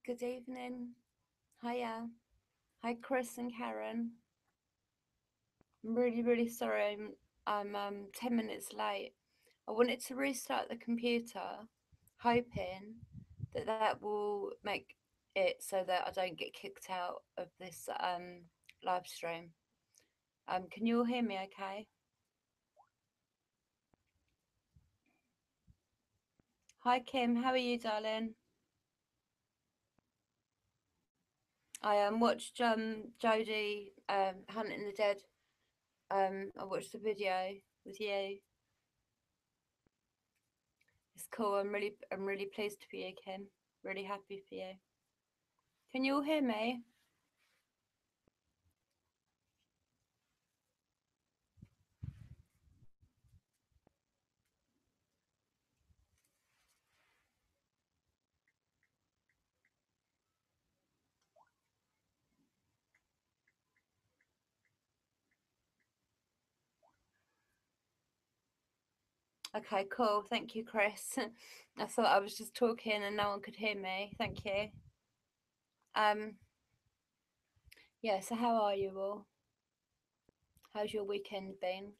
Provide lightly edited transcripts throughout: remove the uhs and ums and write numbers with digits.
Good evening. Hiya. Hi, Chris and Karen. I'm really sorry. I'm 10 minutes late. I wanted to restart the computer, hoping that that will make it so that I don't get kicked out of this live stream. Can you all hear me? Okay. Hi, Kim. How are you, darling? I watched Jodie Hunting the Dead. I watched the video with you. It's cool. I'm really pleased for you, Kim. Really happy for you. Can you all hear me? Okay, cool. Thank you, Chris. I thought I was just talking and no one could hear me. Thank you. Um, yeah, so how are you all? How's your weekend been?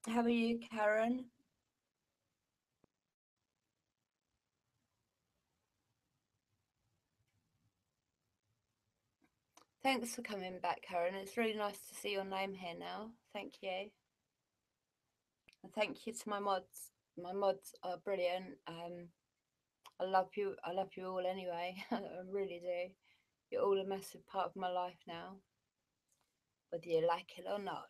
How are you, Karen? Thanks for coming back, Karen. It's really nice to see your name here now. Thank you. And thank you to my mods. My mods are brilliant. I love you. I love you all anyway. I really do. You're all a massive part of my life now, whether you like it or not.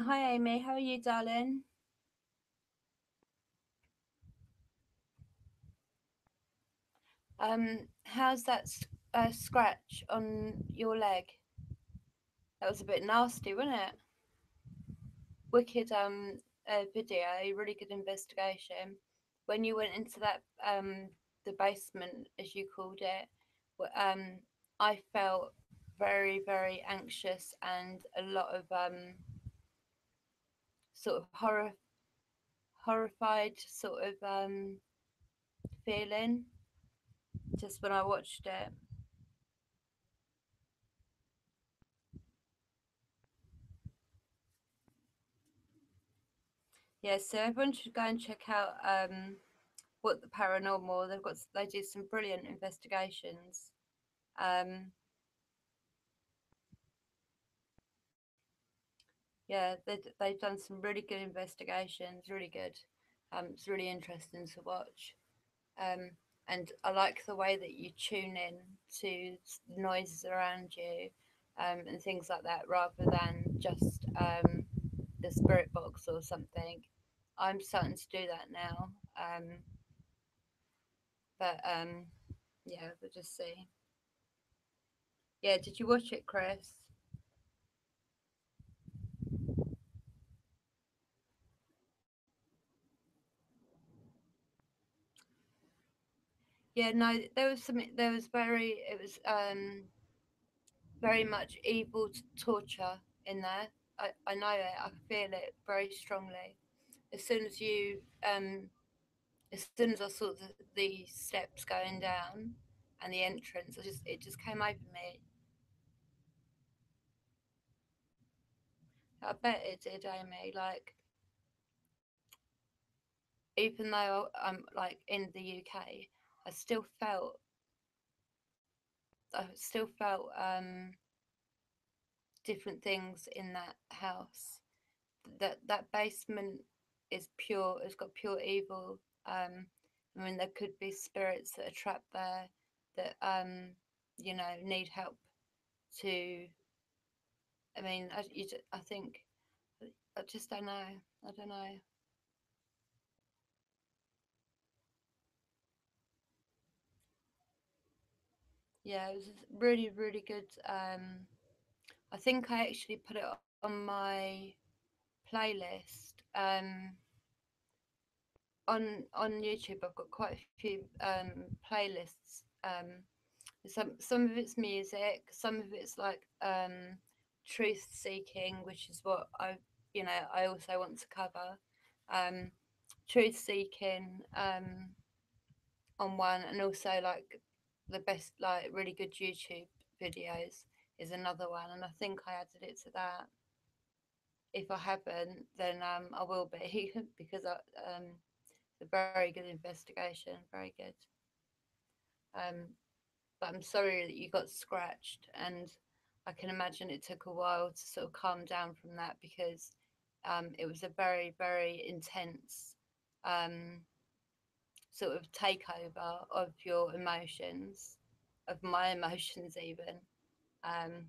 Hi, Amy. How are you, darling? How's that scratch on your leg? That was a bit nasty, wasn't it? Wicked video, really good investigation. When you went into that the basement, as you called it, I felt very anxious and a lot of sort of horrified sort of feeling just when I watched it. Yeah, so everyone should go and check out what the paranormal. They do some brilliant investigations. Um, yeah, they've done some really good investigations. Really good. It's really interesting to watch. Um, and I like the way that you tune in to noises around you, and things like that, rather than just the spirit box or something. I'm starting to do that now. But yeah, we'll just see. Yeah, did you watch it, Chris? Yeah, no, there was something. There was very. It was very much evil torture in there. I know it. I feel it very strongly. As soon as you as soon as I saw the steps going down and the entrance, it just came over me. I bet it did, Amy. Like, even though I'm like in the UK, I still felt I still felt different things in that house. That basement is pure. It's got pure evil. I mean, there could be spirits that are trapped there that need help to. I mean, I think I just don't know. I don't know. Yeah, it was really good. I think I actually put it on my playlist on YouTube, I've got quite a few playlists. Some of it's music, some of it's like truth seeking, which is what I also want to cover. Um, Truth seeking on one, and also like the best, like really good YouTube videos is another one, and I think I added it to that. If I haven't, then I will be because it's a very good investigation, very good. Um, but I'm sorry that you got scratched, and I can imagine it took a while to sort of calm down from that because it was a very, very intense um, sort of takeover of your emotions, of my emotions, even. Um,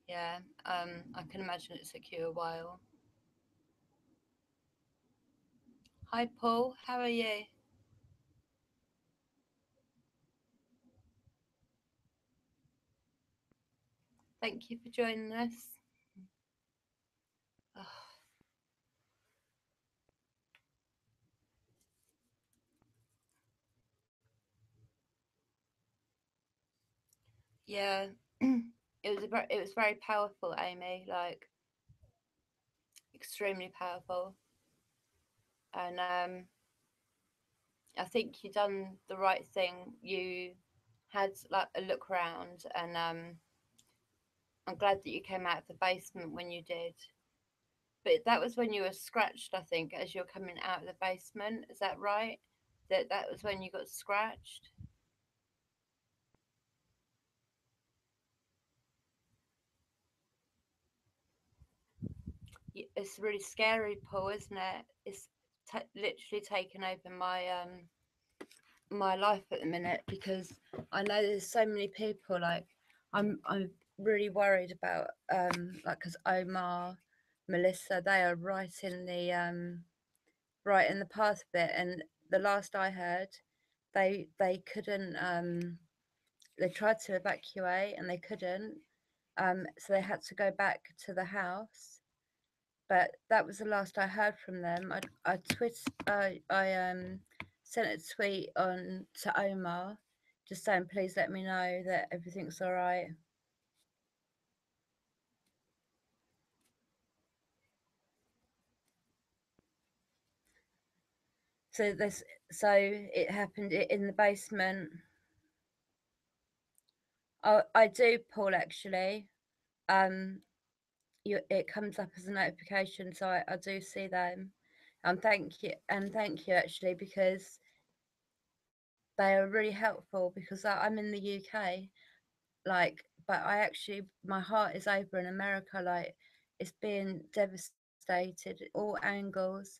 yeah, I can imagine it took you a while. Hi, Paul, how are you? Thank you for joining us. Oh, yeah, it was very powerful, Amy. Like extremely powerful, and I think you done the right thing. You had like a look around, and I'm glad that you came out of the basement when you did. But that was when you were scratched, I think, as you're coming out of the basement. Is that right? That was when you got scratched. It's really scary, Paul, isn't it? It's literally taken over my life at the minute because I know there's so many people. Like I'm really worried about like because Omar, Melissa, they are right in the path of it. And the last I heard, they couldn't they tried to evacuate and they couldn't, so they had to go back to the house. But that was the last I heard from them. I sent a tweet on to Omar, just saying please let me know that everything's all right. So this, so it happened in the basement. I do, Paul. Actually, um, it comes up as a notification, so I do see them. Thank you actually because they are really helpful because I'm in the UK, like, but I actually my heart is over in America. Like, it's being devastated at all angles.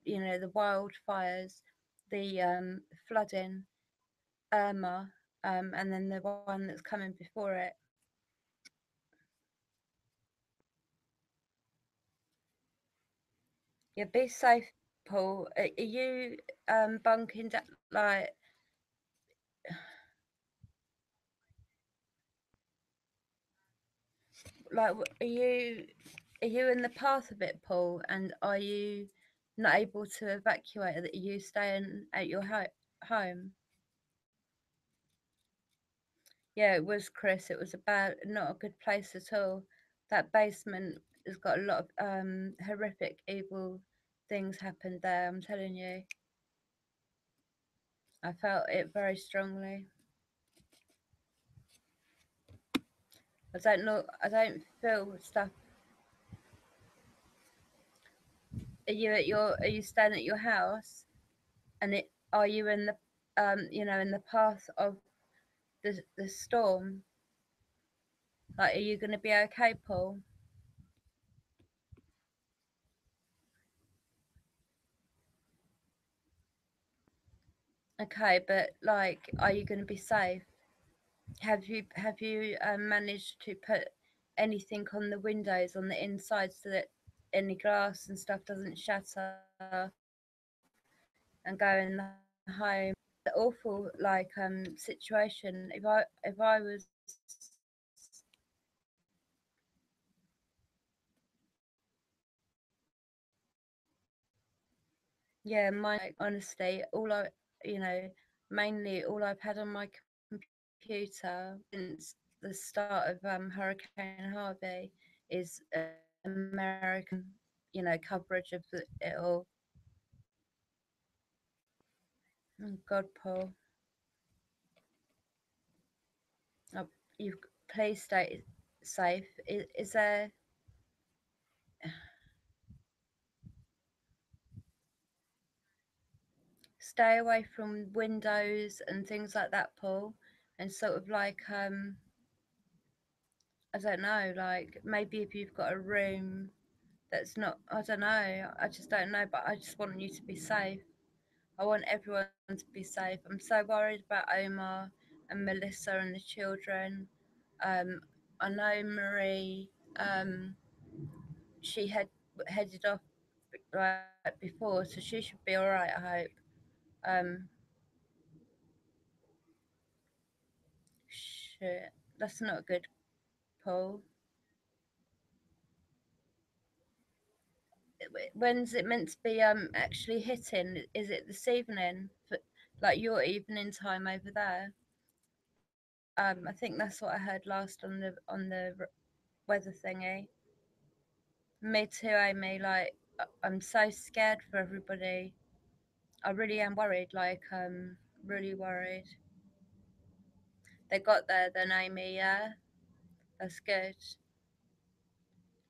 You know, the wildfires, the flooding, Irma, and then the one that's coming before it. Yeah, be safe, Paul. Are you bunking are you in the path of it, Paul? And are you not able to evacuate? Are you staying at your home? Yeah, it was Chris. It was about not a good place at all. That basement has got a lot of horrific, evil things happened there. I'm telling you, I felt it very strongly. I don't know. I don't feel stuff. Are you staying at your house? And are you in the in the path of the storm? Like, are you going to be okay, Paul? Okay, but like, are you going to be safe? Have you managed to put anything on the windows on the inside so that any glass and stuff doesn't shatter and go in the home? The awful like situation. If I was Yeah, mine honestly, all I, you know, mainly all I've had on my computer since the start of Hurricane Harvey is American, coverage of it all. Oh God, Paul, oh, you've please stay safe. Is there stay away from windows and things like that, Paul, and sort of like I don't know, like maybe if you've got a room that's not, I don't know, I just don't know, but I just want you to be safe. I want everyone to be safe. I'm so worried about Omar and Melissa and the children. Um, I know Marie, she headed off like before, so she should be all right. I hope. Um, shit, that's not good, Paul. When's it meant to be actually hitting? Is it this evening? Like your evening time over there? I think that's what I heard last on the weather thingy. Me too, Amy. Like I'm so scared for everybody. I really am worried. Like really worried. They got there then, Amy. Yeah, that's good.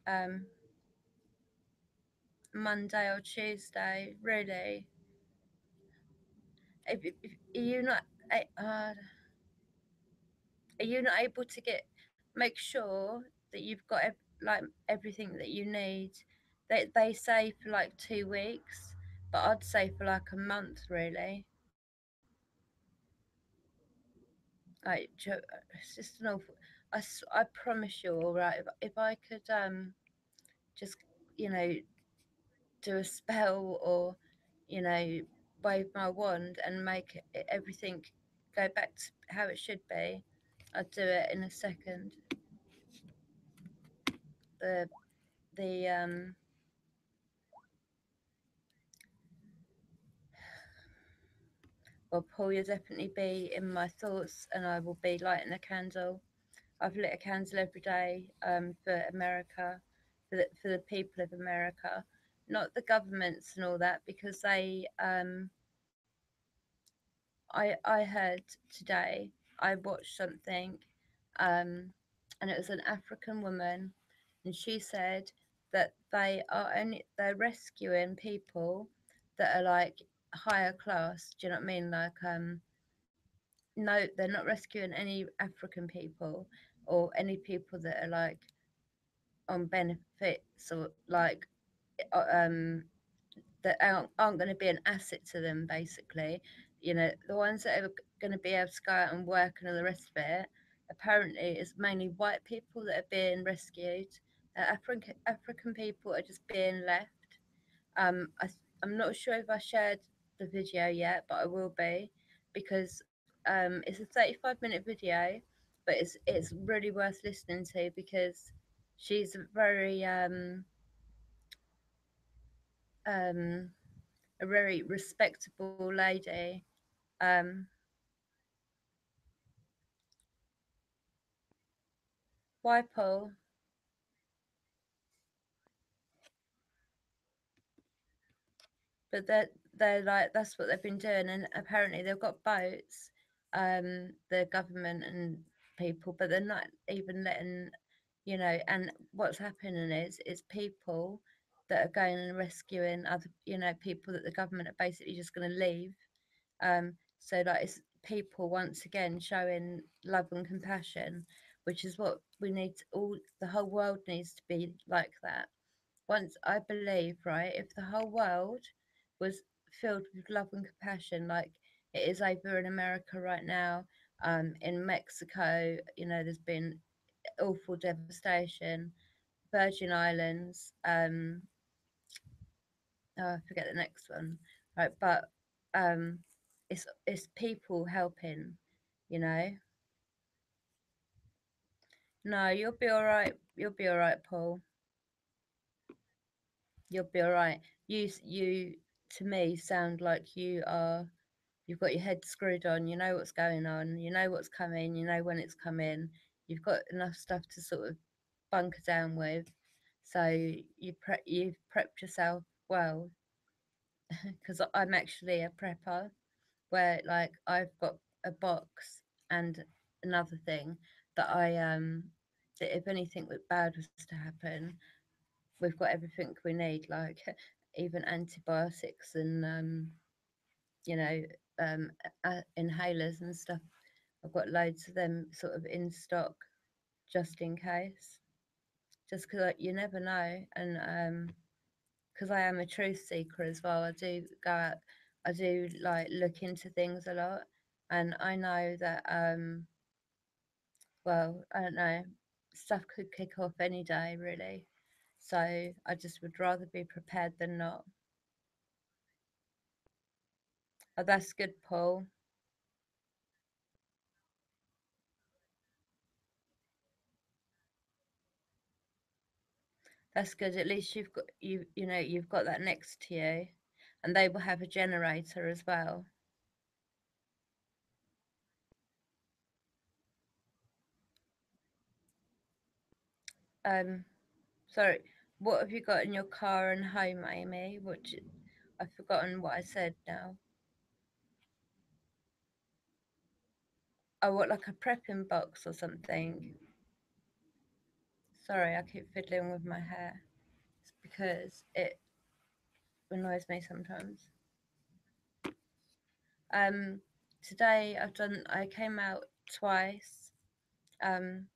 Um, Monday or Tuesday. Really? Are you not? Are you not able to make sure that you've got like everything that you need? They say for like 2 weeks, but I'd say for like a month, really. Like it's just an awful. I promise you, all right. If I could just do a spell or wave my wand and make everything go back to how it should be, I'd do it in a second. The the Well, Paul, you'll definitely be in my thoughts, and I will be lighting a candle. I've lit a candle every day for America, for the people of America, not the governments and all that, because I heard today, I watched something, and it was an African woman, and she said that they're rescuing people that are like higher class. Do you know what I mean? Like no, they're not rescuing any African people or any people that are like on benefits or like um that aren't going to be an asset to them. Basically, the ones that are going to be able to go out and work and all the rest of it. Apparently, it's mainly white people that are being rescued. African people are just being left. I'm not sure if I shared the video yet, but I will be because it's a 35-minute video, but it's really worth listening to because she's um, a very respectable lady. Um, why, Paul? But they're like that's what they've been doing, and apparently they've got boats, the government and people, but they're not even letting And what's happening is people that are going and rescuing other people that the government are basically just going to leave. So like it's people once again showing love and compassion, which is what we need. All the whole world needs to be like that. Once I believe, right, if the whole world was filled with love and compassion, like it is over in America right now, in Mexico, there's been awful devastation. Virgin Islands, oh, I forget the next one, right? But um, it's people helping, you know. No, you'll be all right. You'll be all right, Paul. You'll be all right. You. to me sound like you've got your head screwed on, you know what's going on, you know what's coming, you know when it's coming, you've got enough stuff to sort of bunker down with. So you've prepped yourself well, because I'm actually a prepper where like I've got a box and another thing that that if anything bad was to happen, we've got everything we need, like even antibiotics and you know inhalers and stuff. I've got loads of them sort of in stock just in case, just because like, you never know. And because I am a truth seeker as well, I do go out, I do like look into things a lot, and I know that well, I don't know, stuff could kick off any day really. So I just would rather be prepared than not. Oh, that's good, Paul. That's good. At least you've got you know you've got that next to you, and they will have a generator as well. Um, sorry, what have you got in your car and home, Amy? I've forgotten what I said now. Oh, what, like a prepping box or something? Sorry, I keep fiddling with my hair. It's because it annoys me sometimes. Um, today I came out twice. Um,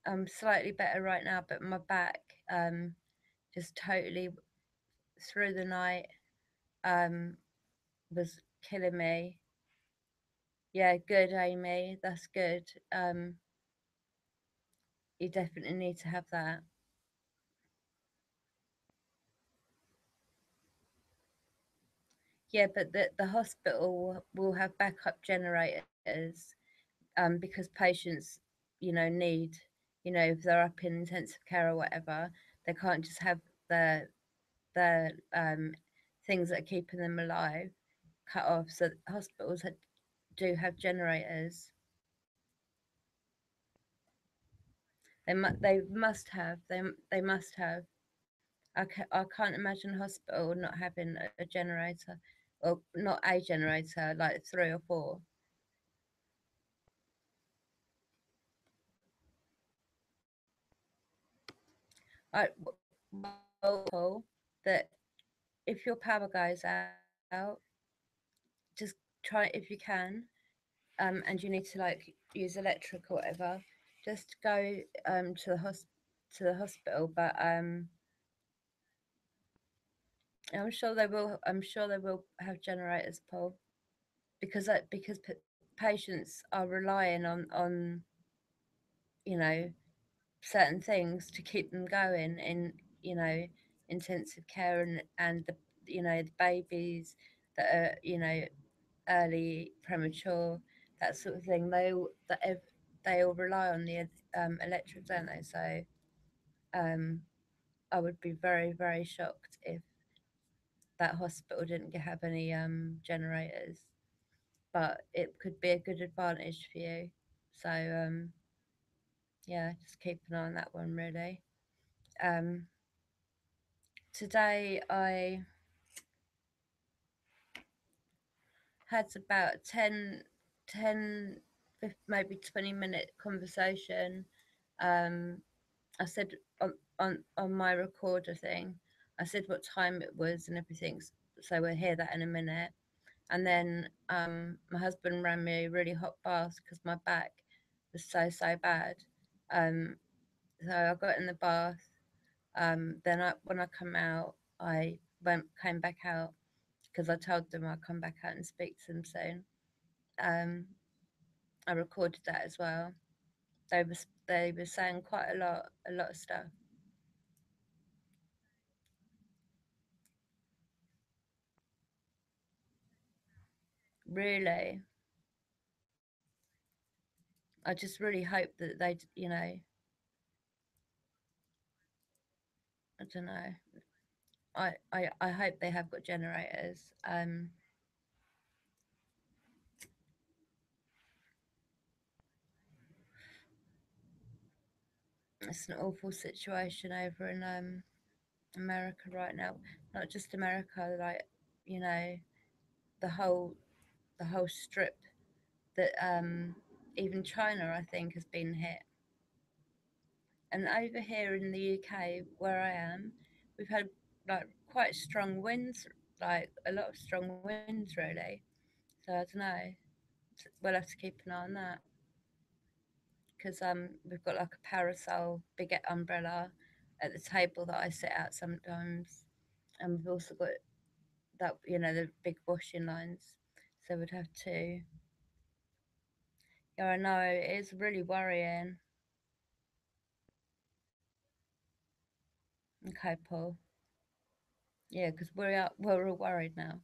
I'm slightly better right now, but my back just totally through the night um was killing me. Yeah, good, Amy. That's good. You definitely need to have that. Yeah, but the hospital will have backup generators because patients, need, if they're up in intensive care or whatever, they can't just have the the things that are keeping them alive cut off. So hospitals do have generators. They must have. They must have. I can't imagine a hospital not having a generator, or not a generator, like three or four. I well, that if your power goes out, just try if you can, and you need to like use electric or whatever, just go to the hospital. But I'm sure they will. I'm sure they will have generators, Paul, because patients are relying on you know certain things to keep them going in intensive care, and the the babies that are early premature, that sort of thing. They all rely on the electric, don't they? So um, I would be very very shocked if that hospital didn't have any generators, but it could be a good advantage for you. So yeah, just keep an eye on that one really. Um, Today I had about 10, maybe 20-minute conversation. Um, I said on my recorder thing, I said what time it was and everything. So we'll hear that in a minute. And then my husband ran me a really hot bath because my back was so bad. Um, so I got in the bath. Then when I come out, I came back out because I told them I'd come back out and speak to them soon. Um, I recorded that as well. They were saying quite a lot of stuff. Really, I just really hope that I don't know. I hope they have got generators. It's an awful situation over in America right now. Not just America, like, you know, the whole the whole strip that even China I think has been hit. And over here in the UK where I am, we've had like quite strong winds, like a lot of strong winds really. So I don't know. We'll have to keep an eye on that because we've got like a parasol, big umbrella at the table that I sit at sometimes, and we've also got that, you know, the big washing lines. So we'd have to. Yeah, I know it's really worrying. Okay, Paul. Yeah, because we're all worried now.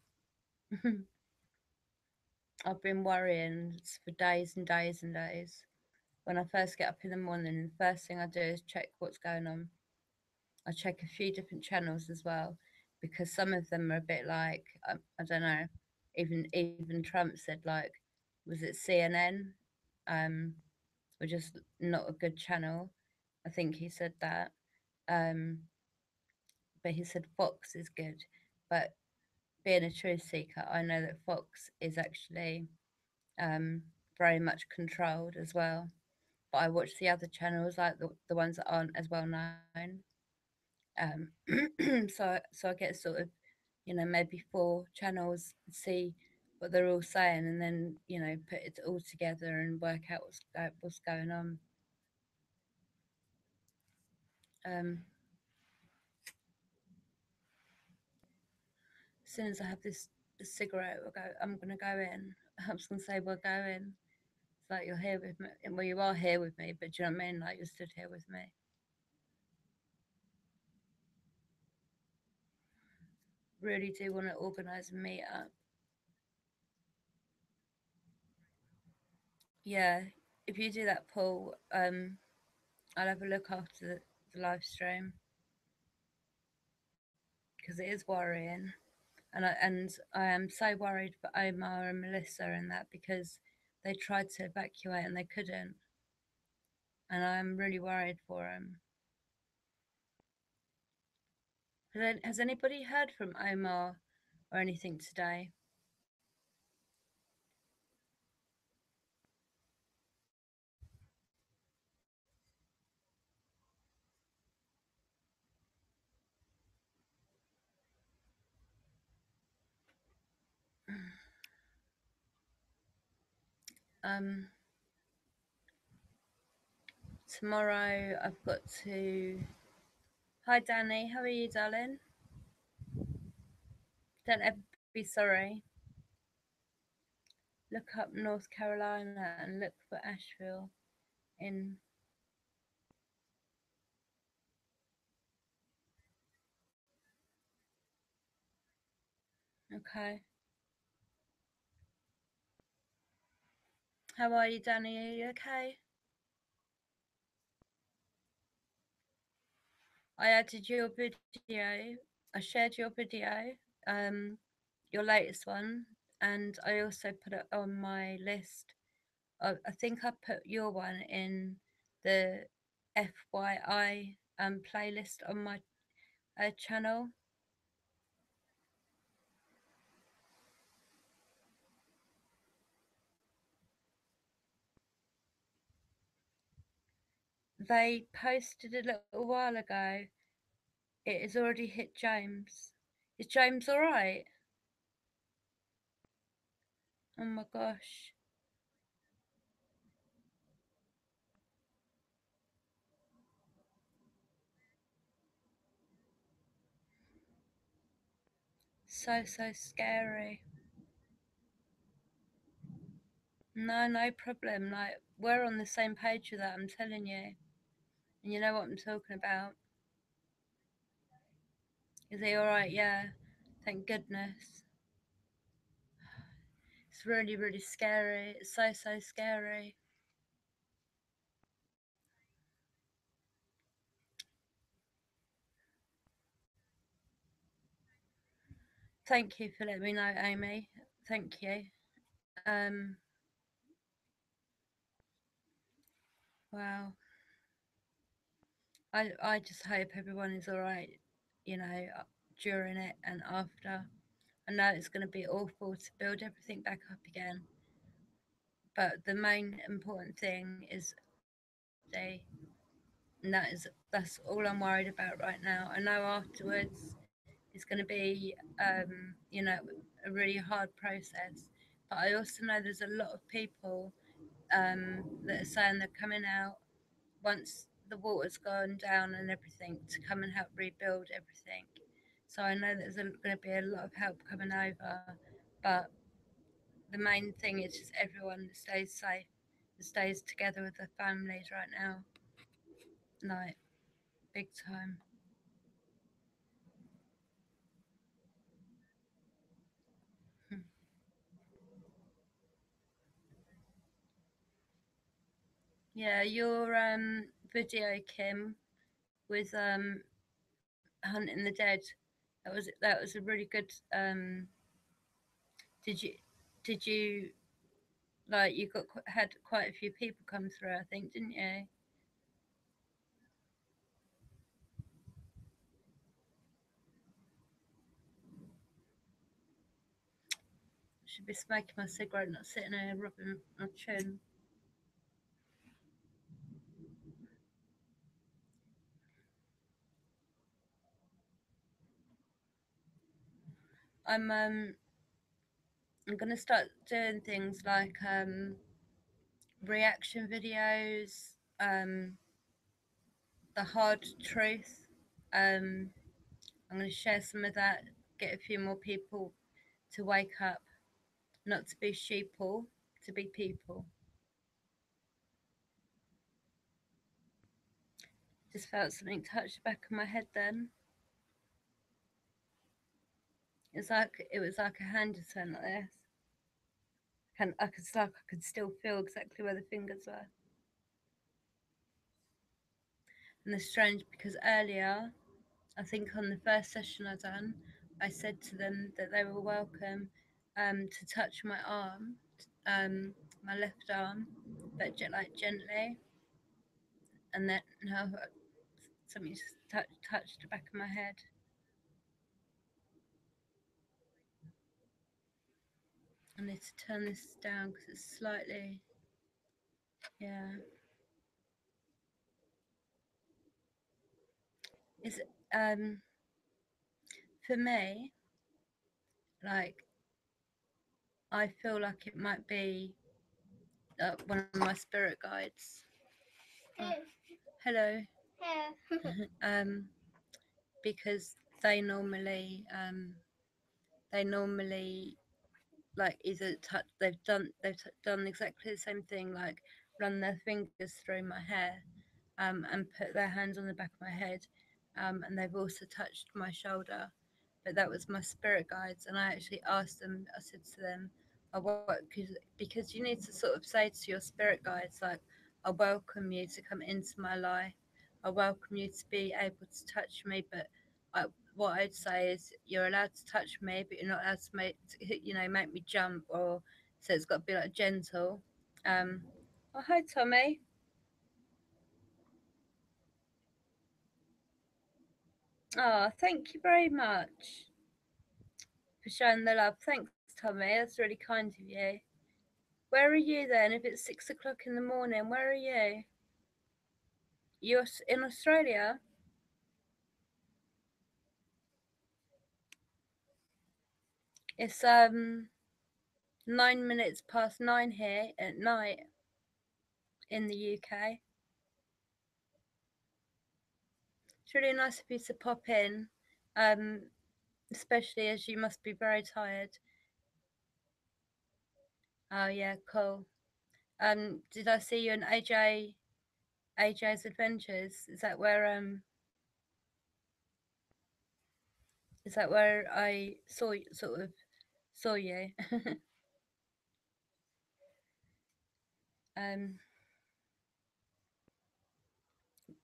I've been worrying for days and days and days. When I first get up in the morning, the first thing I do is check what's going on. I check a few different channels as well because some of them are a bit like I don't know. Even Trump said like, was it CNN? Um, were just not a good channel. I think he said that. Um, but he said Fox is good. But being a truth seeker, I know that Fox is actually um, very much controlled as well. But I watch the other channels, like the ones that aren't as well known. Um, so I get sort of, you know, maybe four channels, see what they're all saying, and then, you know, put it all together and work out what's going on. Um, as soon as I have this cigarette, I'm gonna go in. I'm just gonna say we're going. It's like you're here with me. Well, you are here with me, but do you know what I mean? Like you're stood here with me. Really do want to organise a meet up. Yeah, if you do that, Paul, I'll have a look after the live stream because it is worrying, and I am so worried for Omar and Melissa and that because they tried to evacuate and they couldn't, and I'm really worried for them. Has anybody heard from Omar or anything today? Um, tomorrow I've got to. Hi, Danny. How are you, darling? Don't ever be sorry. Look up North Carolina and look for Asheville in. Okay. How are you, Danny? Are you okay? I added your video. I shared your video, um, your latest one, and I also put it on my list. I think I put your one in the FYI playlist on my channel. They posted a little while ago. It has already hit James. Is James all right? Oh my gosh, so scary. No, no problem. Like we're on the same page with that. I'm telling you, and you know what I'm talking about. Is he all right? Yeah, thank goodness. It's really scary. It's so scary. Thank you for letting me know, Amy. Thank you. Um, wow. I just hope everyone is all right, you know, during it and after. I know it's going to be awful to build everything back up again, but the main important thing is safety, and that's all I'm worried about right now. I know afterwards it's going to be, you know, a really hard process, but I also know there's a lot of people that are saying they're coming out once the water's gone down and everything to come and help rebuild everything. So I know there's going to be a lot of help coming over, but the main thing is just everyone that stays safe, that stays together with their families right now, like big time. Hmm. Yeah, your video, Kim, with Hunting the Dead. That was a really good. Did you did you like you got had quite a few people come through? I think, didn't you? Should be smoking my cigarette, not sitting here rubbing my chin. I'm um I'm gonna start doing things like reaction videos, the hard truth. Um, I'm gonna share some of that. Get a few more people to wake up, not to be sheeple, to be people. Just felt something touch the back of my head. Then it was like a hand just went like this. I could still feel exactly where the fingers were. And it's strange because earlier, I think on the first session I done, I said to them that they were welcome to touch my arm, um, my left arm, but like gently. And then now something just touched the back of my head. I need to turn this down because it's slightly, yeah. Is for me, like I feel like it might be one of my spirit guides. Oh, hello. um, because they normally they normally like either touch they've done exactly the same thing, like run their fingers through my hair and put their hands on the back of my head, and they've also touched my shoulder, but that was my spirit guides. And I actually asked them, I said to them, because you need to sort of say to your spirit guides, like, I welcome you to come into my life, I welcome you to be able to touch me, but I, what I'd say is you're allowed to touch me, but you're not allowed to make me jump, or so it's got to be like gentle. um oh, hi Tommy. Oh, thank you very much for showing the love. Thanks, Tommy. That's really kind of you. Where are you then? If it's 6 o'clock in the morning, where are you? You're in Australia? It's 9 minutes past 9 here at night in the UK. It's really nice of you to pop in, um, especially as you must be very tired. Oh yeah, cool. Did I see you in AJ's Adventures? Is that where I saw sort of saw you? um,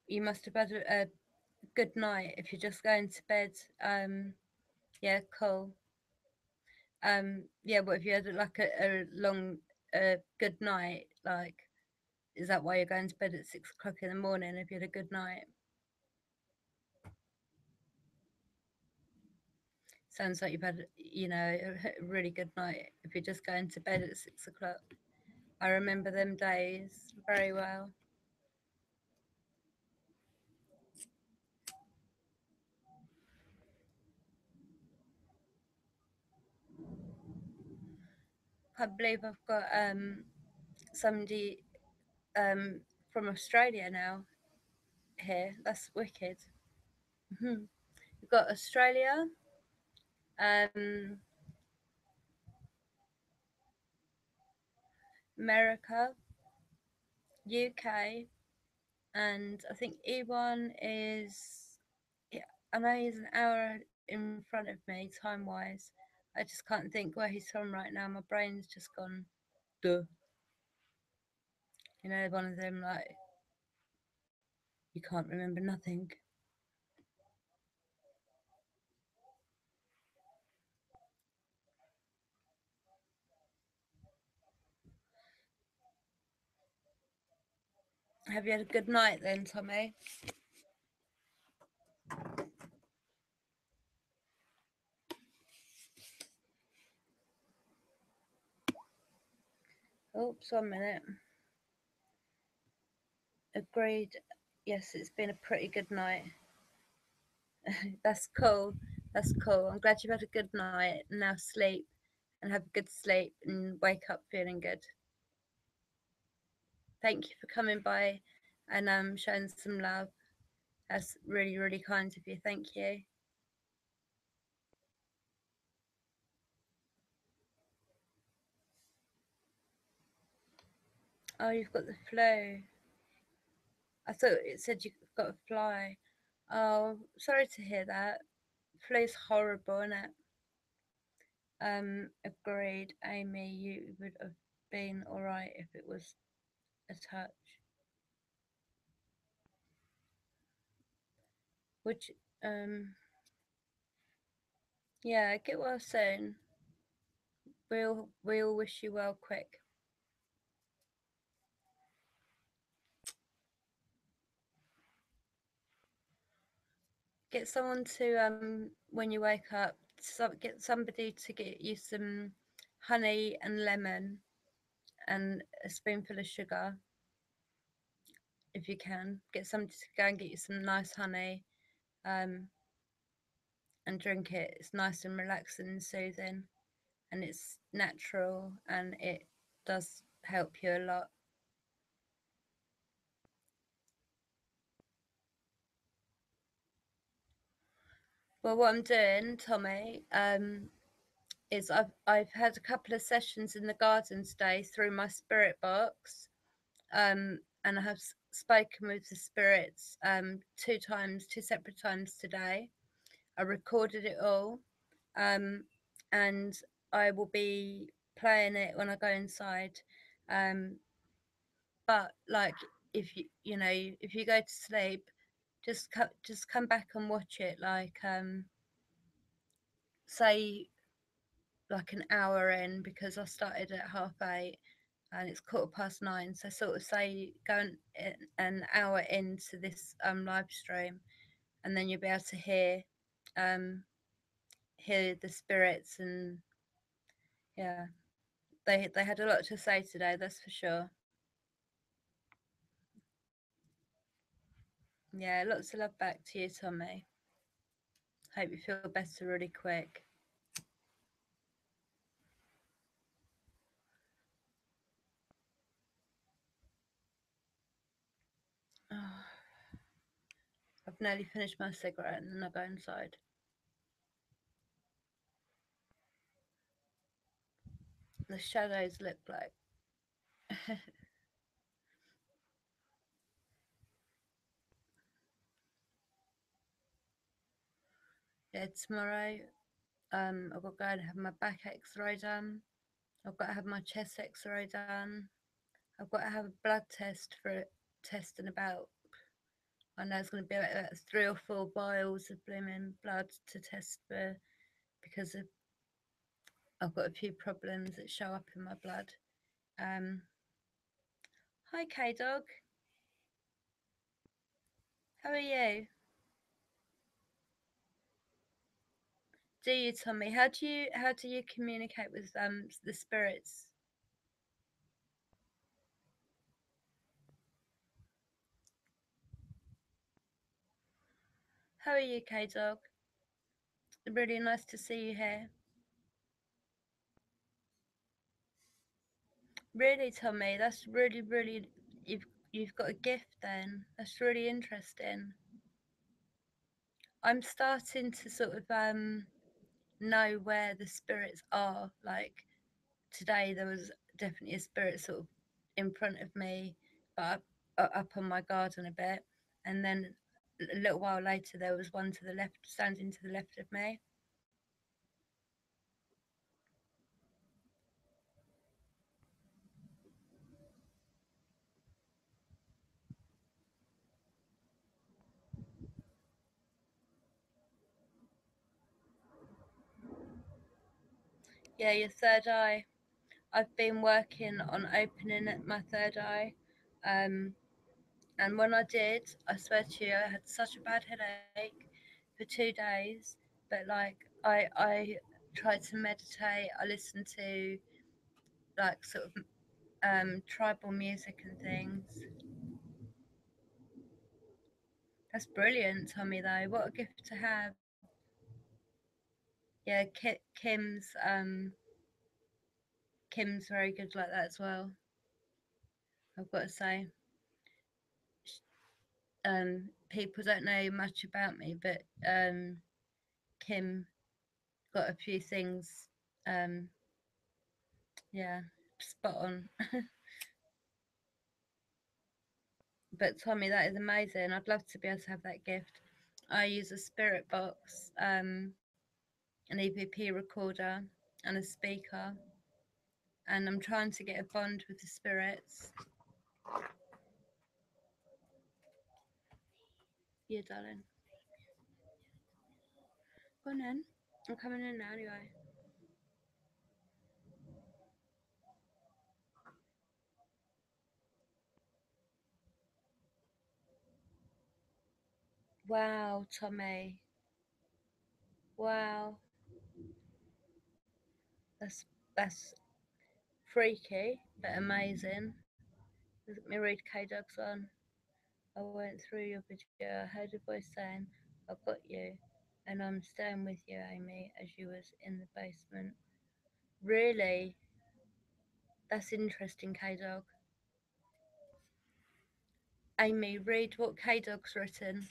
you must have had a good night if you're just going to bed. Yeah, cool. Yeah, but if you had like a long, good night, like, is that why you're going to bed at 6 o'clock in the morning if you had a good night? Sounds like you've had, a really good night if you're just going to bed at 6 o'clock. I remember them days very well. I believe I've got somebody from Australia now here. That's wicked. Hmm. We've got Australia, um, America, UK, and I think E1 is. Yeah, I know he's an hour in front of me time wise. I just can't think where he's from right now. My brain's just gone. Duh. One of them like you can't remember nothing. Have you had a good night then, Tommy? Oops, 1 minute. Agreed. Yes, it's been a pretty good night. That's cool. That's cool. I'm glad you've had a good night. Now sleep and have a good sleep and wake up feeling good. Thank you for coming by and showing some love. That's really, really kind of you. Thank you. Oh, you've got the flu. I thought it said you've got a fly. Oh, sorry to hear that. Flu's horrible, isn't it? Agreed, Amy. You would have been all right if it was a touch. Which, yeah, get well soon. We'll wish you well quick. Get someone to when you wake up, get somebody to get you some honey and lemon and a spoonful of sugar if you can. Get somebody to go and get you some nice honey um, and drink it. It's nice and relaxing and soothing, and it's natural and it does help you a lot. Well, what I'm doing, Tommy, is I've had a couple of sessions in the garden today through my spirit box, and I have spoken with the spirits 2 times, 2 separate times today. I recorded it all, um, and I will be playing it when I go inside. Um, but like, if you go to sleep, just come back and watch it. Like, say like an hour in because I started at 8:30 and it's 9:15. So sort of say going an hour into this live stream, and then you'll be able to um hear the spirits, and yeah, they had a lot to say today. That's for sure. Yeah, lots of love back to you, Tommy. Hope you feel better really quick. Oh, I've nearly finished my cigarette and then I go inside. The shadows look like. Yeah, tomorrow I've got to go and have my back x-ray done. I've got to have my chest x-ray done. I've got to have a blood test for testing about. I know it's going to be about 3 or 4 vials of blooming blood to test for because of I've got a few problems that show up in my blood. Um, Hi, K Dog. How are you? Do you, Tommy? How do you communicate with the spirits? How are you, K Dog? Really nice to see you here. Really, Tommy, that's really you've got a gift then. That's really interesting. I'm starting to sort of know where the spirits are. Like today there was definitely a spirit sort of in front of me, but up on my garden a bit, and then a little while later there was one to the left, standing to the left of me. Yeah, your third eye. I've been working on opening my third eye. Um, And when I did, I swear to you, I had such a bad headache for 2 days. But like, I tried to meditate. I listened to like sort of tribal music and things. That's brilliant, Tommy. Though, what a gift to have. Yeah, Kim's very good like that as well. I've got to say, people don't know much about me, but Kim got a few things. Um, yeah, spot on. But Tommy, that is amazing. I'd love to be able to have that gift. I use a spirit box, an EVP recorder, and a speaker, and I'm trying to get a bond with the spirits. Yeah, darling. Go on in. I'm coming in now anyway. Wow, Tommy. Wow, that's freaky but amazing. Let me read K Dog's one. I went through your video. I heard a voice saying, "I got you," and I'm staying with you, Amy, as you was in the basement. Really? That's interesting, K Dog. Amy, read what K Dog's written.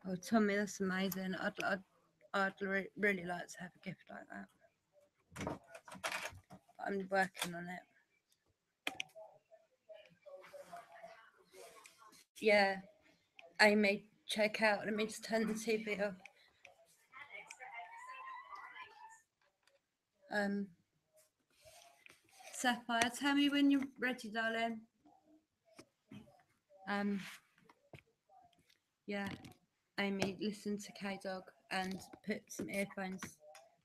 Oh, Tommy, that's amazing. I'd really like to have a gift like that. But I'm working on it. Yeah, Amy, check out. Let me just turn the TV off. Um, Sapphire, tell me when you're ready, darling. Um, yeah, Amy, listen to K Dog and put some earphones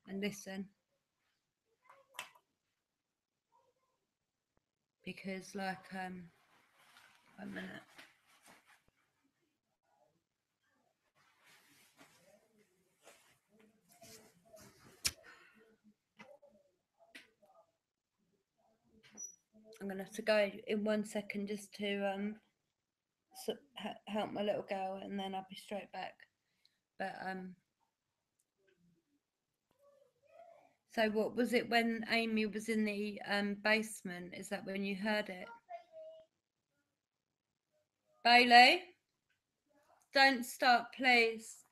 and listen because, like, 1 minute. I'm gonna have to go in 1 second just to help my little girl, and then I'll be straight back. But so what was it when Amy was in the basement? Is that when you heard it, Bailey? Don't stop, please.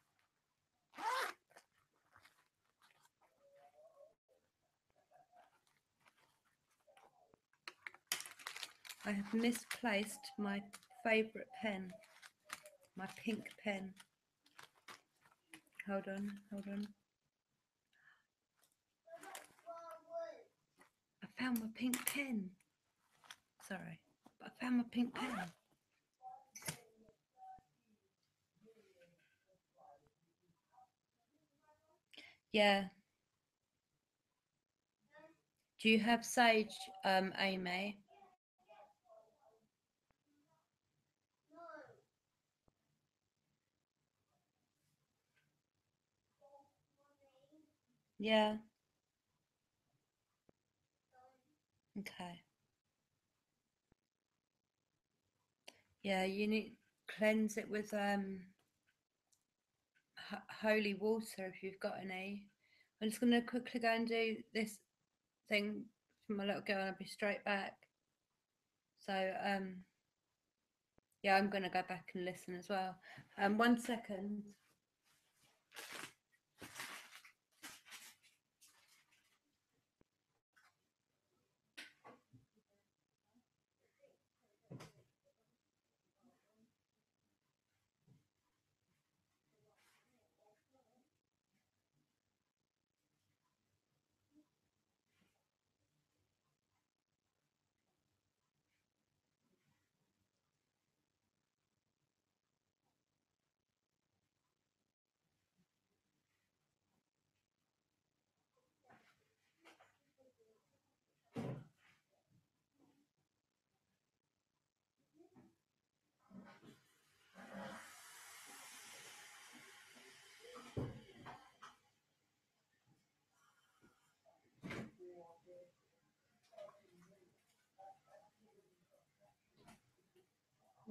I have misplaced my favourite pen, my pink pen. Hold on, hold on. I found my pink pen. Sorry, but I found my pink pen. Yeah. Do you have sage, Amy? Yeah. Okay. Yeah, you need cleanse it with holy water if you've got any. I'm just gonna quickly go and do this thing for my little girl, and I'll be straight back. So yeah, I'm gonna go back and listen as well. 1 second.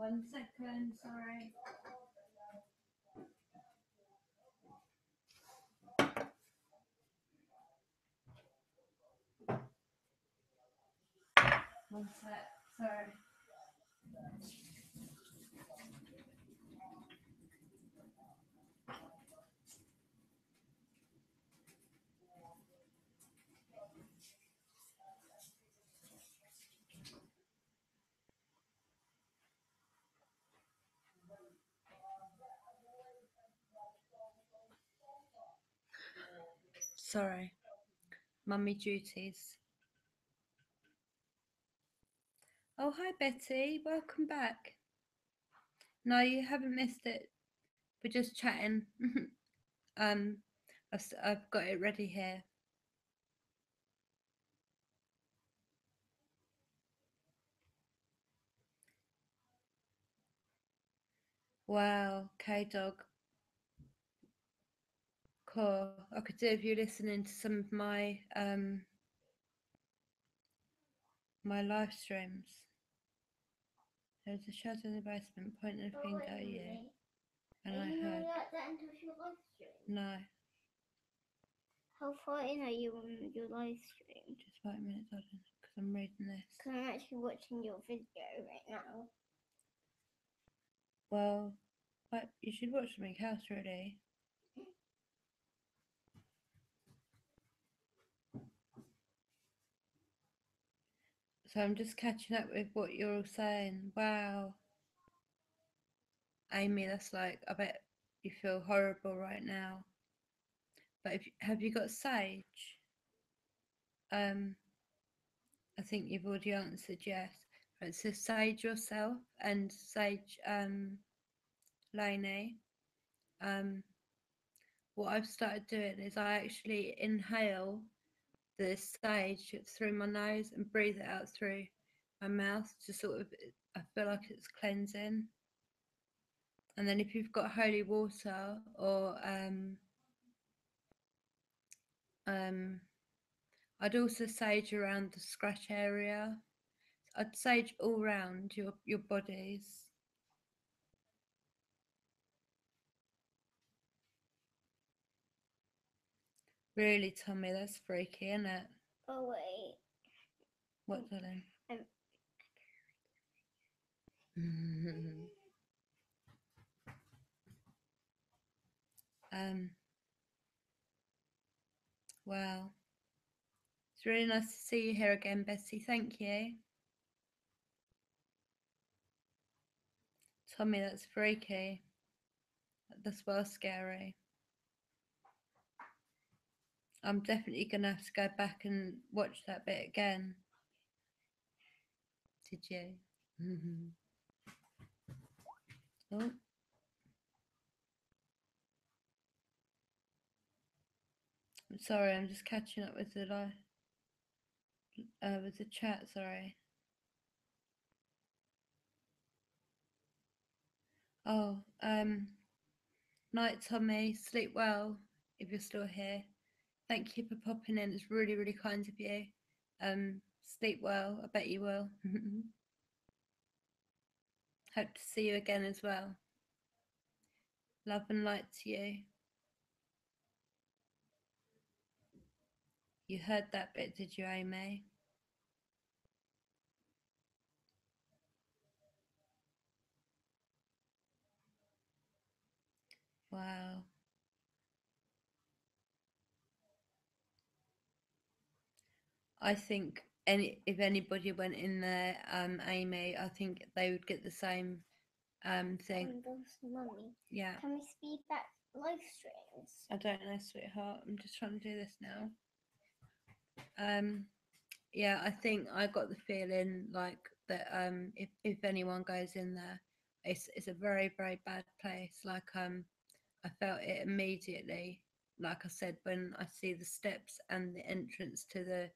One second, sorry. One sec, sorry. Sorry. Mummy duties. Oh, hi Betty. Welcome back. No, you haven't missed it. We're just chatting. um, I've got it ready here. Wow, K Dog. Cool. I could do if you're listening to some of my live streams. There's a shadow in the basement pointing a finger at you. And I heard. Like that until your live stream? No, How far in are you on your live stream? just 5 minutes, I don't know, because I'm reading this. Because I'm actually watching your video right now. Well, you should watch something else, really. So I'm just catching up with what you're all saying. Wow, Amy, that's like, I bet you feel horrible right now. But have you got sage? Um, I think you've already answered yes. Right, so sage yourself and sage Lainey. Um, what I've started doing is I actually inhale the sage through my nose and breathe it out through my mouth to sort of, I feel like it's cleansing. And then if you've got holy water or um, I'd also sage around the scratch area. I'd sage all round your bodies. Really, Tommy, that's freaky, isn't it? Oh, wait. What, darling? I'm um, wow. It's really nice to see you here again, Bessie. Thank you. Tommy, that's freaky. That's well scary. I'm definitely going to have to go back and watch that bit again. Did you? Oh, Sorry, I'm just catching up with the with the chat. Sorry. Oh, night, Tommy. Sleep well if you're still here. Thank you for popping in. It's really, really kind of you. Sleep well. I bet you will. Hope to see you again as well. Love and light to you. You heard that bit, did you, Amy? Wow. I think if anybody went in there, Amy, I think they would get the same thing. Mummy, Yeah. can we speed back live streams? I don't know, sweetheart. I'm just trying to do this now. Um, yeah, I think I got the feeling like that. If anyone goes in there, it's a very very bad place. Like I felt it immediately. Like I said, when I see the steps and the entrance to the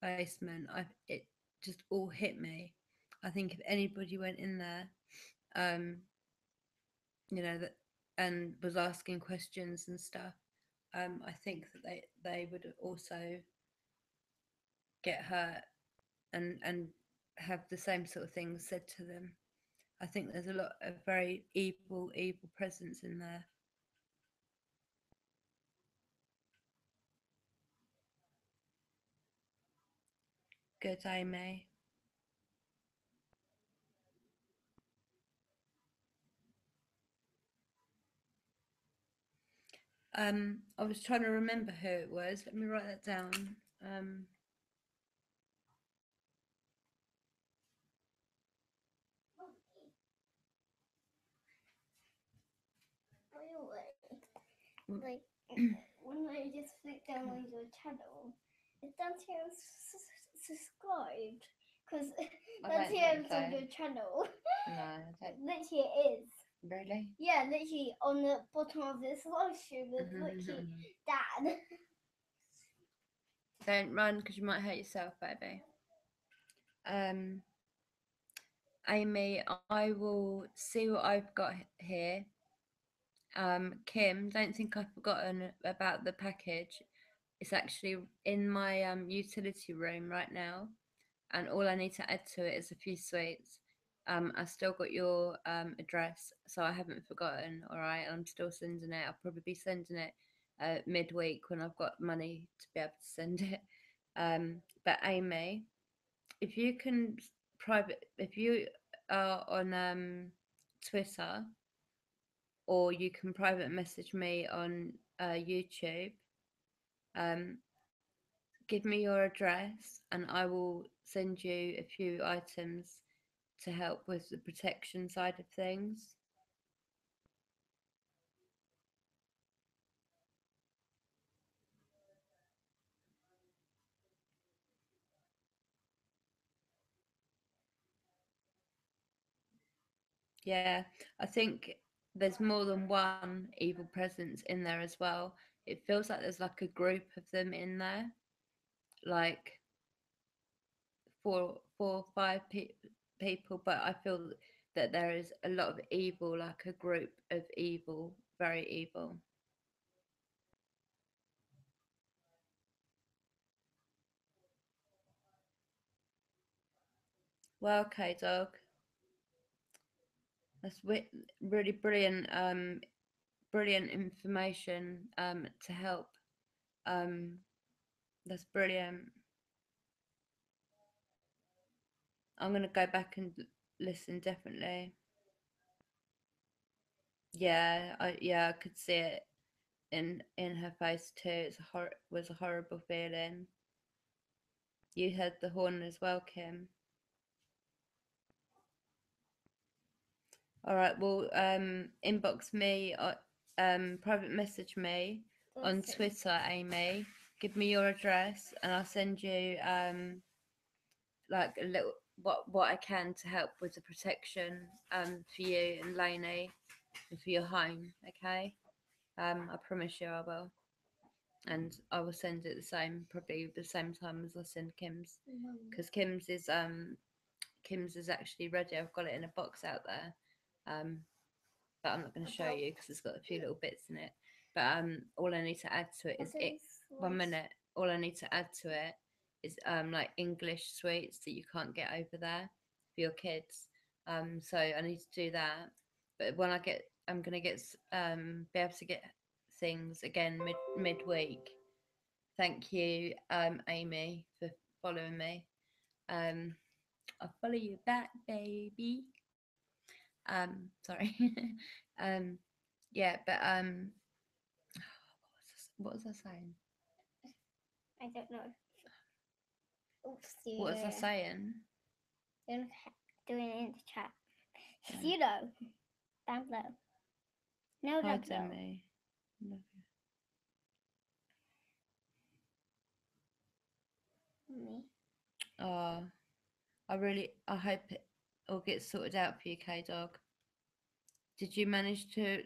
basement, it just all hit me. I think if anybody went in there, um, that and was asking questions and stuff, I think that they would also get hurt and have the same sort of things said to them. I think there's a lot of very evil presence in there. Good, Amy. I was trying to remember who it was. Let me write that down. By the way, like when I just click down on your channel, it's down here subscribed because that's here it's on your channel. No, I don't. Literally it is. Really? Yeah, literally on the bottom of this live stream, there's literally Dad. Don't run because you might hurt yourself, baby. Um, Amy, I will see what I've got here. Kim, don't think I've forgotten about the package. It's actually in my utility room right now, and all I need to add to it is a few sweets. I still got your address, so I haven't forgotten. All right, I'm still sending it. I'll probably be sending it midweek when I've got money to be able to send it. But Amy, if you can if you are on Twitter, or you can private message me on YouTube. Um, Give me your address, and I will send you a few items to help with the protection side of things. Yeah, I think there's more than one evil presence in there as well. It feels like there's like a group of them in there, like four or five people, but I feel that there is a lot of evil, like a group of evil, very evil. Well, okay, dog. That's really brilliant, brilliant information to help. Um, that's brilliant. I'm gonna go back and listen definitely. Yeah, I could see it in her face too. Was a horrible feeling. You heard the horn as well, Kim. All right, well, inbox me, private message me on Twitter, Amy. Give me your address, and I'll send you like a little what I can to help with the protection for you and Lainey and for your home. Okay, I promise you I will. and I will send it the same, probably the same time as I send Kim's, Mm. because Kim's is actually ready. I've got it in a box out there, um, but I'm not going to show About you because it's got a few little bits in it. But all I need to add to it what is it. is One rice? minute. All I need to add to it is like English sweets that you can't get over there for your kids. So I need to do that. But when I get, I'm gonna get be able to get things again midweek. Thank you, Amy, for following me. Um, I'll follow you back, baby. Sorry. um, yeah, but what was I saying? I don't know. Oops, What was I yeah. saying? Don't doing it in the chat. Yeah. You know, down below. No, Hi, down below. Demi. Love Me. you. Oh, I hope it all gets sorted out for you, K Dog. Did you manage to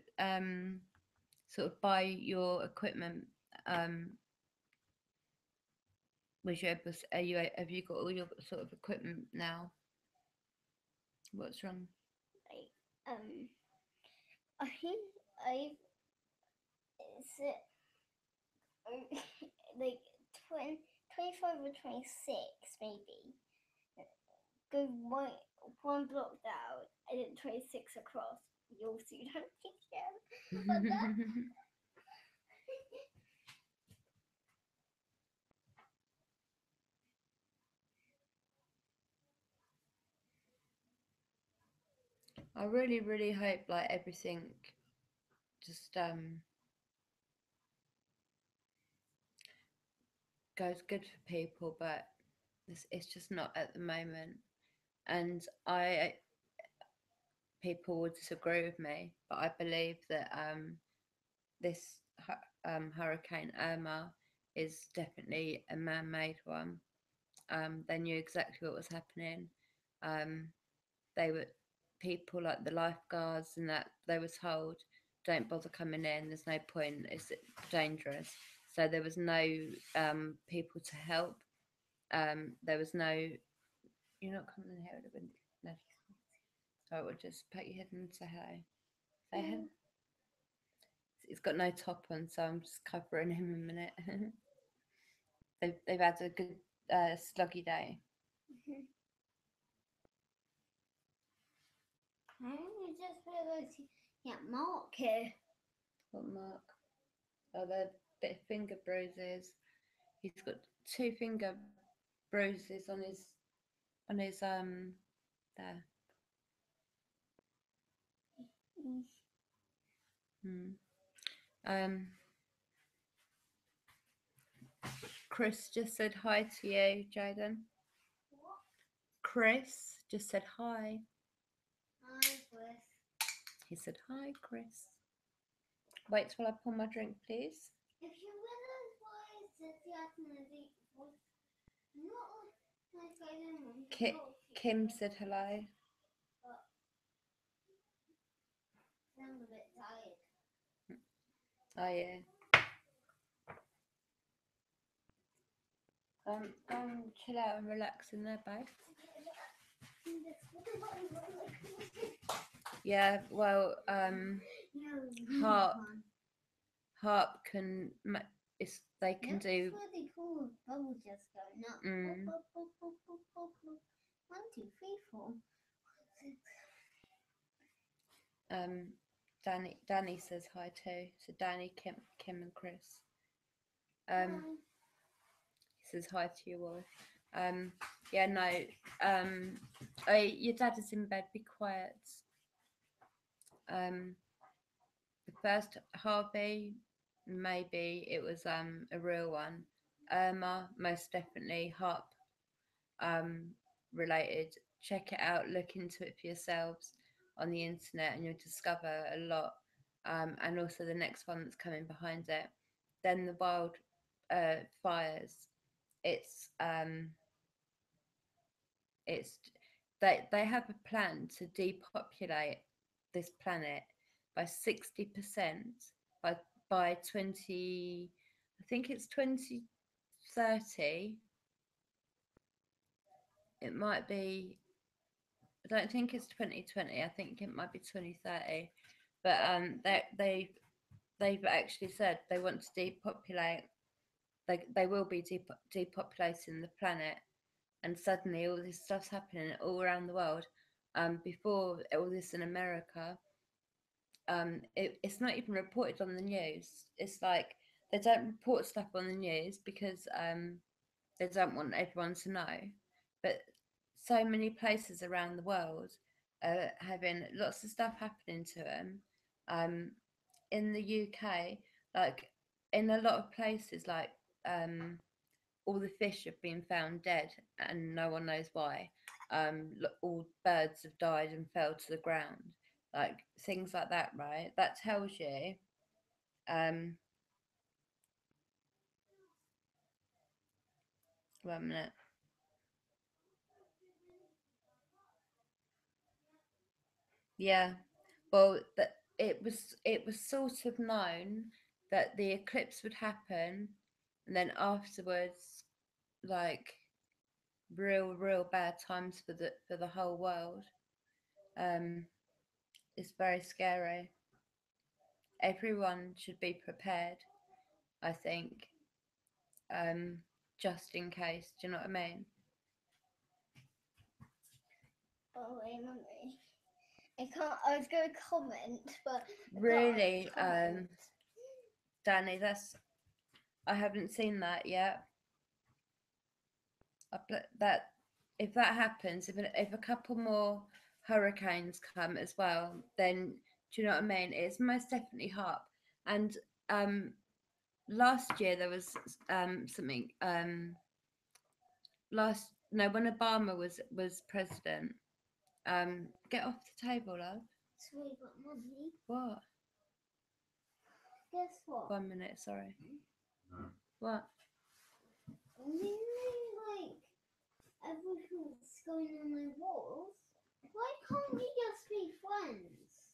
sort of buy your equipment? Was you able? Are you? Have you got all your sort of equipment now? What's wrong? Like, I think I is it like 20, 25 or 26 maybe. Go one block down and then 26 across. You'll see that picture. But that I really, really hope like everything just goes good for people, but it's just not at the moment. And I people will disagree with me, but I believe that this Hurricane Irma is definitely a man-made one. They knew exactly what was happening. Um, they were people like the lifeguards and that they were told, don't bother coming in. There's no point. It's dangerous. So there was no people to help. There was no. You're not coming in here at the window. No. So I would just put your head and say hello. Say hello. mm, He's got no top on, so I'm just covering him a minute. They've had a good sluggy day. I just realised yeah, Mark here. What Mark? Oh, the bit of finger bruises. He's got two finger bruises on his there. Mm. Hmm. Um, Chris just said hi to you, Jaden. Chris just said hi. Hi, Chris. He said hi, Chris. Wait till I pour my drink, please. If you realize why it says you have to deep voice, not like I don't know, Kim said hello. but I'm a bit tired. Oh yeah. Chill out and relax in there, babe. Yeah, well, No, harp harp can it's they can that's do really cool. Bubbles just going up. mm, One, two, three, four. um Danny says hi too. So Danny, Kim and Chris. Hi. He says hi to you all. Yeah, no. Your dad is in bed. Be quiet. Um, the first Harvey, maybe it was a real one. Irma, most definitely harp um related. Check it out. Look into it for yourselves on the internet, and you'll discover a lot. And also the next one that's coming behind it. Then the wild fires. It's it's they have a plan to depopulate this planet by 60% by 20, I I think it's 2030. It might be. I don't think it's 2020. I think it might be 2030. But they've actually said they want to depopulate. They will be depopulating the planet, and suddenly all this stuff's happening all around the world. Before all this in America, it's not even reported on the news. It's like they don't report stuff on the news because they don't want everyone to know. But so many places around the world are having lots of stuff happening to them. Um, in the UK, like in a lot of places, like um, all the fish have been found dead and no one knows why. All birds have died and fell to the ground, like things like that, right? That tells you, um, 1 minute. Yeah, well, that it was sort of known that the eclipse would happen, and then afterwards, like real bad times for the whole world. Um, it's very scary. Everyone should be prepared, I think, um, just in case. Do you know what I mean? Oh wait, mummy. I can't. I was going to comment, but I can't Really, comment. Danny, that's I haven't seen that yet. That if that happens, if a couple more hurricanes come as well, then do you know what I mean? It's most definitely hot. And um, last year there was something last no when Obama was president. Get off the table, love. Sorry, but mummy, What? guess what? 1 minute, sorry. What? You know, like everything's going on my walls. Why can't we just be friends?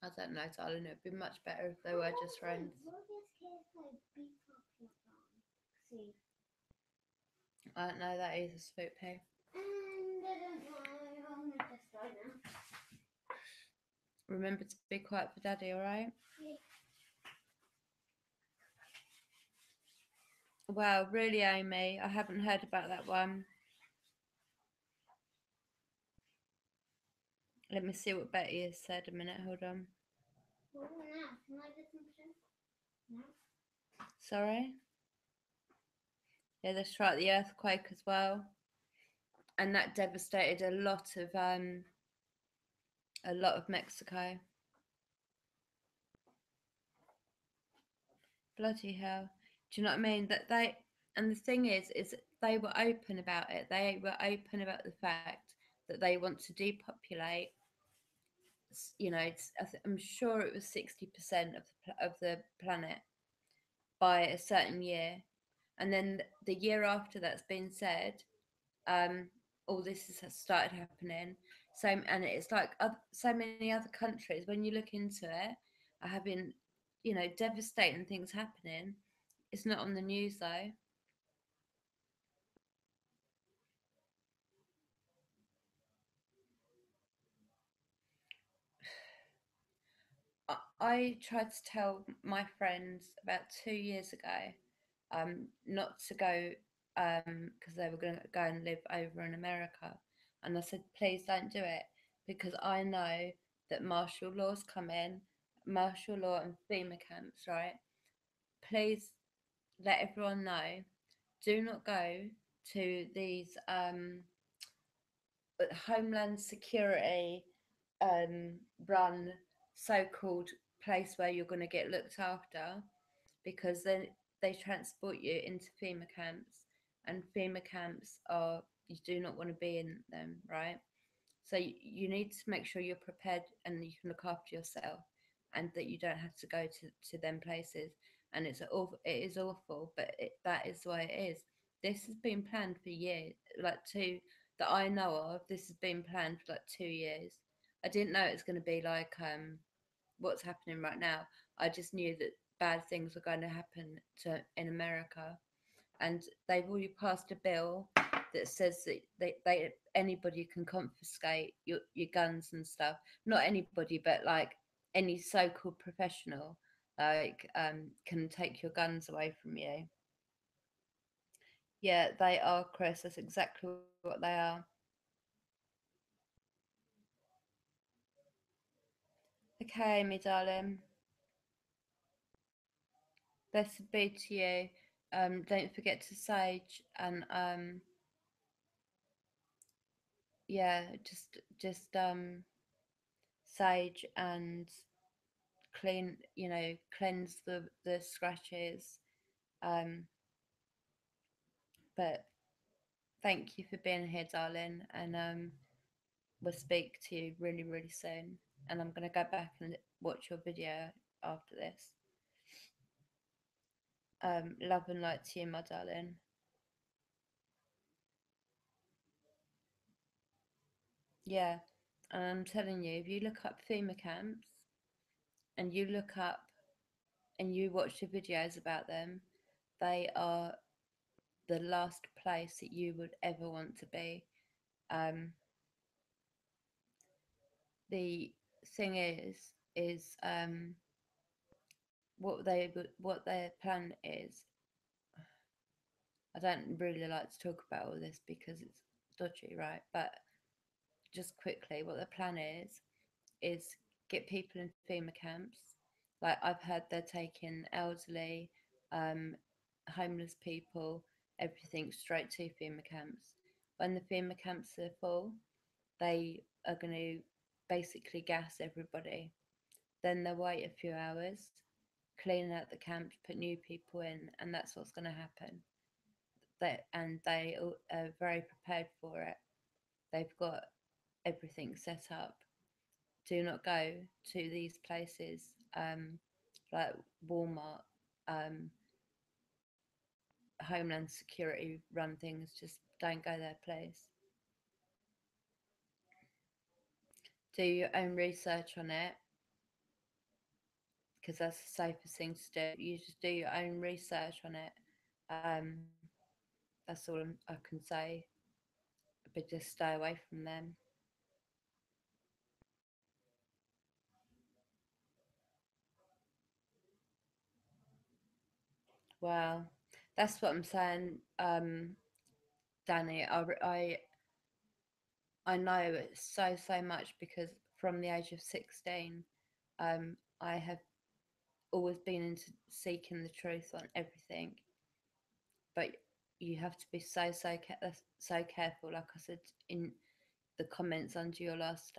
I don't know, darling. It'd be much better if they were just friends. What is KFI beat up your phone? See, I don't know that either, Swoop Poo. and I don't know. I'm gonna just die now. Remember to be quiet for Daddy, alright? Yeah. Wow, really, Amy? I haven't heard about that one. Let me see what Betty has said a minute. Hold on. Well, now can I get some shit? No. Sorry? Yeah, that's right, the earthquake as well. And that devastated a lot of Mexico. Bloody hell. Do you know what I mean? That they and the thing is they were open about it. They were open about the fact that they want to depopulate. I'm sure it was 60% of the planet by a certain year, and then the year after that's been said, um, all this has started happening. So and it's like so many other countries when you look into it are having, devastating things happening. It's not on the news though. I tried to tell my friends about 2 years ago, not to go, because they were going to go and live over in America, and I said, please don't do it because I know that martial law's come in, martial law and FEMA camps, right? Please let everyone know. Do not go to these Homeland Security um, run so-called place where you're going to get looked after, because then they transport you into FEMA camps, and FEMA camps are you do not want to be in them, right? So you need to make sure you're prepared and you can look after yourself, and that you don't have to go to them places. And it is awful, but that is the way it is. This has been planned for years, like two that I know of. This has been planned for like 2 years. I didn't know it's going to be like what's happening right now. I just knew that bad things are going to happen to in America, and they've already passed a bill that says that they anybody can confiscate your guns and stuff. Not anybody, but like any so-called professional, like can take your guns away from you. Yeah, they are, Chris. That's exactly what they are. Okay, me darling. Blessed be to you. Don't forget to sage and yeah, just sage and clean. Cleanse the scratches. Um, but thank you for being here, darling, and we'll speak to you really really soon. And I'm gonna go back and watch your video after this. Love and light to you, my darling. Yeah, and I'm telling you, if you look up FEMA camps and you look up and you watch the videos about them, they are the last place that you would ever want to be. Um, the thing is what their plan is. I don't really like to talk about all this because it's dodgy, right? But just quickly, what the plan is get people in FEMA camps. Like I've heard they're taking elderly, um, homeless people, everything straight to FEMA camps. When the FEMA camps are full, they are going to basically gas everybody. Then they'll wait a few hours, clean out the camps, put new people in, and that's what's going to happen. They are very prepared for it. They've got everything set up. Do not go to these places like Walmart, um, Homeland Security run things. Just don't go there, please. Do your own research on it because that's the safest thing to do. You just do your own research on it. Um, that's all I can say. But just stay away from them. Wow, that's what I'm saying, Danny. I know it so much because from the age of 16, I have always been into seeking the truth on everything. But you have to be so careful. Like I said in the comments under your last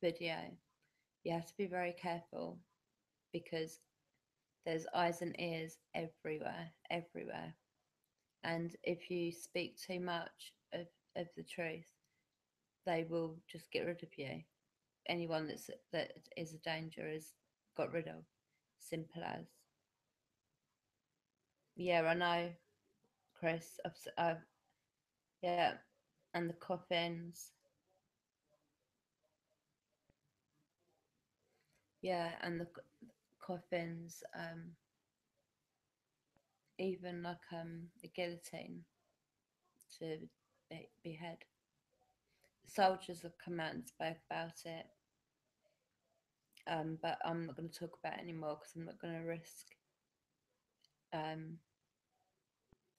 video, you have to be very careful because there's eyes and ears everywhere. And if you speak too much of the truth, they will just get rid of you. Anyone that is a danger is got rid of. Simple as. Yeah, I know, Chris. Yeah, and the coffins. Yeah, and the coffins. Even like the guillotine to behead. Soldiers have come out and spoke about it. But I'm not going to talk about it anymore because I'm not going to risk um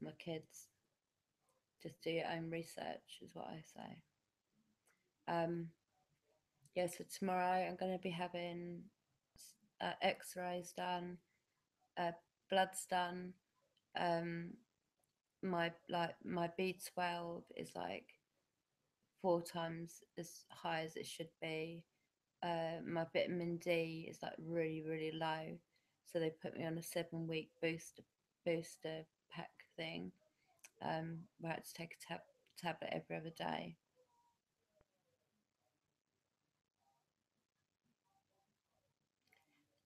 my kids. Just do your own research, is what I say. Um, yeah, so tomorrow I'm going to be having X-rays done, uh, bloods done. Um, my B12 is like 4 times as high as it should be. My vitamin D is like really low, so they put me on a 7 week booster pack thing. Where I had to take a tablet every other day.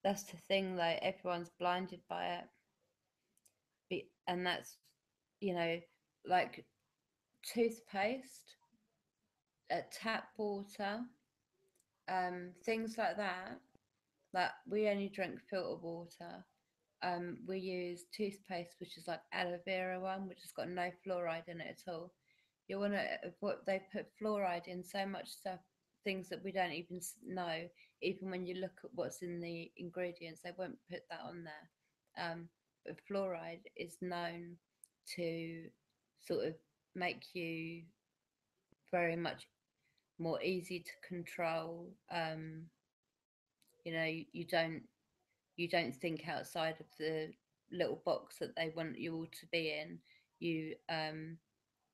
That's the thing, though. Everyone's blinded by it, and that's like toothpaste, tap water, things like that. Like we only drink filtered water. we use toothpaste, which is like aloe vera one, which has got no fluoride in it at all. You want to what they put fluoride in so much stuff, things that we don't even know. Even when you look at what's in the ingredients, they won't put that on there. But fluoride is known to sort of make you very much more easy to control. You don't think outside of the little box that they want you all to be in. You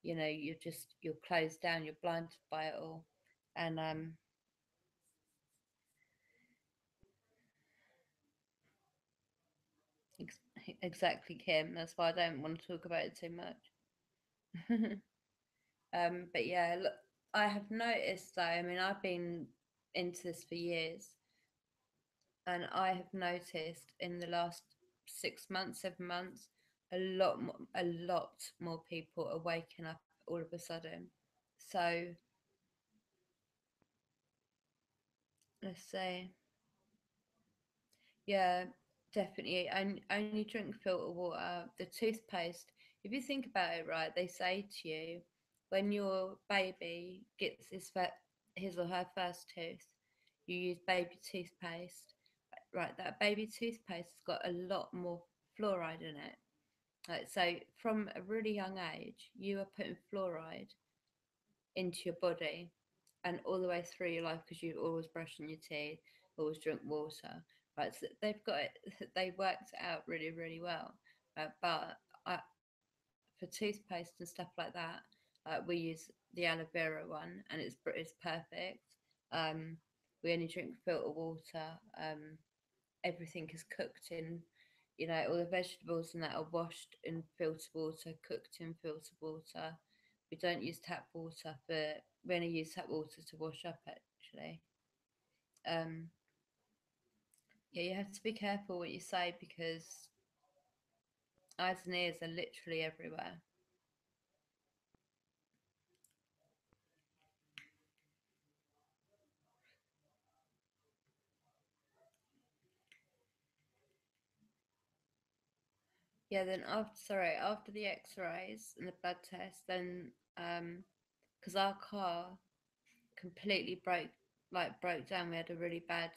you're closed down, you're blinded by it all. And ex- exactly, Kim. That's why I don't want to talk about it too much. But yeah, look, I have noticed though. I mean, I've been into this for years, and I have noticed in the last 6 months, 7 months, a lot more people are waking up all of a sudden. So let's say, yeah, definitely. Only drink filter water. The toothpaste. If you think about it, right, they say to you when your baby gets his or her first tooth, you use baby toothpaste. Right, that baby toothpaste has got a lot more fluoride in it. Like, so from a really young age, you are putting fluoride into your body and all the way through your life because you're always brushing your teeth, always drink water. Right, so they've got it. They worked it out really, really well. But for toothpaste and stuff like that, we use the aloe vera one, and it's perfect. Um, we only drink filter water. Everything is cooked in, all the vegetables and that are washed in filtered water, cooked in filtered water. We don't use tap water, but we only use tap water to wash up actually. Um, yeah, you have to be careful what you say because eyes and ears are literally everywhere. Yeah, then after the X-rays and the blood test, then because our car completely broke down. We had a really bad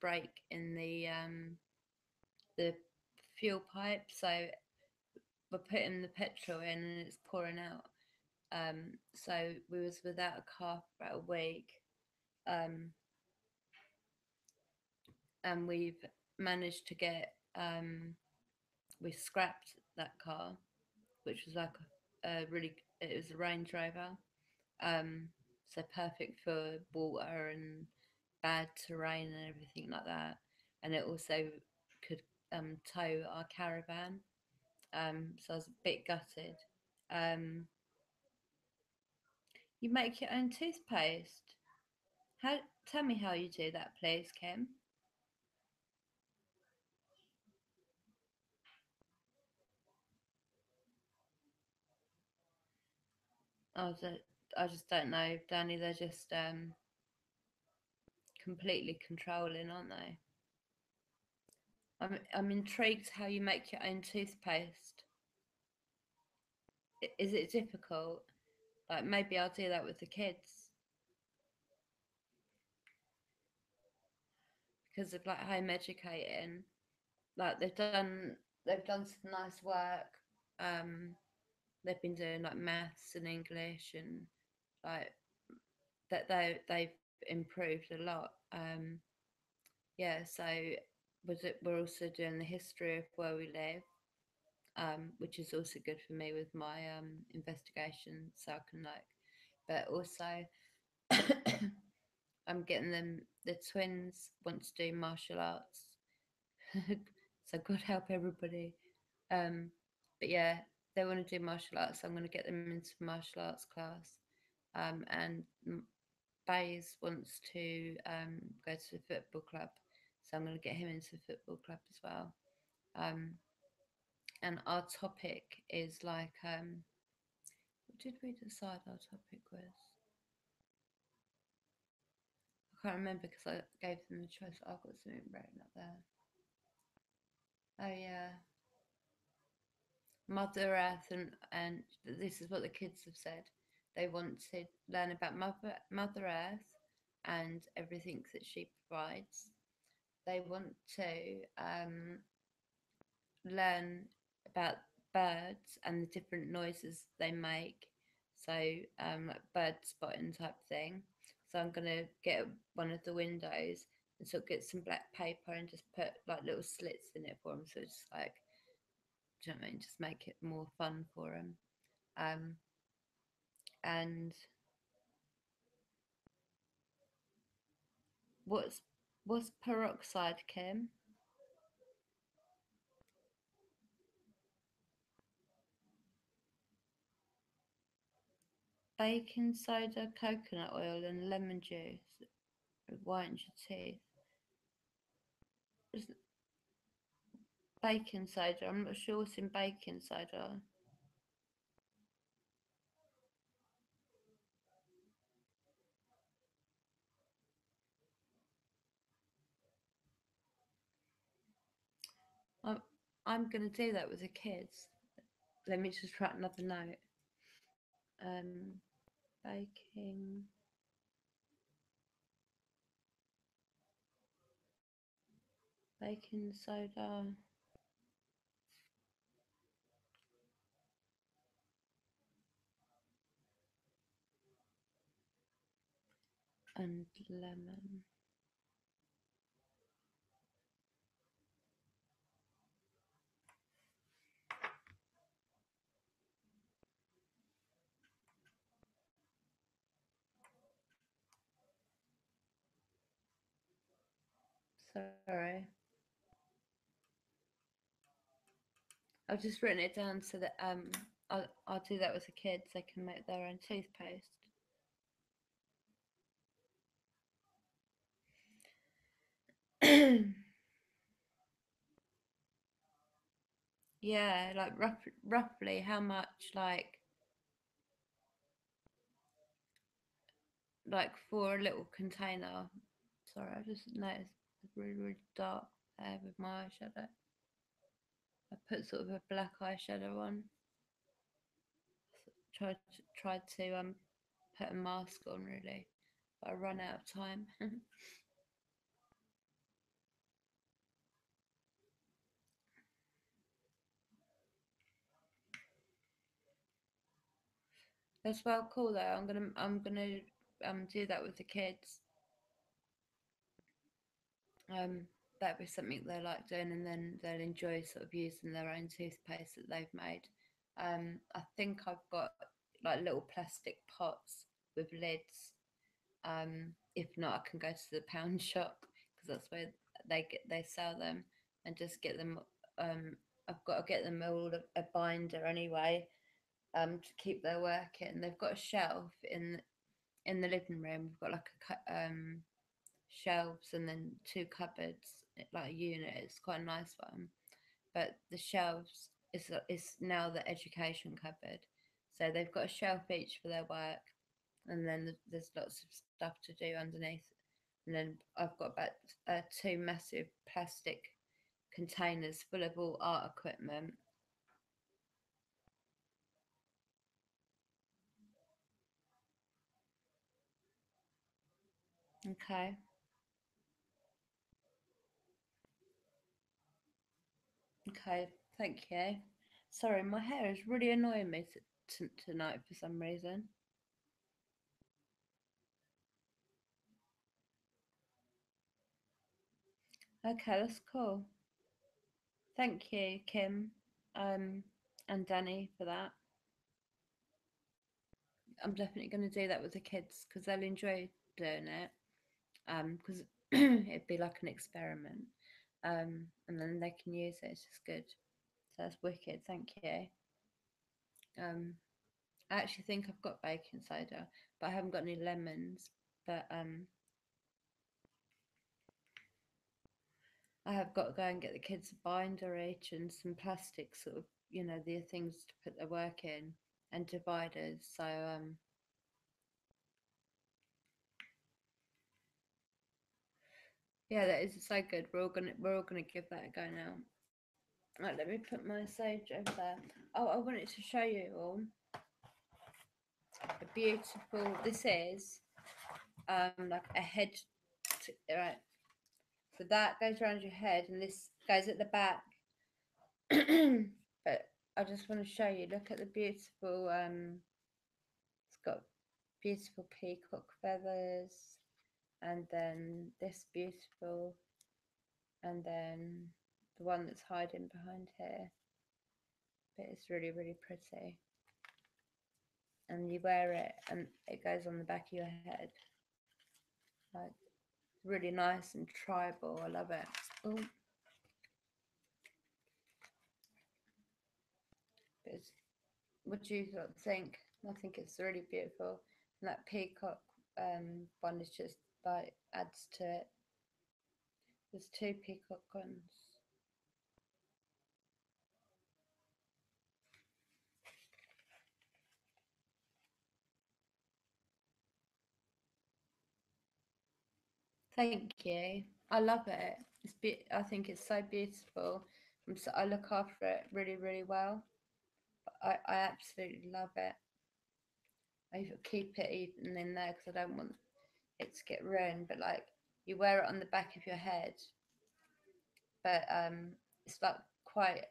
break in the fuel pipe, so we're putting the petrol in and it's pouring out. So we was without a car for about a week, um, and we've managed to get we scrapped that car, which was like it was a Range Rover, so perfect for water and bad terrain and everything like that. And it also could tow our caravan. So I was a bit gutted. Um, you make your own toothpaste. How? Tell me how you do that, please, Kim. I, don't, I just don't know, Danny. They're just completely controlling, aren't they? I'm intrigued how you make your own toothpaste. Is it difficult? Like maybe I'll do that with the kids because of like home educating. Like they've done some nice work. Um, they've been doing like maths and English and like that they've improved a lot. Yeah, so we're also doing the history of where we live, which is also good for me with my investigation, so I can like. But also, I'm getting them. The twins want to do martial arts, so God help everybody. Um, but yeah, they want to do martial arts. So I'm going to get them into martial arts class. And Bays wants to go to the football club, so I'm going to get him into the football club as well. Um, and our topic is like, what did we decide our topic was? I can't remember because I gave them the choice. I've got something written up there. Oh yeah, Mother Earth, and this is what the kids have said. They want to learn about Mother Earth and everything that she provides. They want to learn about birds and the different noises they make. So, like bird spotting type thing. So I'm gonna get one of the windows and sort of get some black paper and just put like little slits in it for them. So it's like, do you know what I mean? Just make it more fun for them. Um, and what's what's peroxide, Kim? Baking soda, coconut oil, and lemon juice. It whitens your teeth. Is baking soda? I'm not sure what's in baking soda. I'm, I'm going to do that with the kids. Let me just write another note. Um, baking, baking soda, and lemon. Sorry, I've just written it down so that I'll do that with the kids. They can make their own toothpaste. Yeah, like roughly how much like for a little container. Sorry, I just noticed it's really dark there with my eyeshadow. I put sort of a black eyeshadow on. Tried to put a mask on really, but I run out of time. That's well cool though. I'm gonna do that with the kids. Um, that'd be something they like doing, and then they'll enjoy sort of using their own toothpaste that they've made. I think I've got like little plastic pots with lids. If not, I can go to the pound shop because that's where they sell them, and just get them. Um, I've got to get them all a binder anyway. To keep their work in. They've got a shelf in the living room. We've got like shelves and then two cupboards, like a unit. It's quite a nice one. But the shelves is now the education cupboard. So they've got a shelf each for their work, and then there's lots of stuff to do underneath. And then I've got about two massive plastic containers full of all art equipment. Okay, okay, thank you. Sorry, my hair is really annoying me tonight for some reason. Okay, that's cool. Thank you, Kim, um, and Danny for that. I'm definitely going to do that with the kids because they'll enjoy doing it. Because it'd be like an experiment. And then they can use it. It's just good. So that's wicked. Thank you. Um, I actually think I've got baking soda, but I haven't got any lemons. But I have got to go and get the kids a binder each and some plastic sort of, the things to put their work in and dividers. So yeah, that is so good. We're all gonna give that a go now. Right, let me put my sage over there. Oh, I wanted to show you all a beautiful. This is like a head. Right, so that goes around your head, and this goes at the back. But I just want to show you. Look at the beautiful. It's got beautiful peacock feathers, and then this beautiful, and then the one that's hiding behind here. But it's really, really pretty. And you wear it, and it goes on the back of your head. Like really nice and tribal. I love it. Oh, what do you think? I think it's really beautiful. And that peacock one is just like adds to it. There's two peacock ones. Thank you. I love it. I think it's so beautiful. I look after it really, really well. I absolutely love it. I keep it even in there because I don't want it to get ruined. But like you wear it on the back of your head, but it's like quite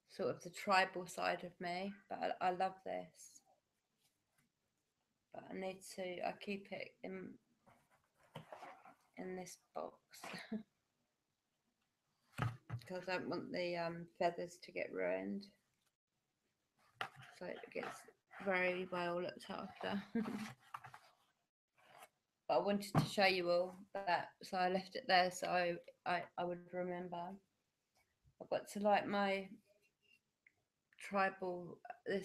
sort of the tribal side of me. But I love this. But I need to. I keep it in this box because I don't want the feathers to get ruined. So it gets very well looked after. But I wanted to show you all that, so I left it there so I would remember. I've got to like my tribal. I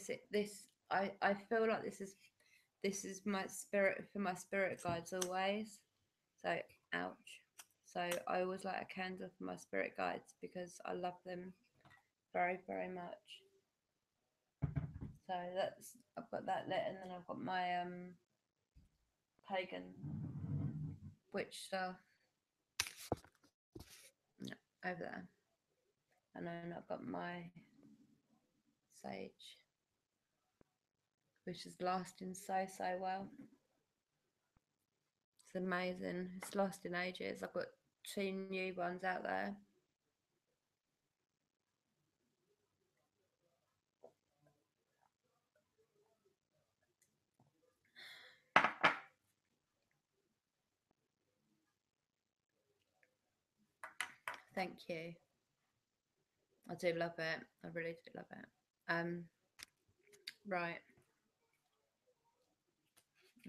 feel like this is my spirit for my spirit guides always. So ouch. So I always light a candle for my spirit guides because I love them very, very much. So that's I've got that lit, and then I've got my pagan witch stuff over there, and then I've got my sage, which is lasting so well. It's amazing. It's lasting ages. I've got two new ones out there. Thank you. I do love it. I really do love it. Right.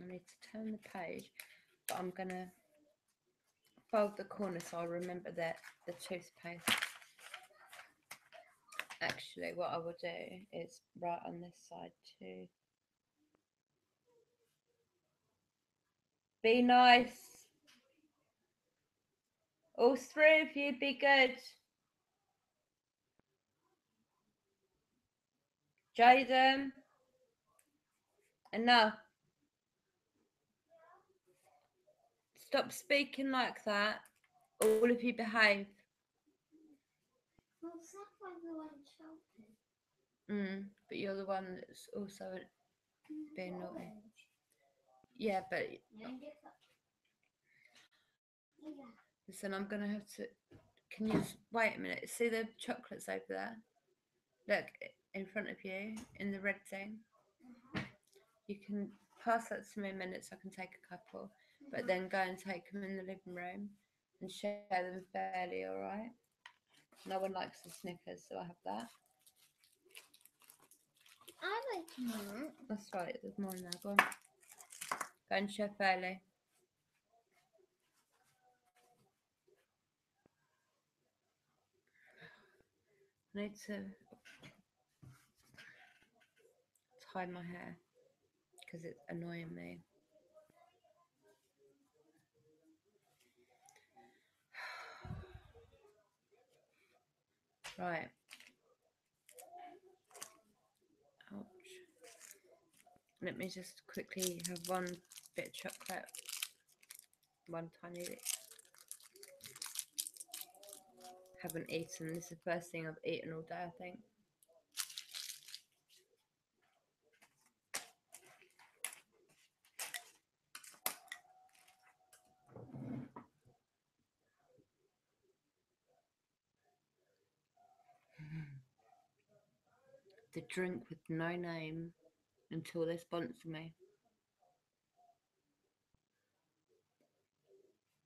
I need to turn the page, but I'm gonna fold the corner so I remember that the toothpaste. Actually, what I will do is right on this side too. Be nice. All three of you, be good. Jaden, enough. Stop speaking like that. All of you behave. Well, Sapphire's the one shouting. But you're the one that's also being naughty. Orange. Yeah, but Yeah, get that. Yeah. listen, I'm gonna have to. Can you wait a minute? See the chocolates over there? Look in front of you in the red thing. You can pass that to me in minutes. I can take a couple, but then go and take them in the living room and share them fairly. All right. No one likes the Snickers, so I have that. I like that. That's right. There's more in there. Go on. Go and share fairly. I need to tie my hair because it's annoying me. Right. Ouch. Let me just quickly have one bit of chocolate. One tiny bit. haven't eaten. This is the first thing I've eaten all day, I think. The drink with no name until they sponsor me.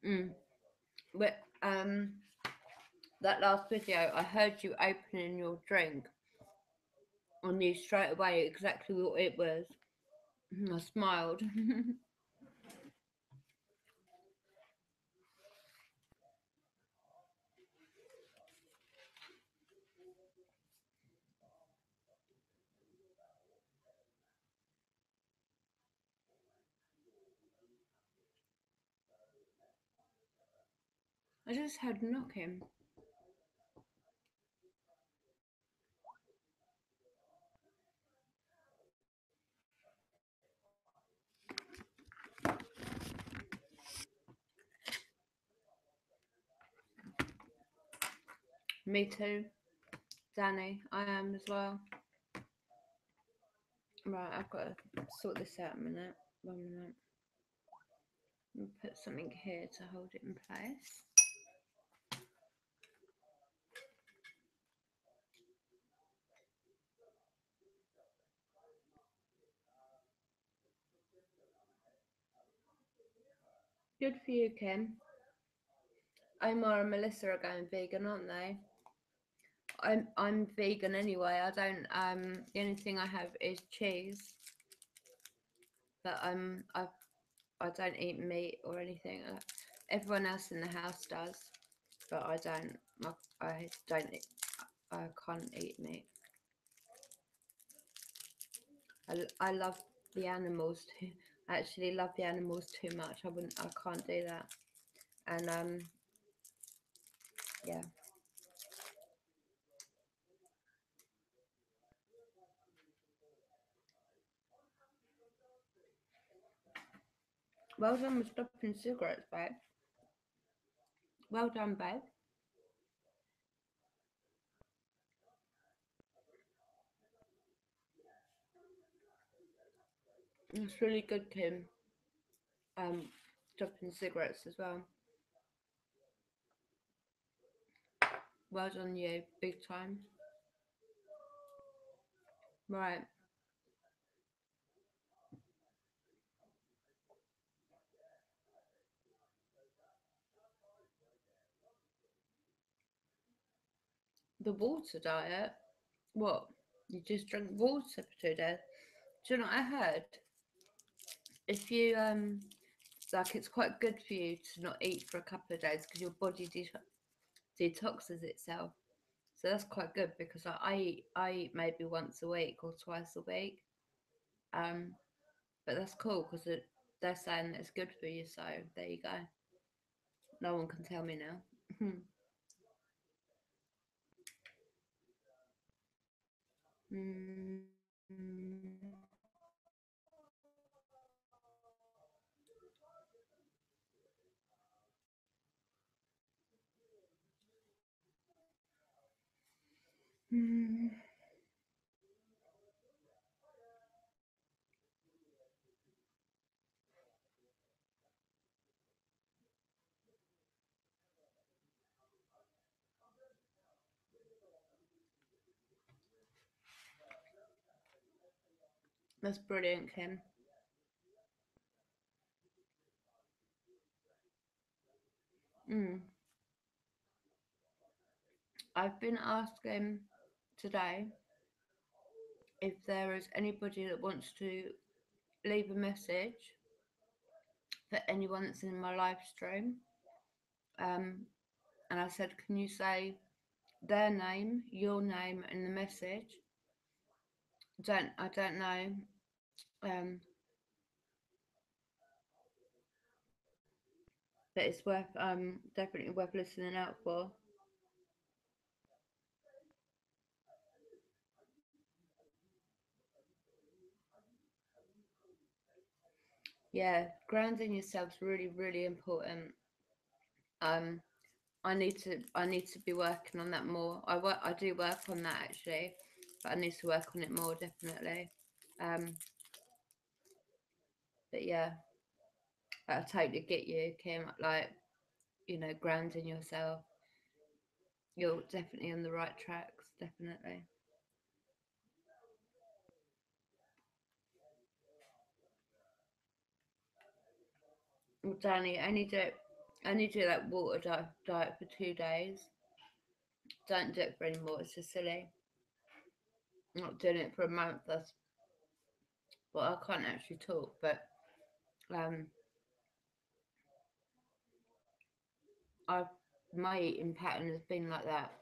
Mm. But that last video, I heard you opening your drink. I knew straight away exactly what it was. I smiled. I just heard knocking. Me too, Danny. I am as well. Right, I've got to sort this out a minute. 1 minute. Put something here to hold it in place. Good for you, Kim. Omar and Melissa are going vegan, aren't they? I'm vegan anyway. I don't the only thing I have is cheese. But I don't eat meat or anything. Everyone else in the house does, but I don't. I don't. I can't eat meat. I love the animals too. I actually love the animals too much. I wouldn't. I can't do that. And yeah. Well done with stopping cigarettes, babe. Well done, babe. It's really good, Kim. Stopping cigarettes as well. Well done, you. Big time. Right. The water diet. What? You just drink water for 2 days? Do you know what I heard? If you like, it's quite good for you to not eat for a couple of days because your body detoxes itself. So that's quite good because I eat maybe once a week or twice a week. Um, but that's cool because they're saying that it's good for you. So there you go. No one can tell me now. Mm. That's brilliant, Kim. Mm. I've been asking today if there is anybody that wants to leave a message for anyone that's in my live stream. Um, and I said, can you say their name, your name, and the message? I don't know. Um, but it's worth definitely worth listening out for. Yeah, grounding yourself's really, really important. Um, I need to be working on that more. I do work on that actually, but I need to work on it more definitely. Um, but yeah, I totally get you, Kim. Like, grounding yourself. You're definitely on the right tracks, definitely. Well, Danny, only do that water diet for 2 days. Don't do it for any more. It's just silly. I'm not doing it for a month. That's well, I can't actually talk, but um, I my eating pattern has been like that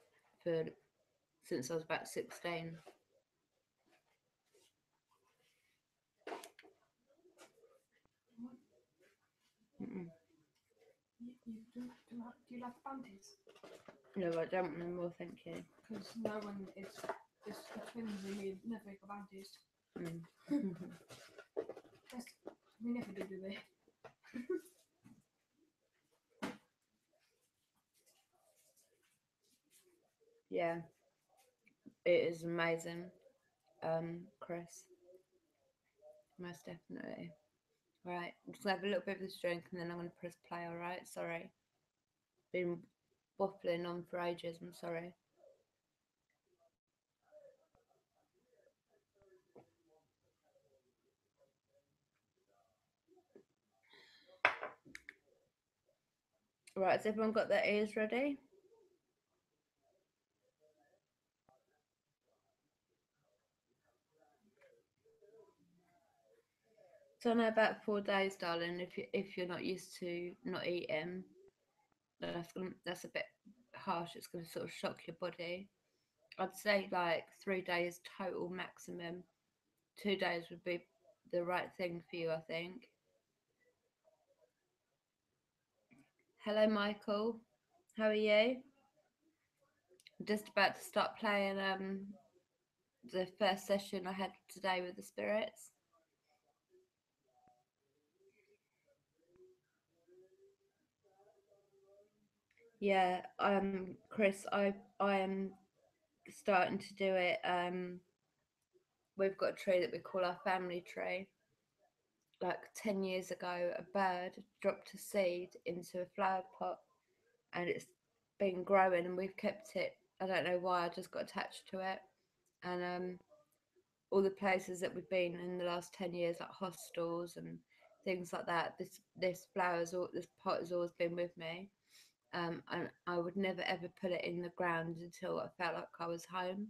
for since I was about 16. Mm-mm. Do you like bandies? No, I don't want any more. Thank you. Because no one is the twins and we never got bandies. Mm. Yes, we never do they? Yeah, it is amazing, Chris. Most definitely. Right, I'm just gonna have a little bit of this drink and then I'm gonna press play. All right, sorry. Been waffling on for ages. I'm sorry. Right, has everyone got their ears ready? So I know about 4 days, darling. If you're not used to not eating, that's a bit harsh. It's gonna sort of shock your body. I'd say like 3 days total maximum. 2 days would be the right thing for you, I think. Hello, Michael. How are you? I'm just about to start playing the first session I had today with the spirits. Yeah, Chris, I am starting to do it. We've got a tree that we call our family tree. Like 10 years ago, a bird dropped a seed into a flower pot, and it's been growing, and we've kept it. I don't know why. I just got attached to it, and all the places that we've been in the last 10 years, like hostels and things like that. This pot has always been with me. And I would never ever put it in the ground until I felt like I was home.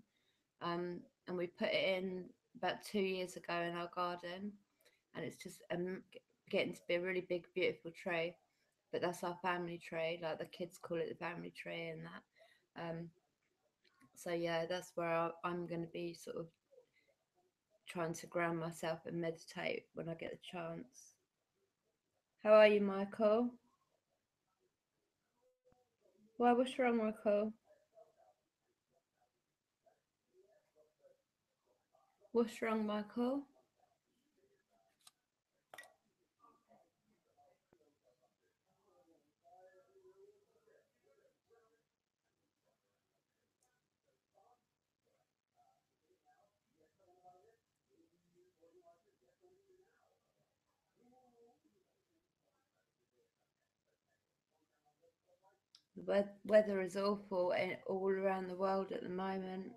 And we put it in about 2 years ago in our garden, and it's just getting to be a really big, beautiful tree. But that's our family tree, like the kids call it the family tree, and that. So yeah, that's where I'm going to be sort of trying to ground myself and meditate when I get the chance. How are you, Michael? Why? What's wrong, Michael? What's wrong, Michael? The weather is awful all around the world at the moment.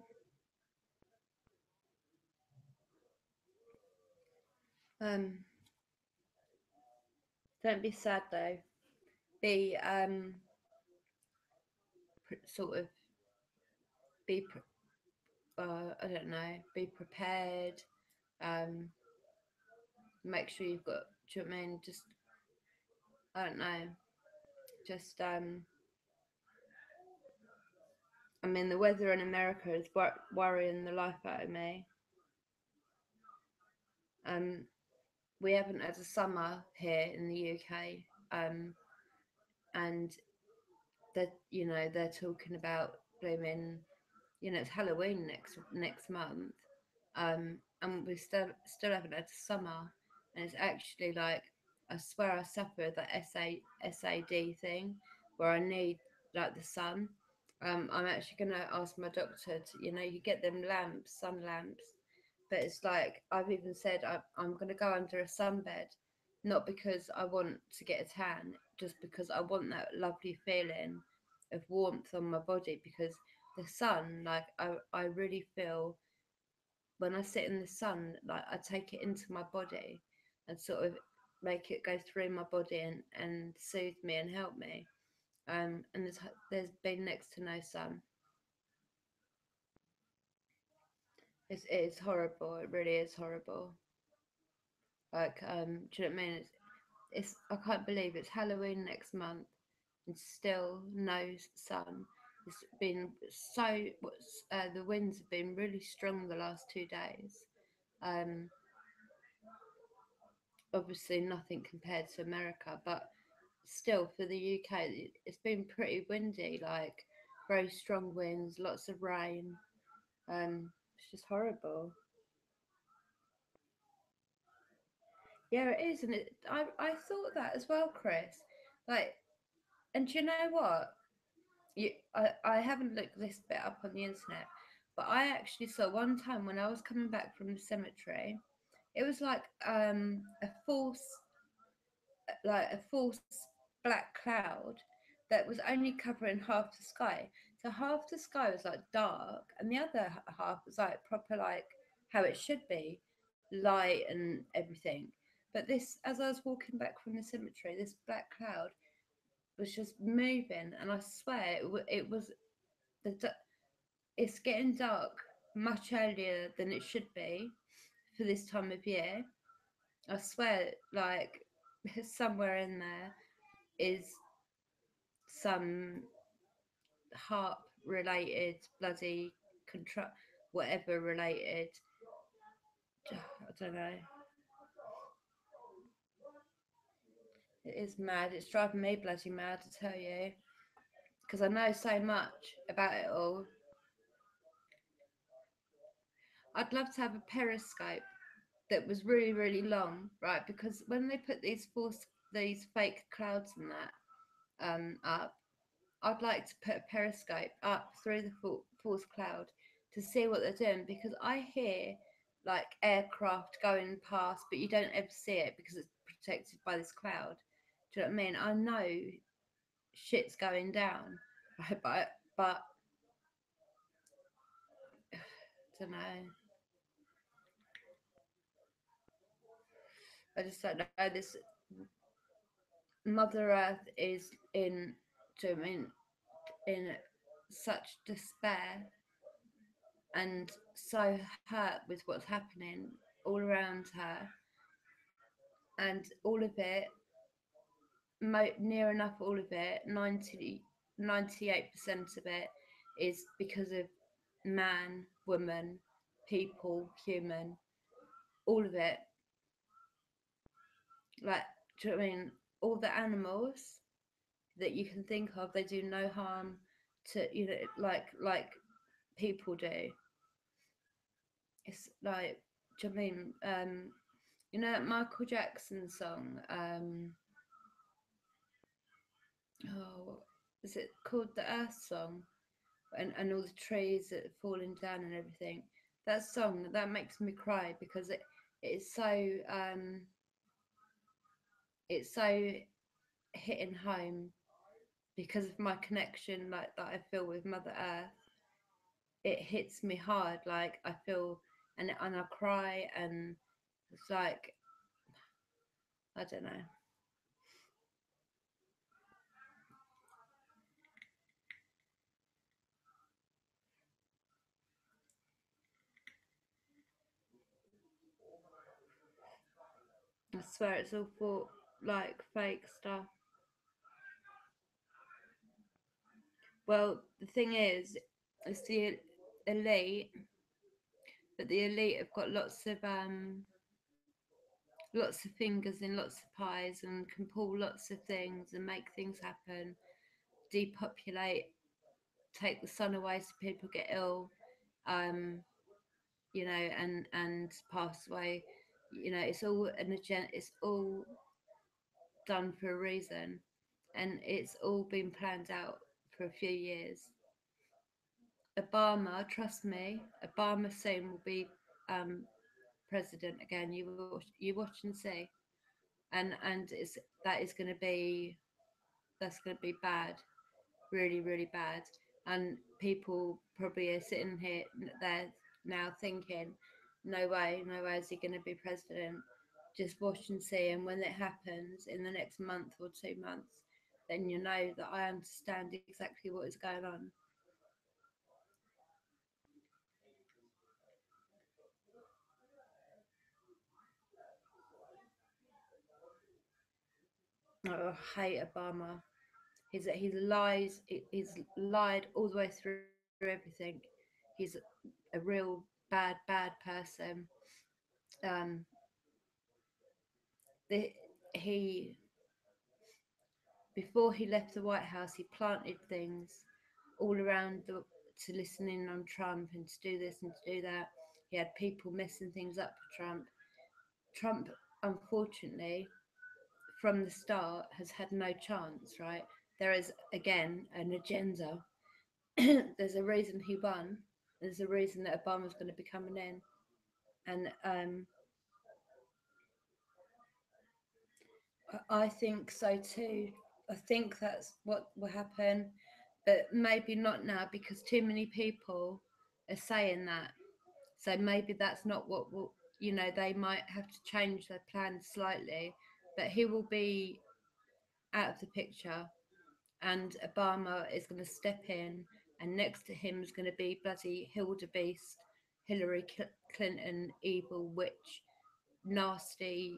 Um, don't be sad though. Be sort of be I don't know. Be prepared. Um, make sure you've got. Do you know what I mean? Just I don't know. Just I mean the weather in America is worrying the life out of me. Um, we haven't had a summer here in the UK. And they're talking about blooming. It's Halloween next month. And we still haven't had summer, and it's actually like I swear I suffer that SAD thing where I need like the sun. I'm actually gonna ask my doctor to, you get them lamps, sun lamps, but it's like I've even said I'm gonna go under a sunbed, not because I want to get a tan, just because I want that lovely feeling of warmth on my body. Because the sun, like I really feel when I sit in the sun, like I take it into my body and sort of make it go through my body and soothe me and help me. And there's been next to no sun. It is horrible. It really is horrible. Like, do you know what I mean? It's I can't believe it's Halloween next month and still no sun. It's been so. The winds have been really strong the last 2 days. Um, Obviously nothing compared to America, but still for the UK, it's been pretty windy. Like very strong winds, lots of rain. It's just horrible. Yeah, it is, and I thought that as well, Chris. Like, and do you know what? I haven't looked this bit up on the internet, but I actually saw one time when I was coming back from the cemetery. It was like a false black cloud that was only covering half the sky. So half the sky was like dark, and the other half was like proper, like how it should be, light and everything. But this, as I was walking back from the cemetery, this black cloud was just moving, and I swear it was it's getting dark much earlier than it should be for this time of year. I swear, like somewhere in there is some harp related bloody control, whatever related. I don't know. It is mad. It's driving me bloody mad to tell you because I know so much about it all. I'd love to have a periscope that was really really long, right? Because when they put these fake clouds and that up, I'd like to put a periscope up through the false cloud to see what they're doing, because I hear like aircraft going past, but you don't ever see it because it's protected by this cloud. Do you know what I mean? I know shit's going down, right? But I don't know. I just don't know. This Mother Earth is in. Do you know what I mean? In such despair and so hurt with what's happening all around her, and all of it, near enough all of it, 98% of it is because of man, woman, people, human, all of it. Like, do you know what I mean? All the animals that you can think of, they do no harm to, like people do. It's like, do you know what I mean? That Michael Jackson song, oh, is it called the Earth Song? And all the trees that are falling down and everything. That song that makes me cry because it's so it's so hitting home because of my connection, like that I feel with Mother Earth. It hits me hard. Like I feel, and I cry, and it's like I don't know. I swear it's all for like fake stuff. Well, the thing is, it's the elite, but the elite have got lots of fingers in lots of pies and can pull lots of things and make things happen, depopulate, take the sun away so people get ill, um, and pass away. It's all an agenda. It's all done for a reason, and it's all been planned out for a few years. Obama, trust me, Obama soon will be um, president again. You watch and see, and that is going to be that's going to be bad, really really bad. And people probably are sitting here there now thinking, no way, no way is he going to be president. Just watch and see, and when it happens in the next month or 2 months, then you know that I understand exactly what is going on. Oh, I hate Obama. He's lies. He's lied all the way through everything. He's a real bad person. Um, the, he before he left the White House, he planted things all around to listen in on Trump and to do this and to do that. He had people messing things up for Trump. Trump, unfortunately, from the start, has had no chance. Right? There is again an agenda. There's a reason he won. There's a reason that Obama's going to be coming in, and I think so too. I think that's what will happen, but maybe not now because too many people are saying that. So maybe that's not what will. They might have to change their plans slightly, but he will be out of the picture, and Obama is going to step in, and next to him is going to be bloody Hildebeest, Hillary Clinton, evil witch, nasty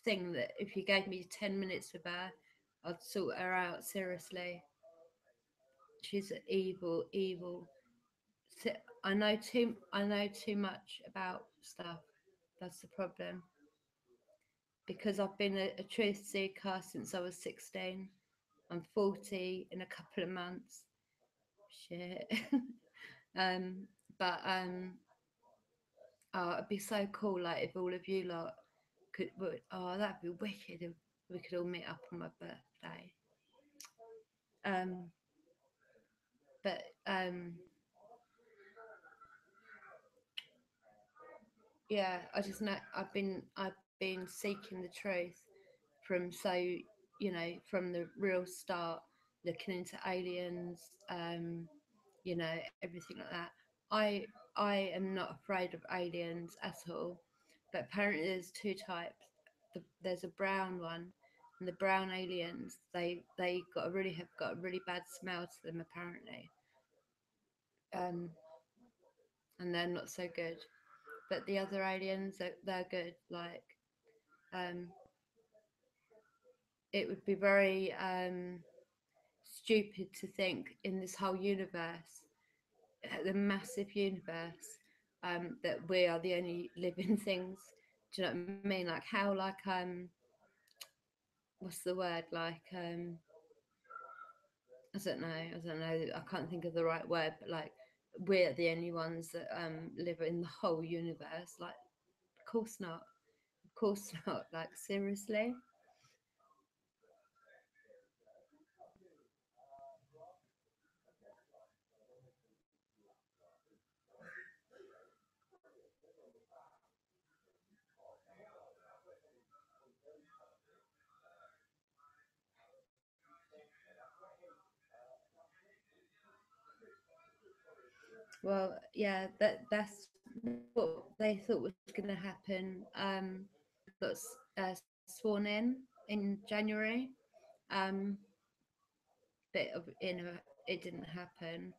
thing that if you gave me 10 minutes with her, I'd sort her out seriously. She's evil, evil. I know too much about stuff. That's the problem. Because I've been a truth seeker since I was 16. I'm 40 in a couple of months. Shit. um, but oh, it'd be so cool, like if all of you lot oh, that'd be wicked if we could all meet up on my birthday. Um, but yeah, I just know I've been seeking the truth from from the real start, looking into aliens, everything like that. I I am not afraid of aliens at all, but apparently there's two types. There's a brown one, and the brown aliens they have got a really bad smell to them apparently, um, and they're not so good. But the other aliens they're good. Like um, it would be very stupid to think in this whole universe, the massive universe, that we are the only living things. Do you know what I mean? Like how, what's the word? I don't know. I don't know. I can't think of the right word, but like we're the only ones that live in the whole universe. Like, of course not. Of course not. Like seriously. Well, yeah, that's what they thought was going to happen. Got sworn in January. Um, but it didn't happen.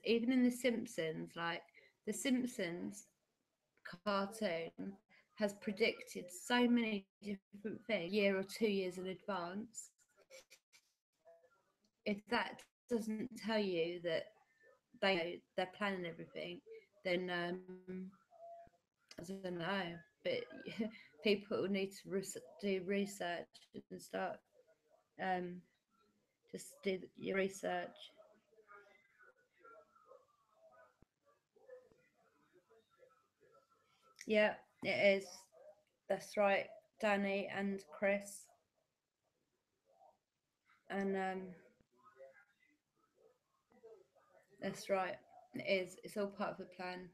Even in The Simpsons, like The Simpsons cartoon has predicted so many different things a year or 2 years in advance. If that doesn't tell you that they know they're planning everything, then I don't know. But people need to do research and start um, just do your research. Yeah, it is. That's right, Danny and Chris. And That's right. It is. It's all part of the plan.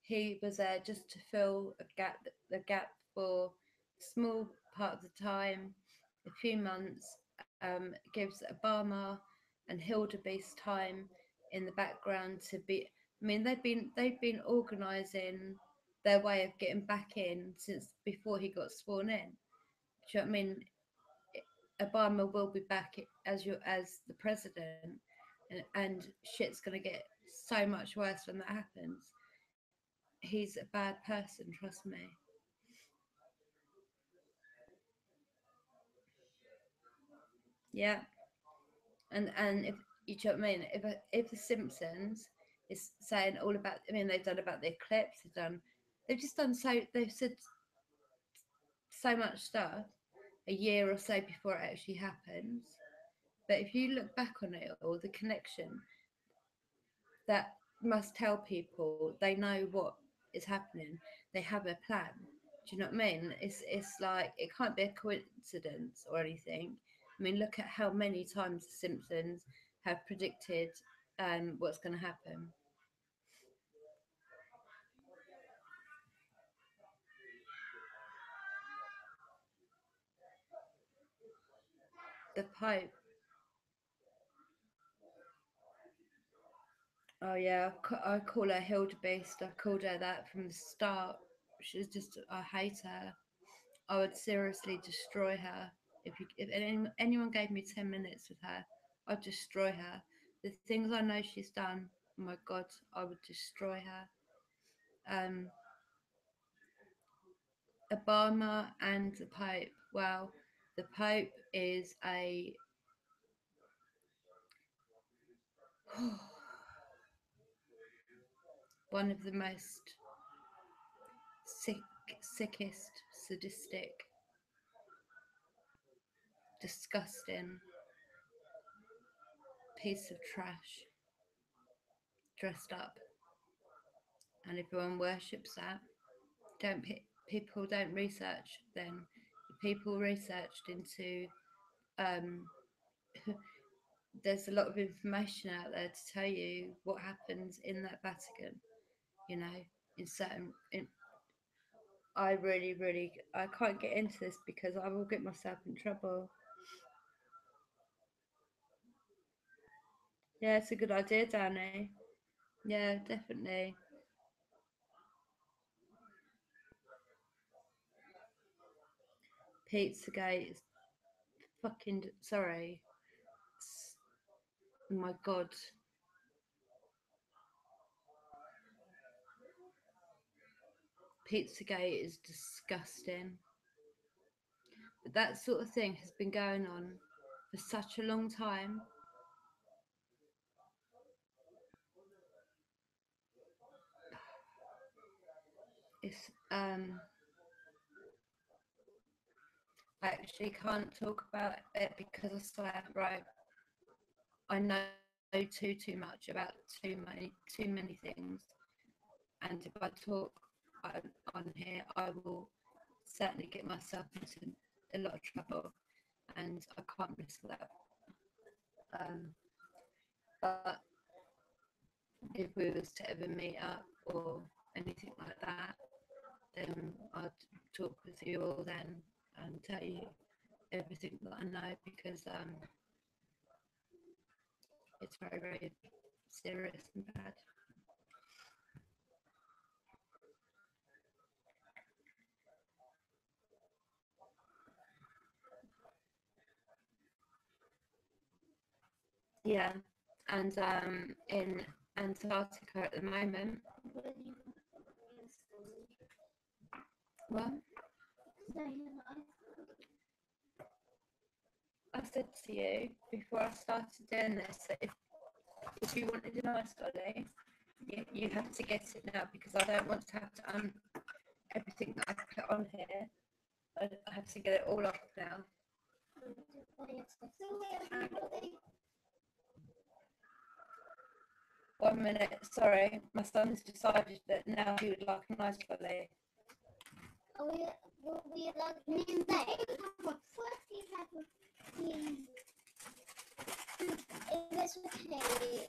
He was there just to fill the gap for a small part of the time, a few months. Gives Obama and Hildebeest time in the background to be. I mean, they've been organising their way of getting back in since before he got sworn in. Do you know what I mean? Obama will be back as the president, and shit's gonna get so much worse when that happens. He's a bad person, trust me. Yeah, and if you know what I mean, if the Simpsons is saying all about, I mean, they've done about the eclipse, they've just done they've said so much stuff a year or so before it actually happens. But if you look back on it all, the connection that must tell people they know what is happening. They have a plan. Do you know what I mean? It's like it can't be a coincidence or anything. I mean, look at how many times the Simpsons have predicted what's going to happen. The Pope. Oh yeah, I call her Hildebeest. I called her that from the start. She's just I hate her. I would seriously destroy her if anyone gave me 10 minutes with her. I'd destroy her. The things I know she's done, oh my God, I would destroy her. Um, Obama and the Pope. Well, the Pope is a one of the most sick, sickest, sadistic, disgusting piece of trash dressed up, and everyone worships that. Don't people don't research then? People researched into um, there's a lot of information out there to tell you what happens in that Vatican. You know, in certain in I really I can't get into this because I will get myself in trouble. Yeah, it's a good idea, Danny. Yeah, definitely. Pizzagate is fucking sorry. Oh my God, Pizzagate is disgusting. But that sort of thing has been going on for such a long time. It's I actually can't talk about it because I swear, right, I know too much about too many things, and if I talk on here, I will certainly get myself into a lot of trouble, and I can't risk that. Um, but if we was to ever meet up or anything like that, then I'd talk with you all then and tell you everything that I know because it's very serious and bad. Yeah, and in Antarctica at the moment. Well, I said to you before I started doing this that if you wanted an ice lolly, you have to get it now because I don't want to have to everything that I put on here. I have to get it all off now. 1 minute, sorry, my son's decided that now he would like an ice lolly. We like mean they first you have if it's okay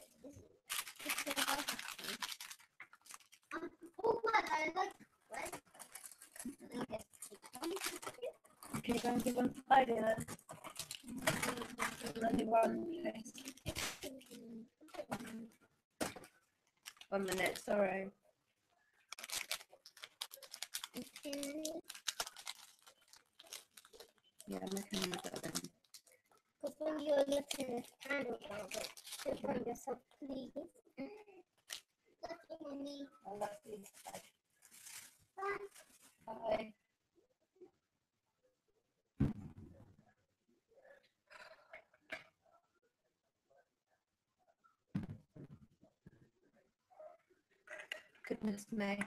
Oh, what? I like what? Okay, go and give one Friday then. Only one place. 1 minute, sorry. Yeah, I'm looking at that then. Because when you're looking at the candle velvet, you find yourself pleased. That's what I need. I love these guys. Bye. Goodness me.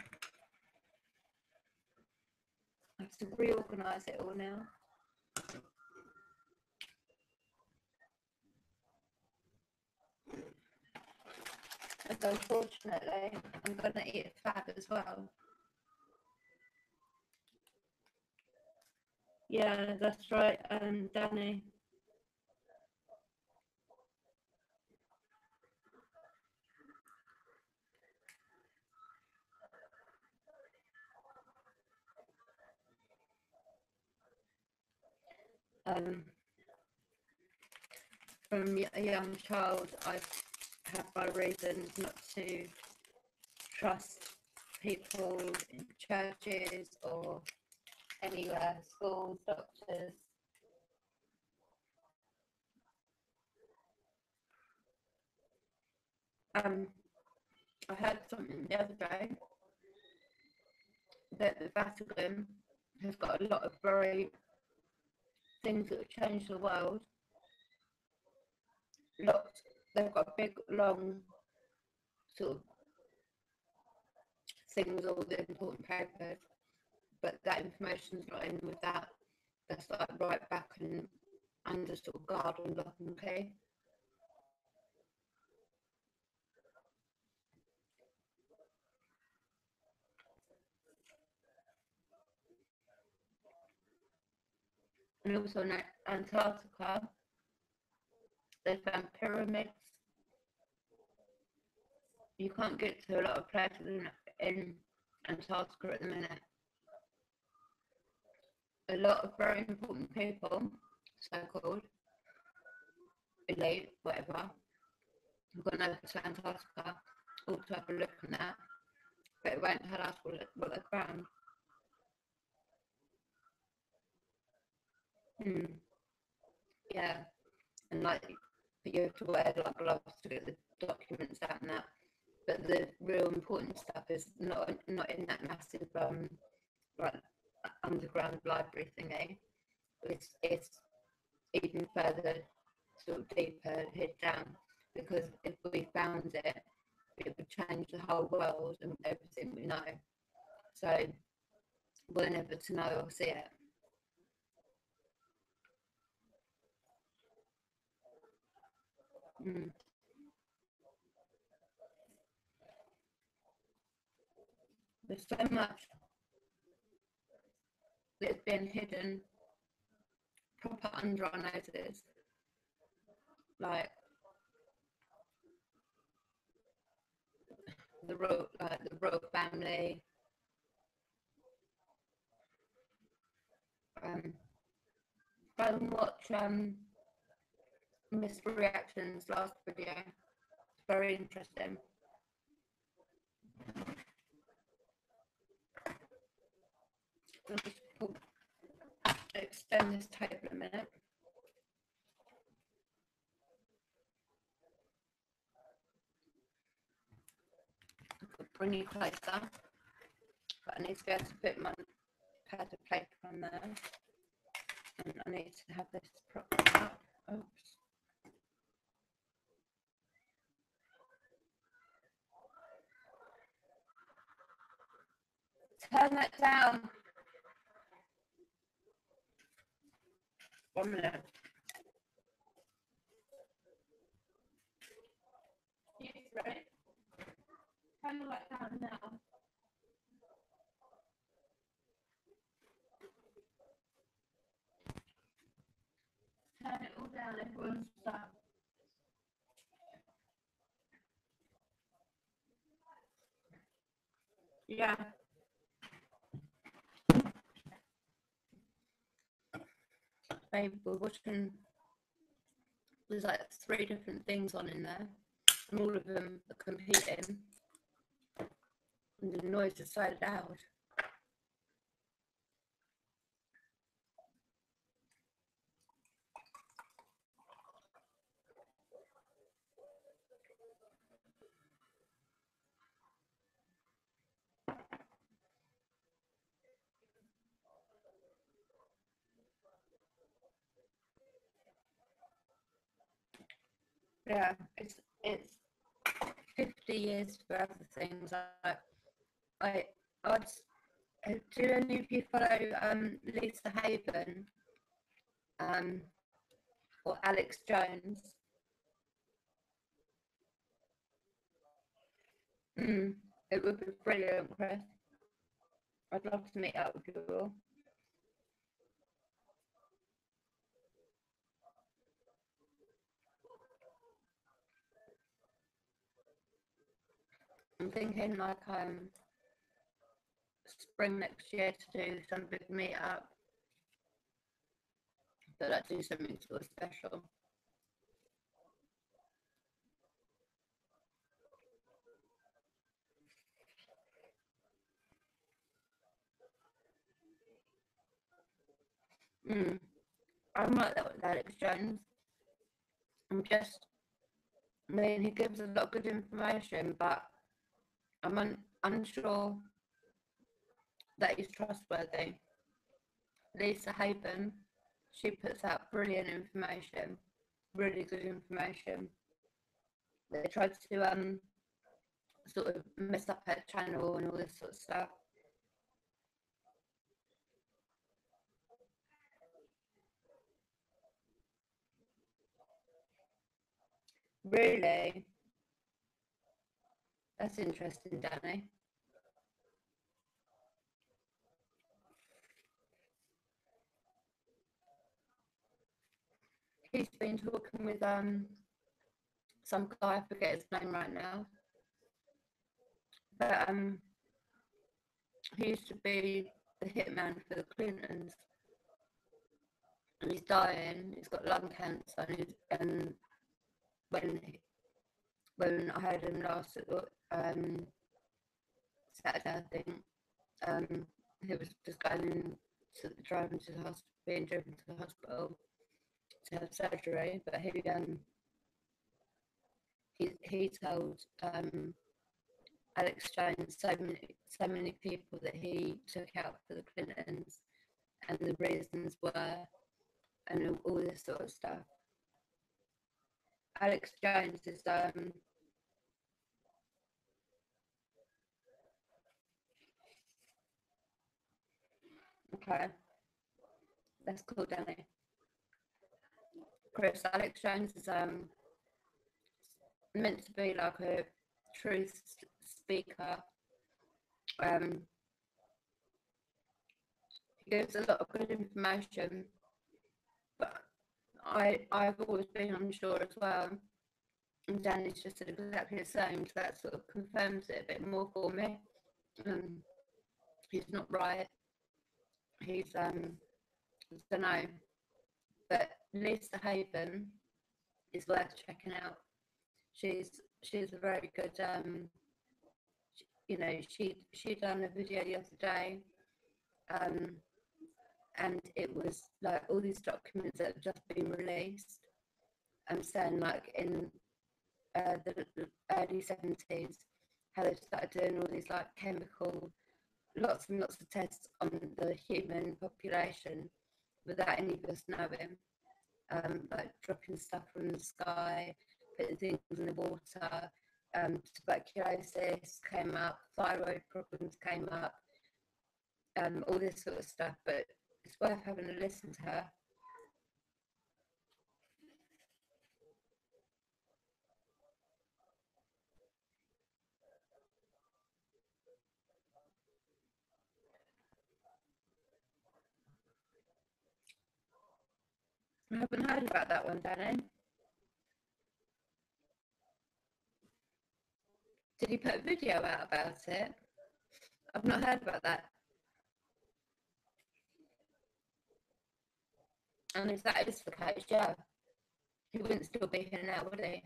I have to reorganise it all now. And unfortunately, I'm going to eat a fab as well. Yeah, that's right, Danny. From a young child, I've had my reasons not to trust people in churches or anywhere, schools, doctors. I heard something the other day that the Vatican has got a lot of very things that have changed the world. Lots, they've got a big, long sort of thing with all the important papers, but that information's not in with that. That's like right back and under sort of guard and lock and key. And also in Antarctica, they found pyramids. You can't get to a lot of places in Antarctica at the minute. A lot of very important people, so-called elite, whatever, have gone over to Antarctica all to have a look at that, but it won't tell us what they found. Yeah, and like you have to wear like gloves to get the documents out and that. But the real important stuff is not in that massive like underground library thingy. It's even further sort of deeper hid down, because if we found it, it would change the whole world and everything we know. So we're never to know or see it. Mm. There's so much that's been hidden proper under our noses, like the royal family. Go and watch Miss Reaction's last video. It's very interesting. I'll just extend this table a minute. I could bring you closer, but I need to be able to put my pad of paper on there, and I need to have this propped up. Oops. Turn that down. 1 minute. Yes, ready? Turn the light down now. Turn it all down, everyone stop. Yeah, babe, we're watching. There's like 3 different things on in there, and all of them are competing, and the noise is so loud. Yeah, it's 50 years for other things. I I'd, do any of you follow Lisa Haven um or Alex Jones? Mm, it would be brilliant, Chris. I'd love to meet up with you all. I'm thinking like spring next year to do some big meet up, but like do something sort of special. Mm. I'm like that with Alex Jones. I'm just, I mean, he gives a lot of good information, but I'm unsure that he's trustworthy. Lisa Haven, she puts out brilliant information, really good information. They tried to sort of mess up her channel and all this sort of stuff. Really, that's interesting, Danny. He's been talking with some guy, I forget his name right now, but he used to be the hitman for the Clintons, and he's dying. He's got lung cancer, and when when I heard him last at the, Saturday, I think he was just going to driving to the hospital, being driven to the hospital to have surgery, but he told Alex Jones so many people that he took out for the Clintons and the reasons were and all this sort of stuff. Alex Jones is okay. That's cool, Danny. Chris, Alex Jones is meant to be like a truth speaker. Um, he gives a lot of good information, but I've always been unsure as well. And Danny's just said exactly the same, so that sort of confirms it a bit more for me. Um, he's not right. He's I don't know, but Lisa Haven is worth checking out. She's a very good she done a video the other day, um, and it was like all these documents that have just been released. I'm saying like in the early 70s, how they started doing all these like chemical, lots and lots of tests on the human population without any of us knowing, like dropping stuff from the sky, putting things in the water. Tuberculosis came up, thyroid problems came up, all this sort of stuff. But it's worth having a listen to her. I haven't heard about that one, Danny. Did he put a video out about it? I've not heard about that. And if that is the case, yeah, he wouldn't still be here now, would he?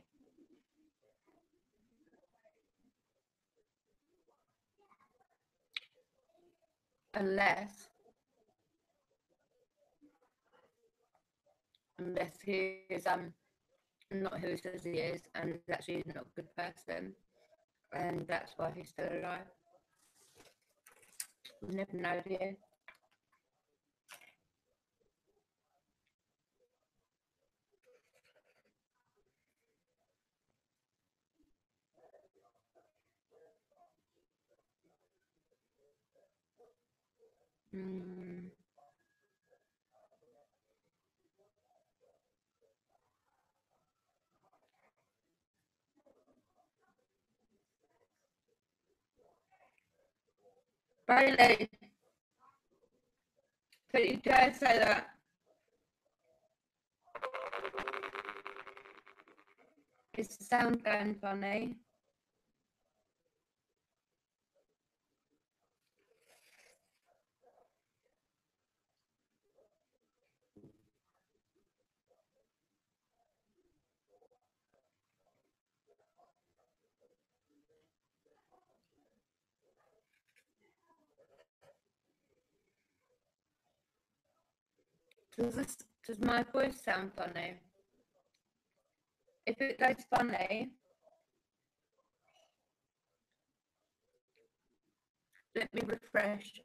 Unless he is not who he says he is, and is actually not a good person, and that's why he's still alive. You never know, do you? Mm. Bailey, don't you dare say that. Is the sound going funny? Does my voice sound funny? If it goes funny, let me refresh.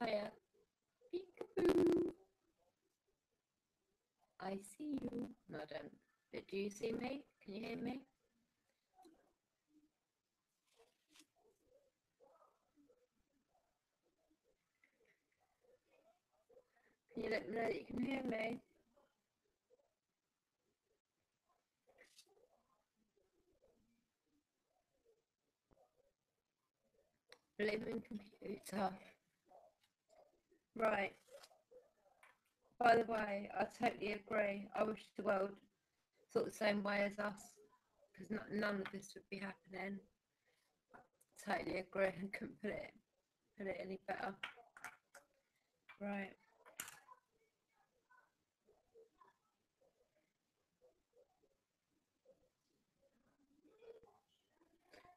Hiya. Peekaboo. I see you. No, I don't. But do you see me? Can you hear me? Can you let me know that you can hear me? Living computer. Right. By the way, I totally agree. I wish the world thought the same way as us, because none of this would be happening. I totally agree. I couldn't put it any better. Right.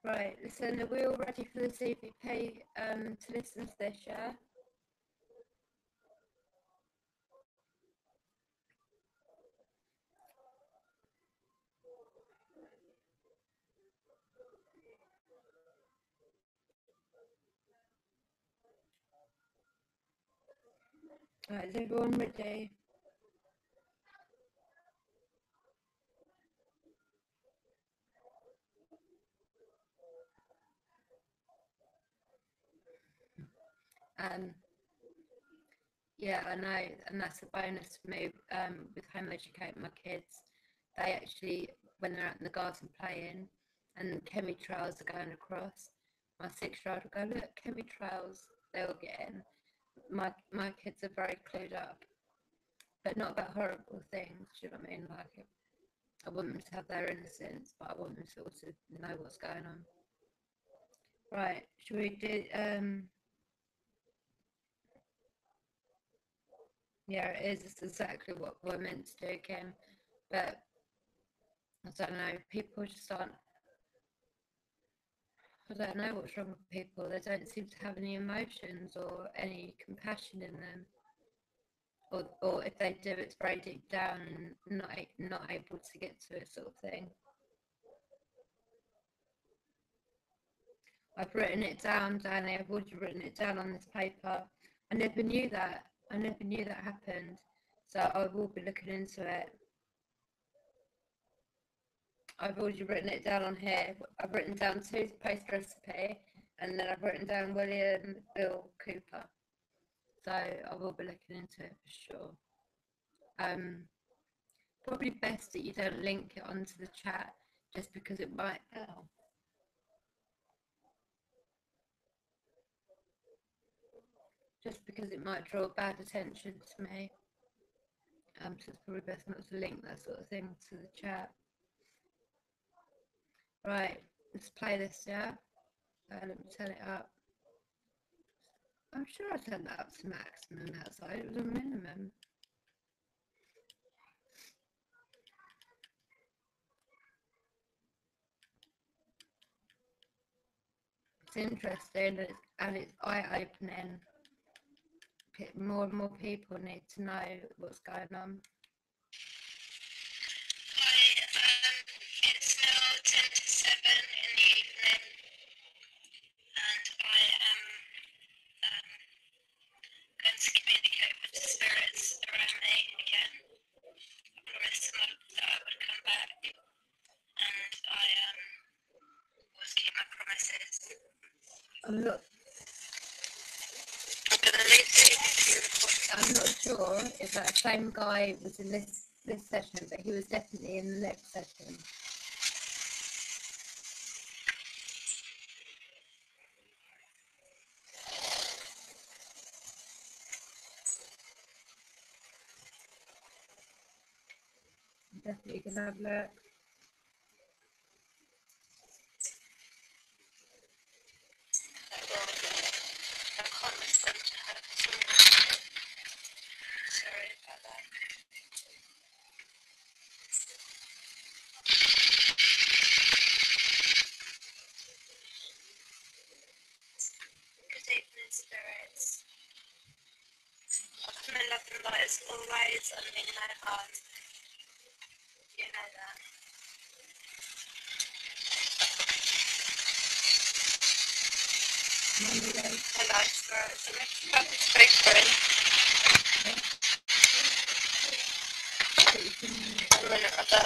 Right. Listen, are we all ready for the CVP to listen to this? Yeah. Right. Is everyone ready? Um. Yeah, I know, and that's a bonus for me with home educating my kids. They actually, when they're out in the garden playing and chemtrails are going across, my 6-year-old will go, look, chemtrails, they'll get in. My kids are very clued up, but not about horrible things, do you know what I mean? Like, I want them to have their innocence, but I want them to also know what's going on. Right, should we do, yeah, it is, it's exactly what we're meant to do, Kim, but I don't know, people just aren't, I don't know what's wrong with people. They don't seem to have any emotions or any compassion in them. Or if they do, it's very deep down and not able to get to it, sort of thing. I've written it down, Danny. I've already written it down on this paper. I never knew that. I never knew that happened. So I will be looking into it. I've already written it down on here. I've written down toothpaste recipe, and then I've written down William Bill Cooper. So I will be looking into it for sure. Probably best that you don't link it onto the chat, just because it might. Oh, just because it might draw bad attention to me. So it's probably best not to link that sort of thing to the chat. Right, let's play this. Yeah, let me turn it up. I'm sure I turned that up to maximum outside. It was a minimum. It's interesting and it's eye-opening. More and more people need to know what's going on. It's now 10 to 7 in the evening, and I am going to communicate with the spirits around me again. I promised them that I would come back, and I always keep my promises. I'm not. I'm not sure if that same guy was in this session, but he was definitely in the next session. Definitely gonna have a look. I promise them to have some. Sorry about that. Good evening, spirits. I come in love and light as always. I mean no harm. You know that. Hello, spirits. Let me speak for him. A minute or so.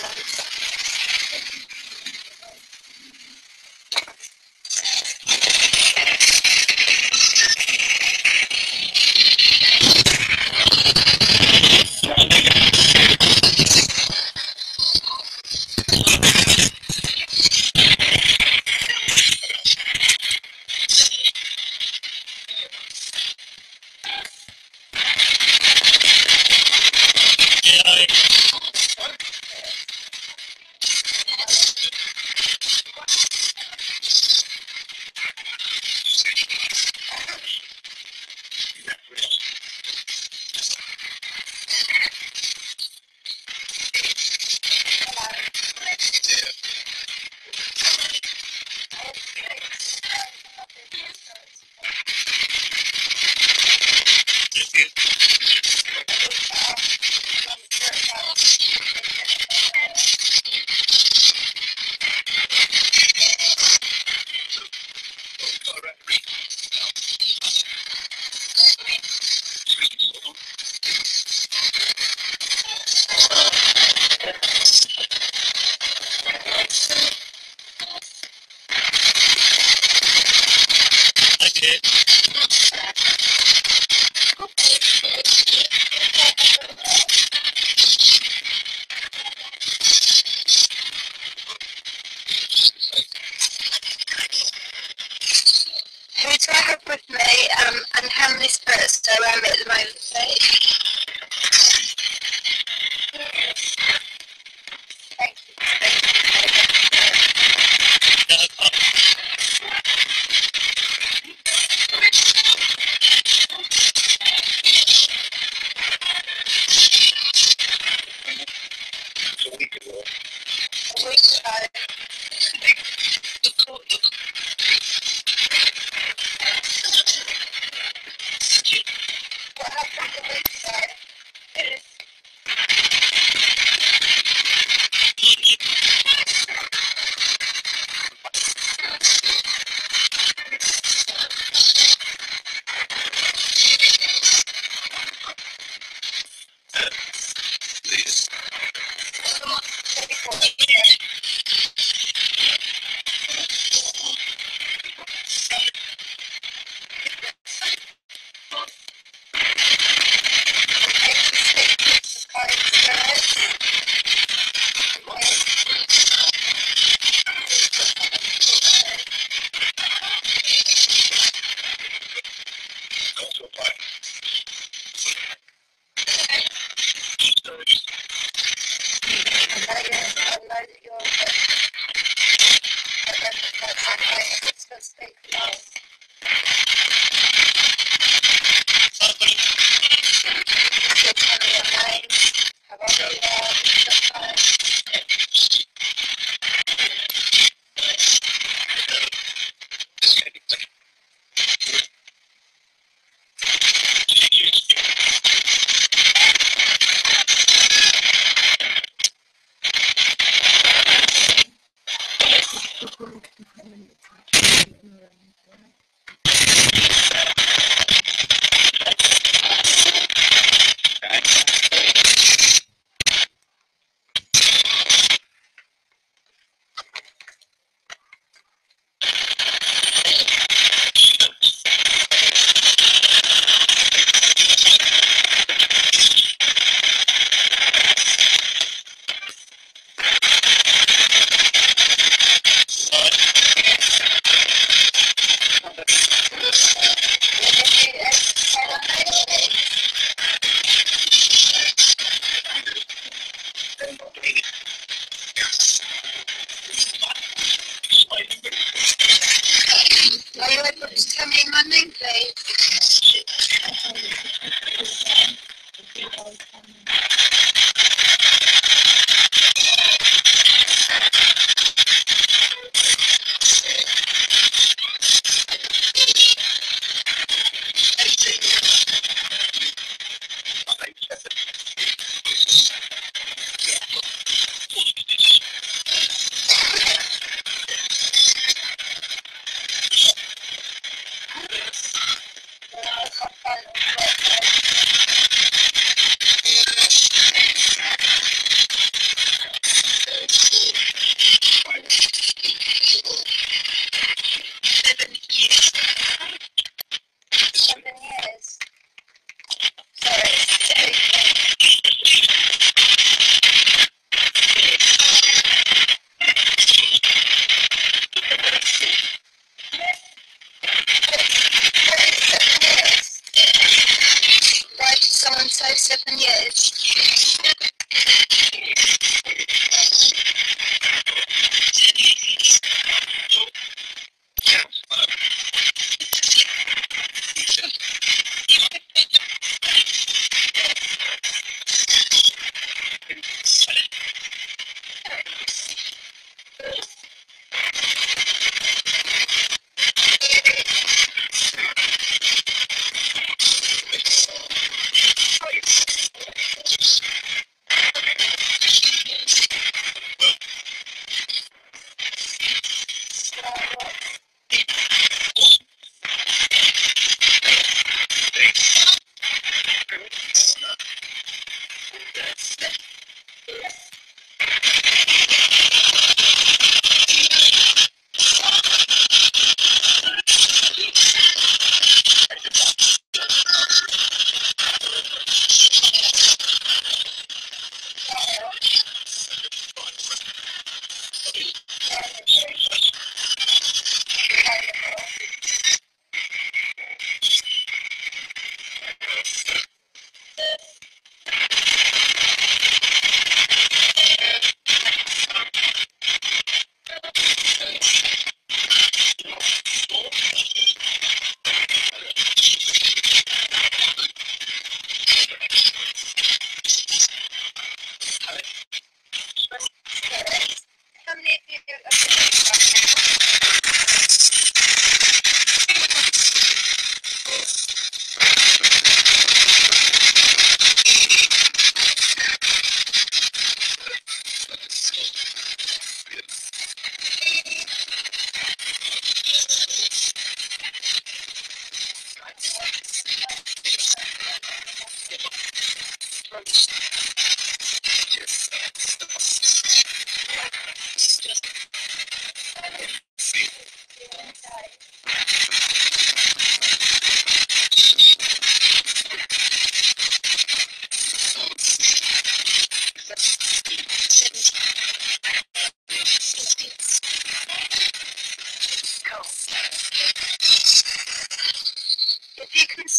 Who's back up with me, and how many spirits are around me at the moment, please? Thank you. A week ago. What happened a week ago? Are you able to tell me my name, please?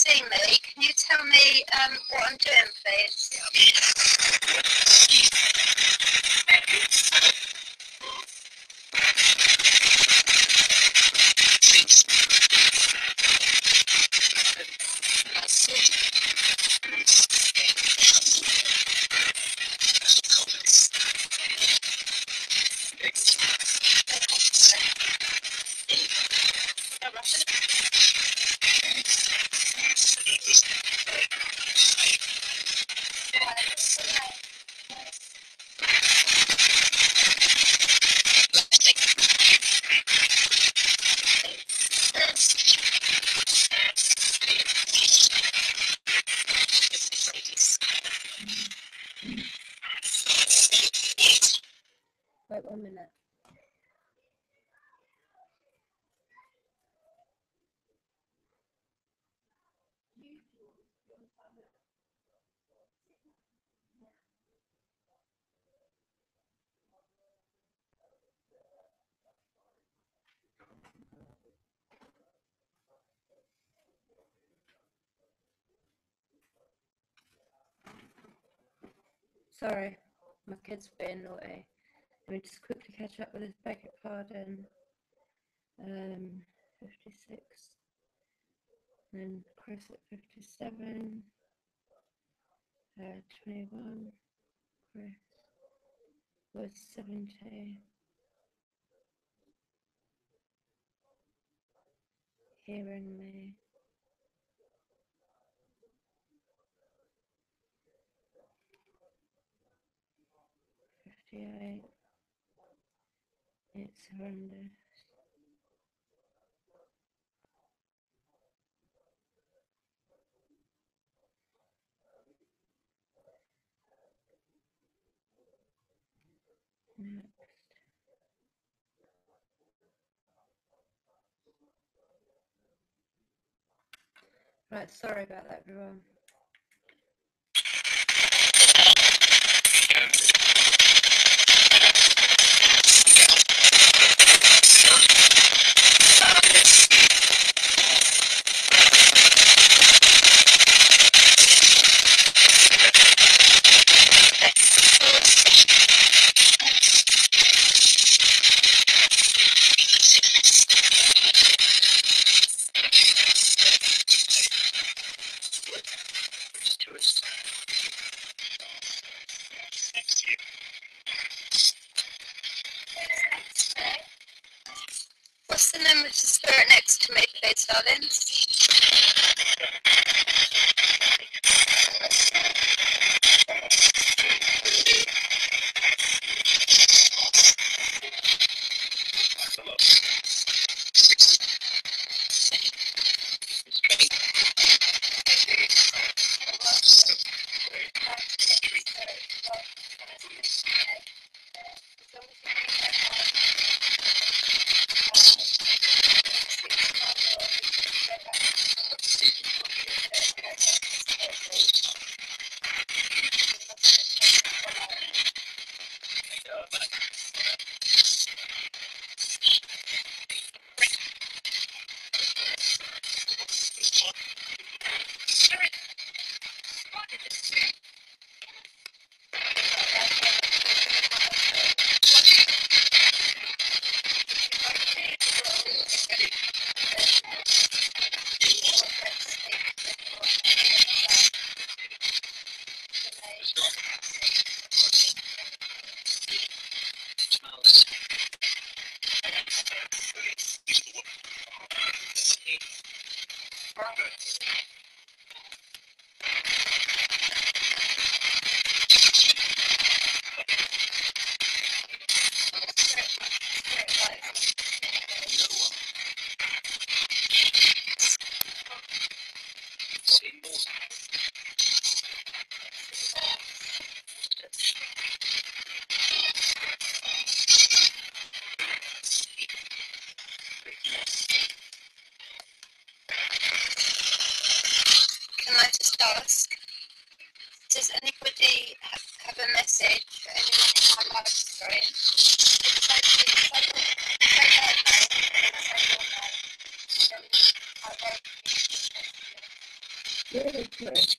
see me, can you tell me what I'm doing, please? Wait 1 minute. Sorry, my kid's being naughty. Let me just quickly catch up with this. Beg your pardon. 56. Then Chris at 57. 21. Chris was 70. Hearing me. 58. It's horrendous. Next. Right, sorry about that, everyone. What's the name of the spirit next to me, please, darling? Can I just ask, does anybody have a message for anyone in my life story? Really, Chris?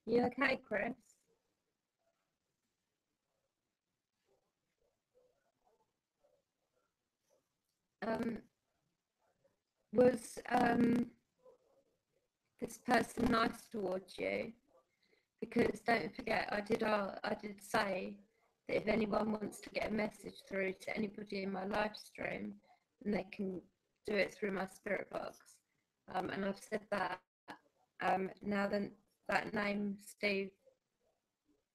You okay, Chris? Um, was this person nice towards you? Because don't forget, I did say that if anyone wants to get a message through to anybody in my live stream, then they can do it through my spirit box. And I've said that. Now then, that name Steve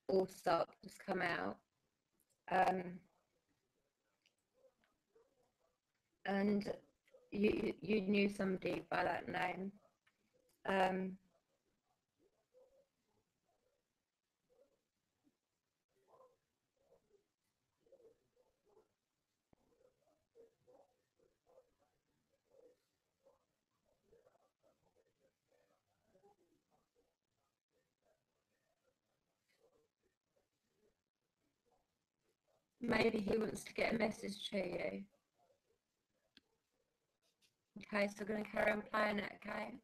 Allsop has come out. And you knew somebody by that name. Maybe he wants to get a message to you. Okay, so we're going to carry on playing it, okay?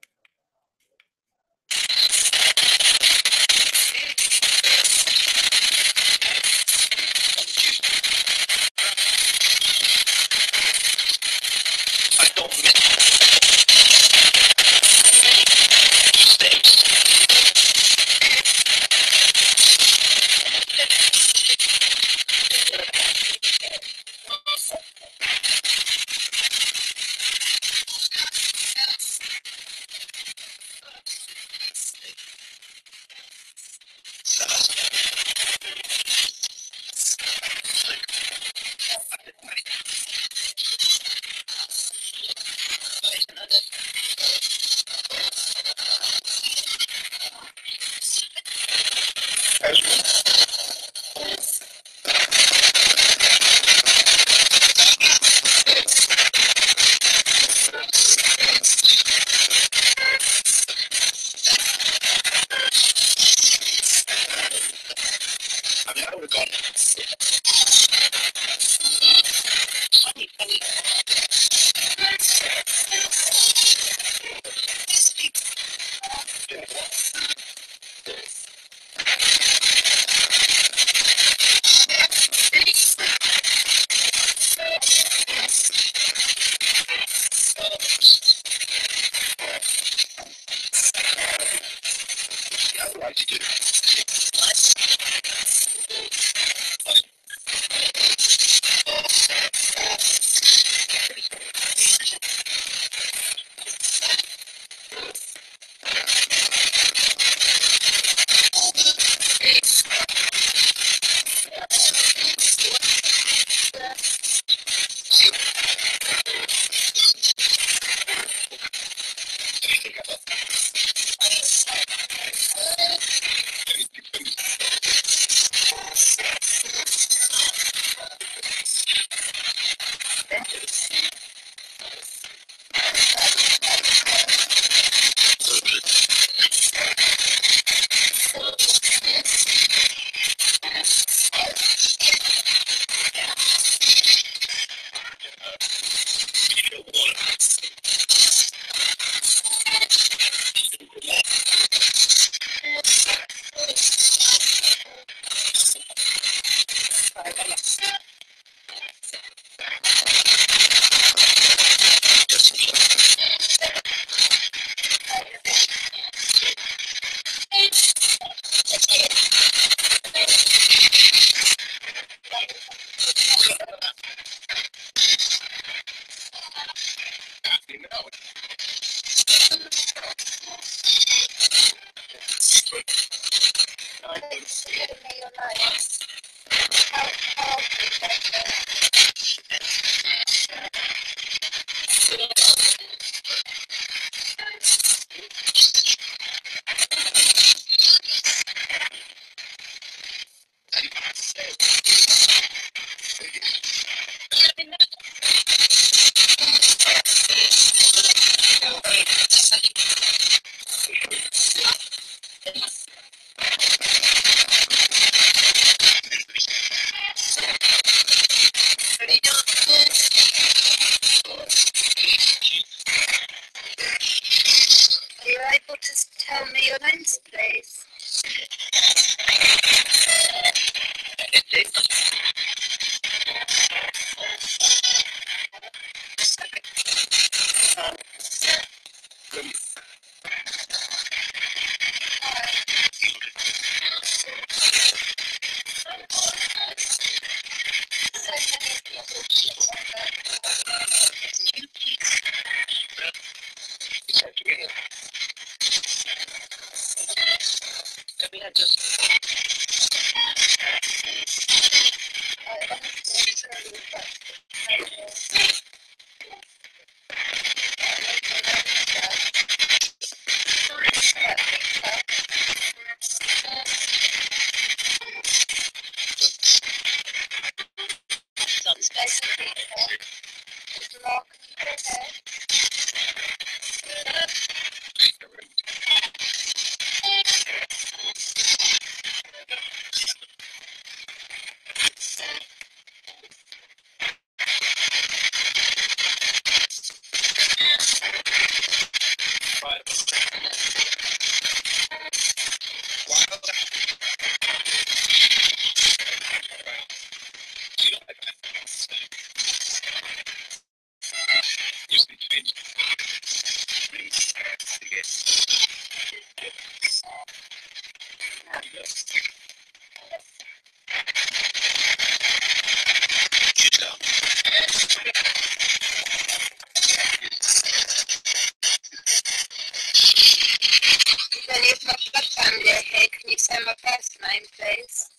Are you able to tell me your names, please? Any of my blood family are here. Can you say my first name, please?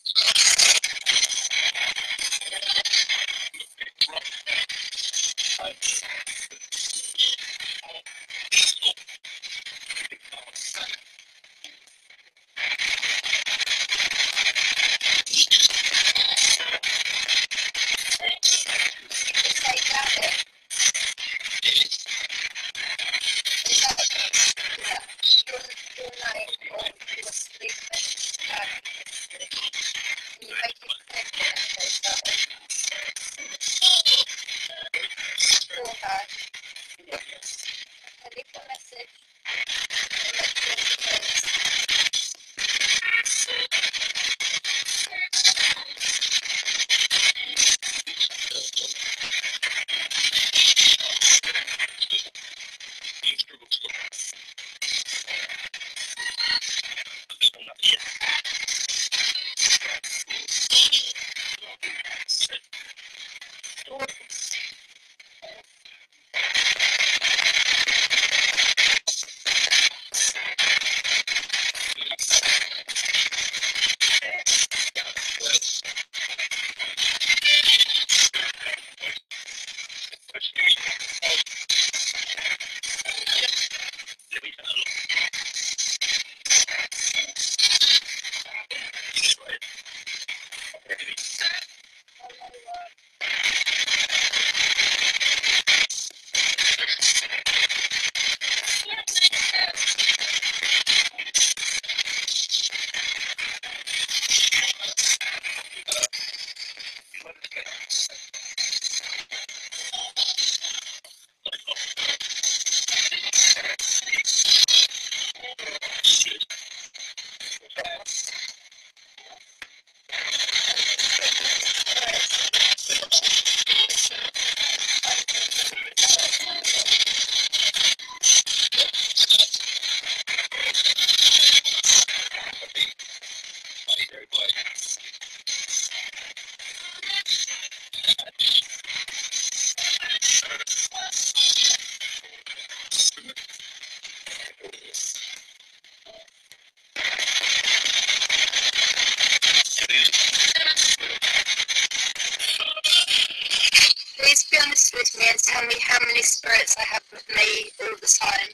and tell me how many spirits I have with me all the time.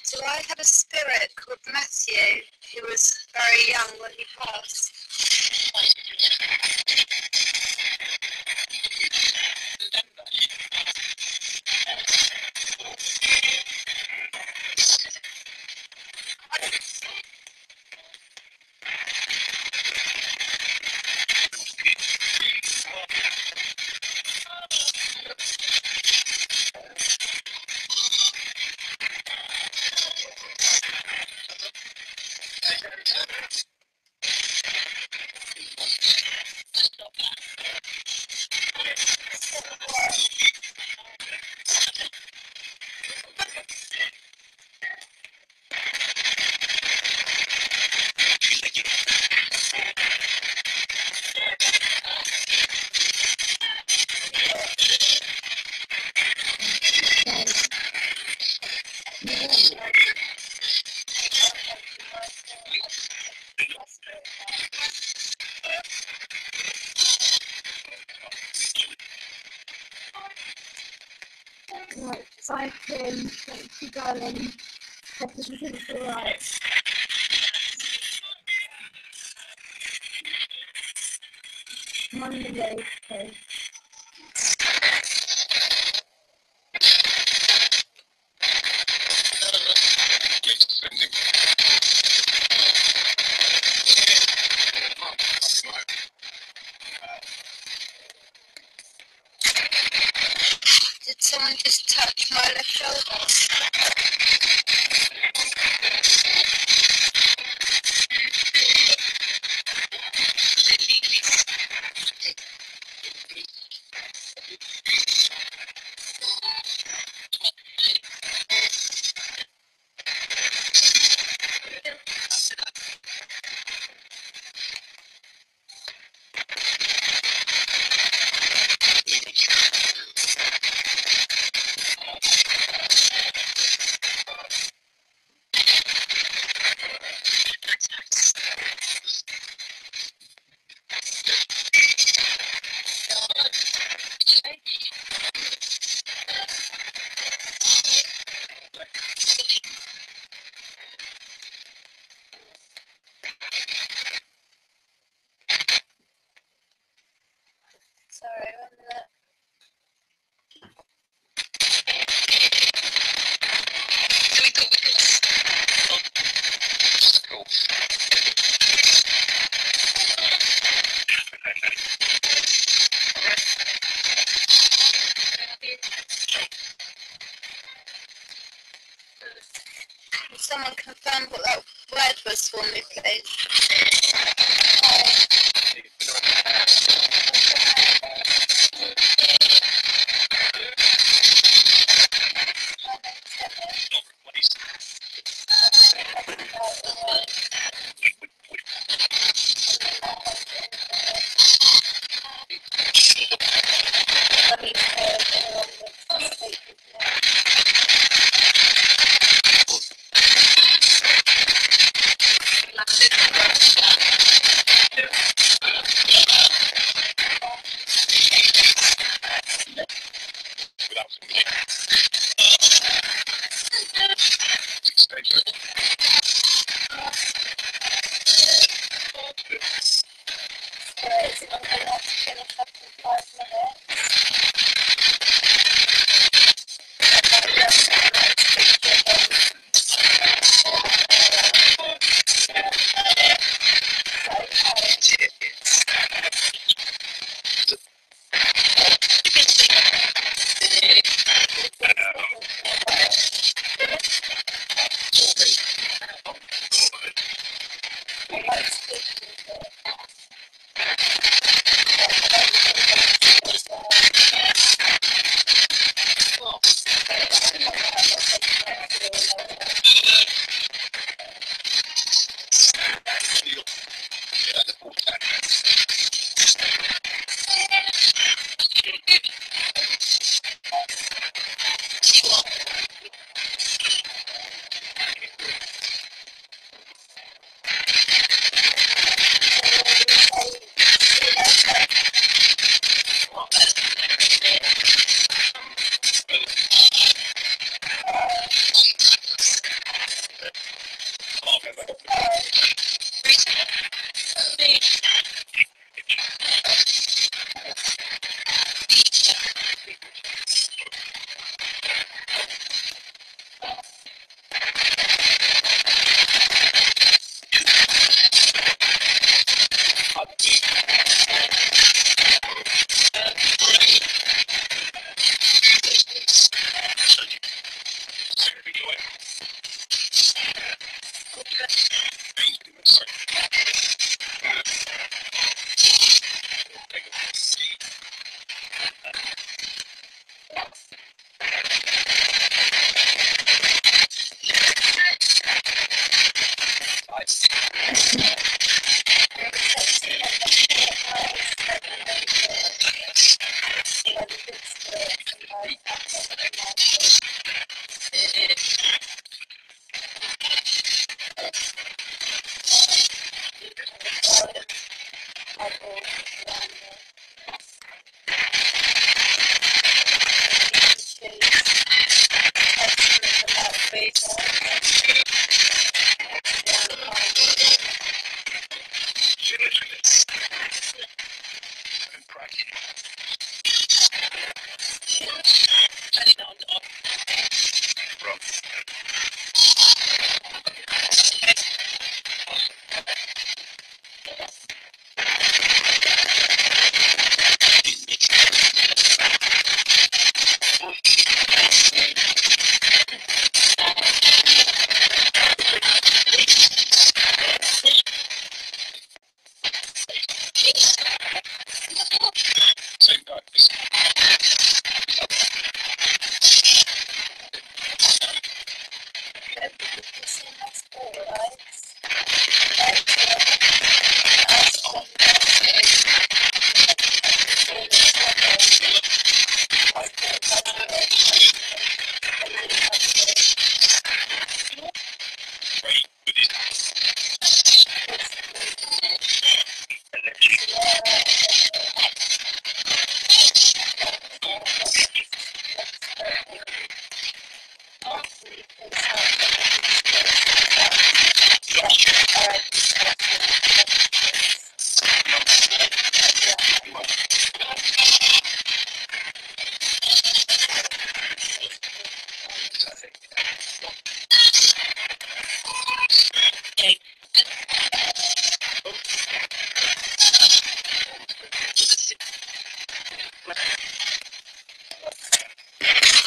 So I had a spirit called Matthew who was very young when he passed. Right, cycling, thank you darling. Hope everything's alright. Monday, okay. Did someone just touch my left shoulder? confirm what that word was for me, please?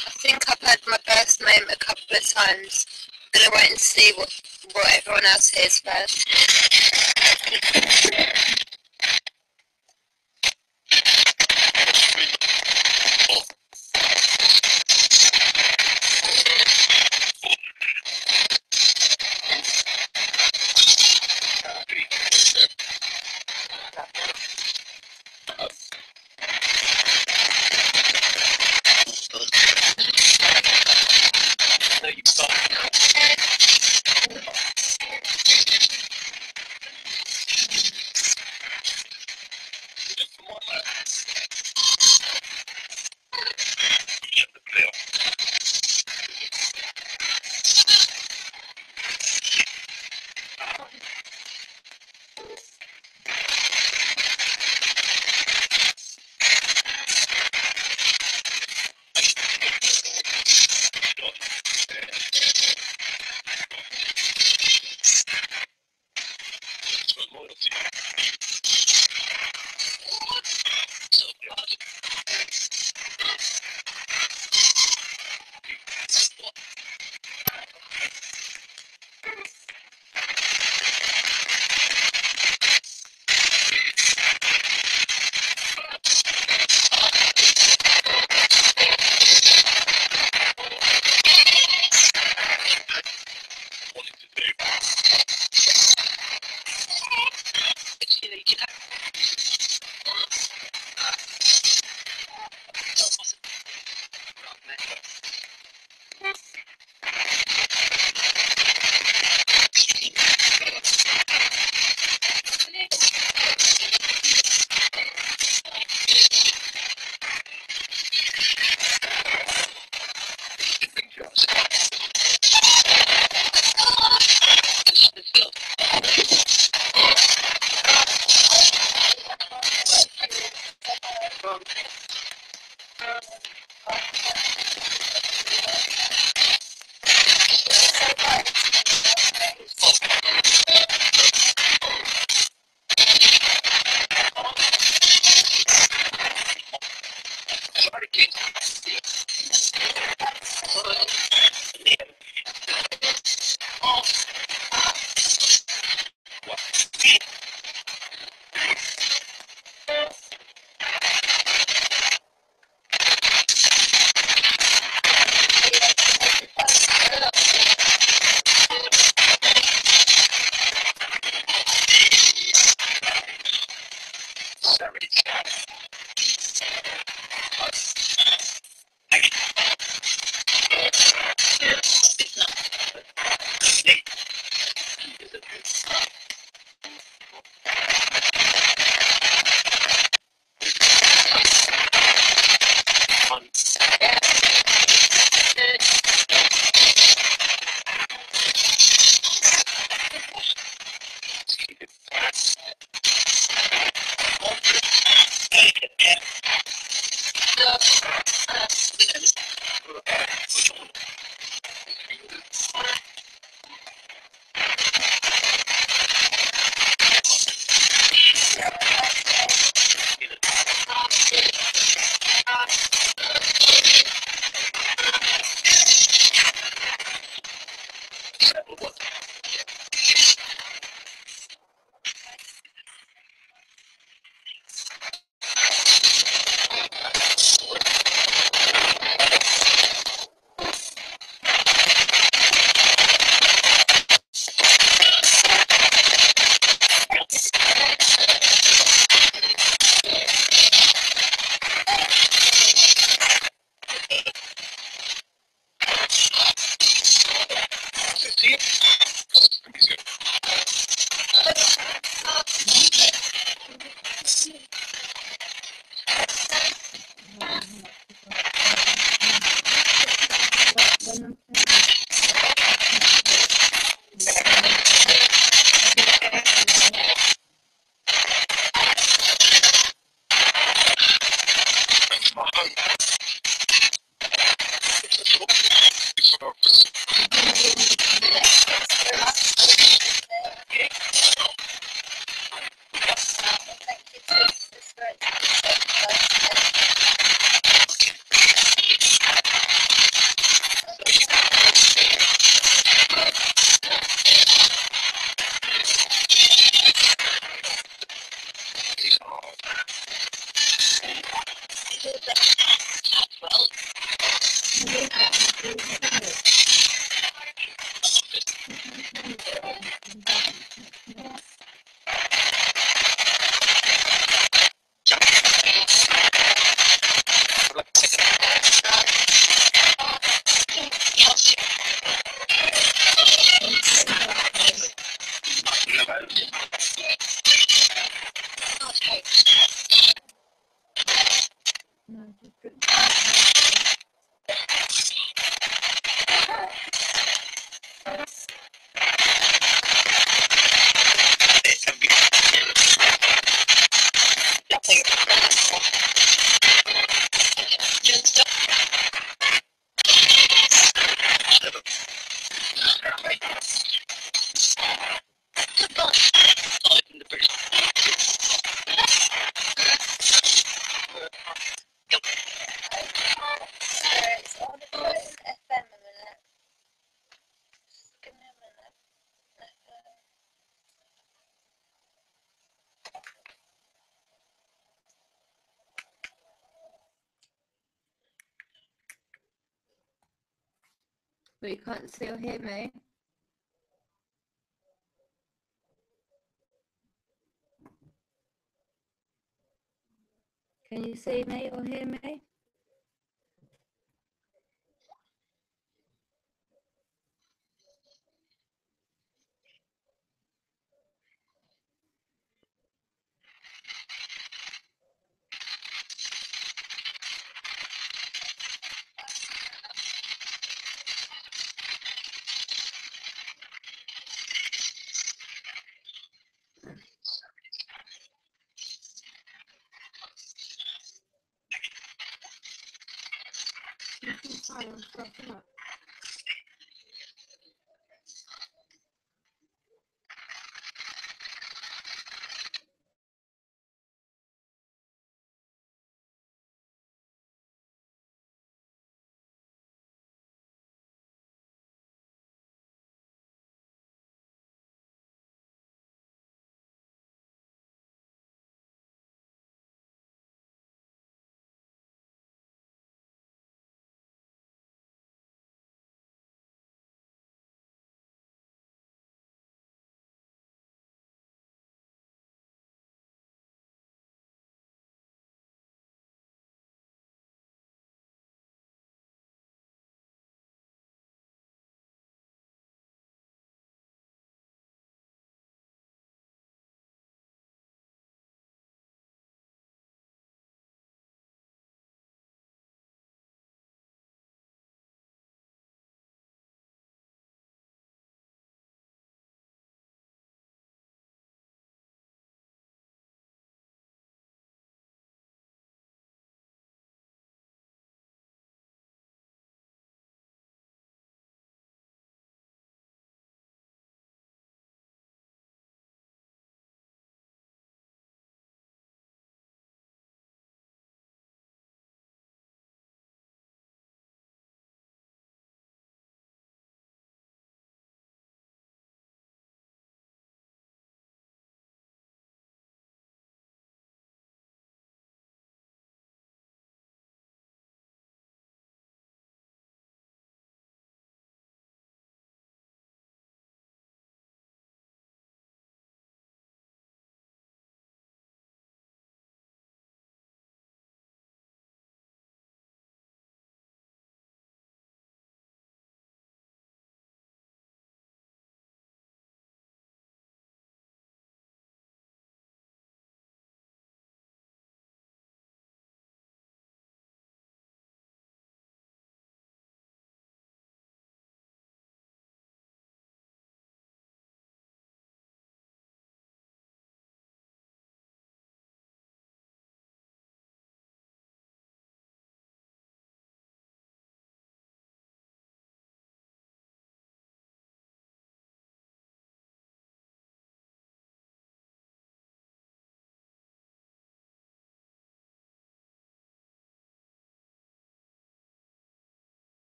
I think I've heard my first name a couple of times. I'm gonna wait and see what what everyone else hears first. different kind It's on a certain FM a minute. Just give me a minute. but you can't see or hear me. Can you see me or hear me? Silence, isn't it?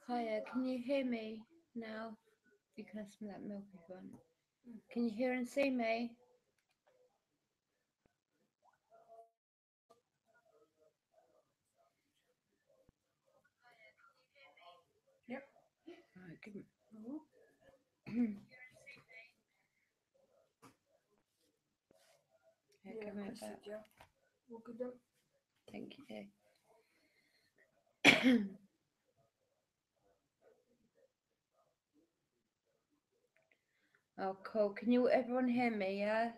Hiya, can you hear me now? You can have some of that milk if you want. Can you hear and see me? Right, give me. Yeah, give me a back. Thank you. Oh, cool. Can you everyone hear me? Yeah.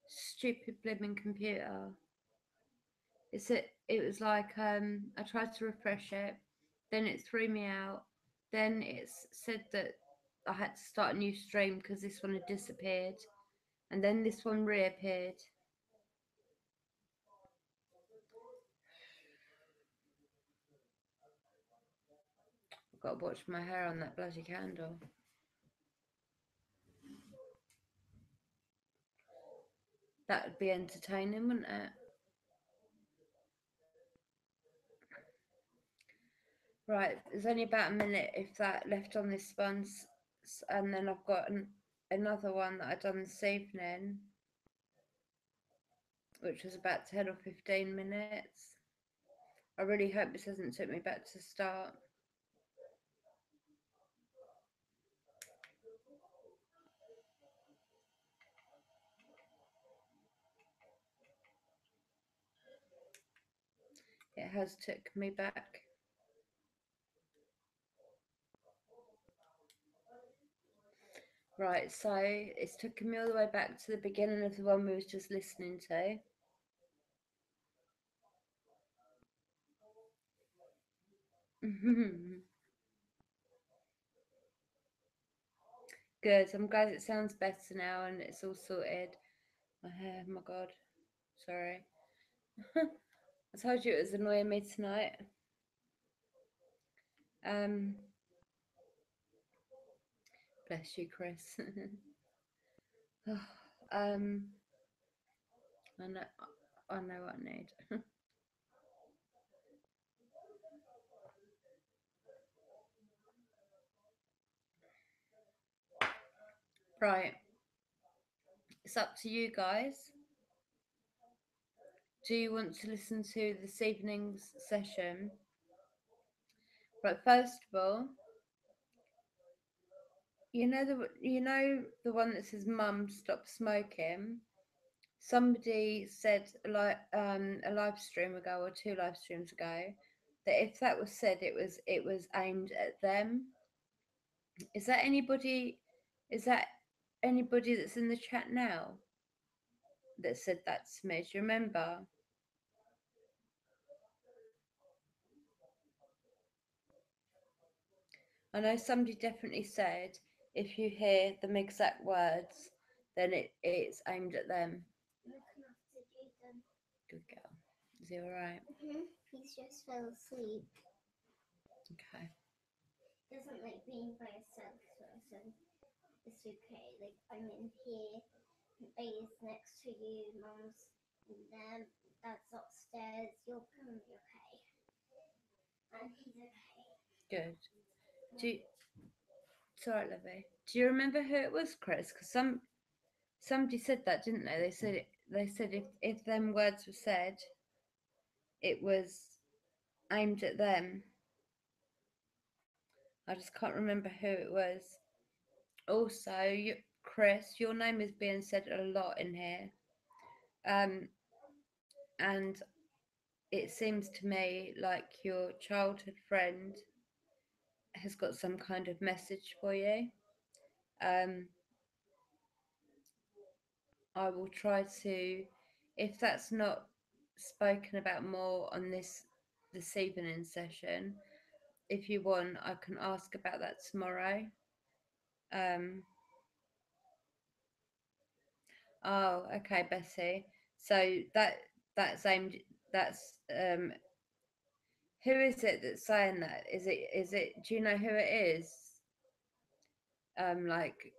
Stupid blimmin' computer. It was like I tried to refresh it, then it threw me out. Then it said that I had to start a new stream because this one had disappeared, and then this one reappeared. I've got to watch my hair on that bloody candle. That would be entertaining, wouldn't it? Right, there's only about a minute if that left on this one, and then I've got another one that I done this evening, which was about 10 or 15 minutes. I really hope this hasn't took me back to start. It has took me back. Right, so it's taken me all the way back to the beginning of the one we was just listening to. Good. I'm glad it sounds better now and it's all sorted. My hair, my God. Sorry. I told you it was annoying me tonight. Um, bless you, Chris. um, I know, I know what I need. Right, it's up to you guys. Do you want to listen to this evening's session? But first of all, the one that says "Mum, stop smoking." Somebody said a live stream ago or two live streams ago that if that was said, it was aimed at them. Is that anybody? Is that anybody that's in the chat now that said that to me? Do you remember? I know somebody definitely said if you hear them exact words, then it's aimed at them. Looking after Jaden. Good girl. Is he all right? He's just fell asleep. Okay. Doesn't like being by himself, so it's okay. Like I'm in here, Baby's next to you, Mum's in there, Dad's upstairs. You're gonna be okay, and he's okay. Good. Do you, it's all right, lovey. Do you remember who it was, Chris? Because somebody said that, didn't they? They said if them words were said, it was aimed at them. I just can't remember who it was. Also, Chris, your name is being said a lot in here, and it seems to me like your childhood friend has got some kind of message for you. Um, I will try to, if that's not spoken about more on this evening session, if you want, I can ask about that tomorrow. Um, oh, okay, Bessie. So that's aimed. That's who is it that's saying that? Is it? Do you know who it is? Like,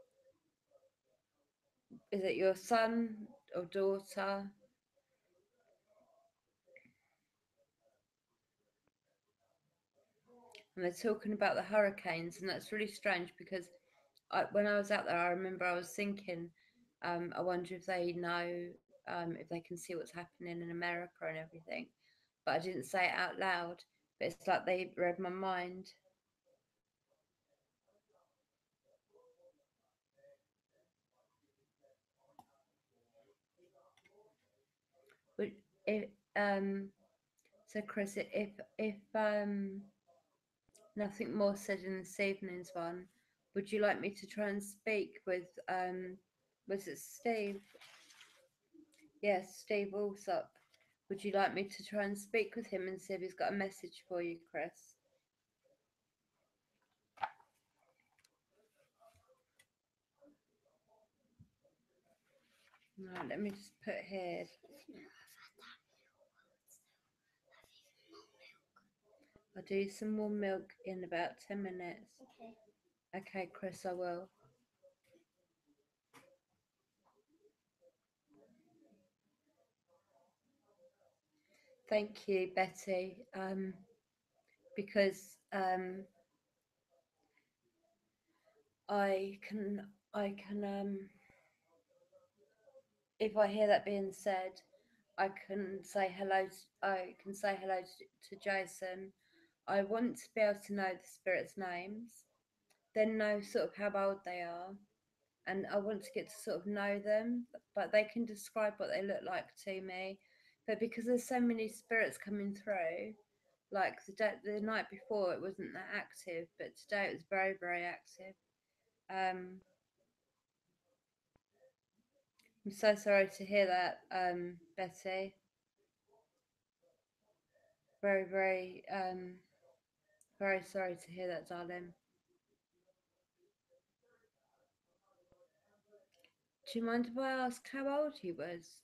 is it your son or daughter? and they're talking about the hurricanes, and that's really strange because when I was out there, I remember I was thinking, I wonder if they know, if they can see what's happening in America and everything, but I didn't say it out loud. But it's like they read my mind. But if so, Chris, if nothing more said in this evening's one, would you like me to try and speak with was it Steve? Yes, Steve Allsop. Would you like me to try and speak with him and see if he's got a message for you, Chris? Right, let me just put here. I'll do some more milk in about 10 minutes. Okay. Okay, Chris, I will. Thank you, Betty. Because I can if I hear that being said, I can say hello. I can say hello to Jason. I want to be able to know the spirits' names, then know sort of how old they are, and I want to get to sort of know them. But they can describe what they look like to me. But because there's so many spirits coming through, like the night before, it wasn't that active, but today it was very very active. Um, I'm so sorry to hear that, Betty. Very very sorry to hear that, darling. Do you mind if I ask how old he was?